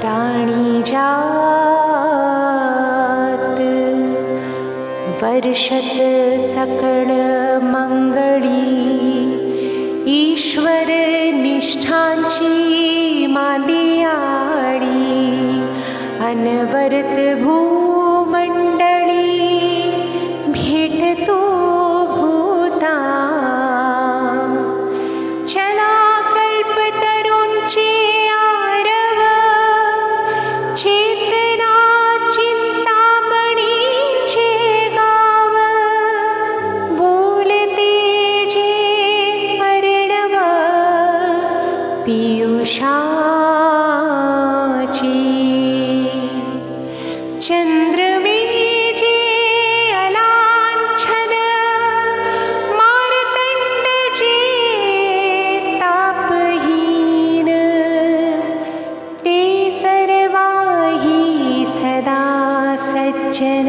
प्राणी जात. वर्षत सकळ मंगळी ईश्वर निष्ठांची मांदियाळी. अनवरत भूमंडळी भेटतो भूता. चला कल्पतरूंचे आरव चेतना चिंतामणीचे गाव. बोलते जे अर्णव पियुषाची. चंद्रवीजे अलांछन मार्तंड जे तापहीन. ते सर्वाही सदा सज्जन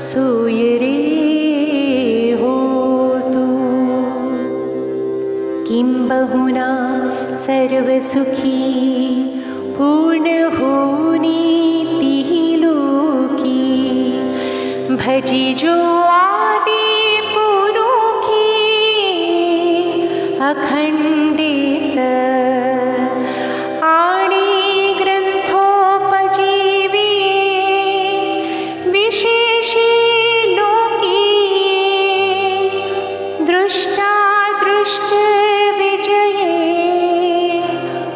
सूयरे होतु. किंबहुना सर्वसुखी पूर्ण होनी तिहि लोकी. भजी जो आदि पुरुखी अखंडित. आणि ग्रंथोपजीवी विशेषी लोकी. दृष्टा दृष्ट विजये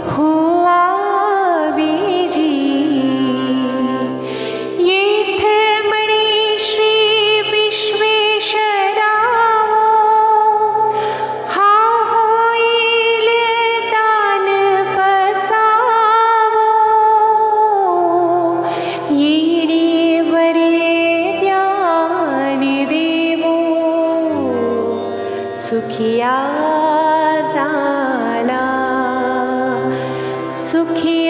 हुआ विजी. येथ मणि श्री विश्वेश्वरावो हा होईल दान पसावो. येणे वरे सुखिया जाला सुखी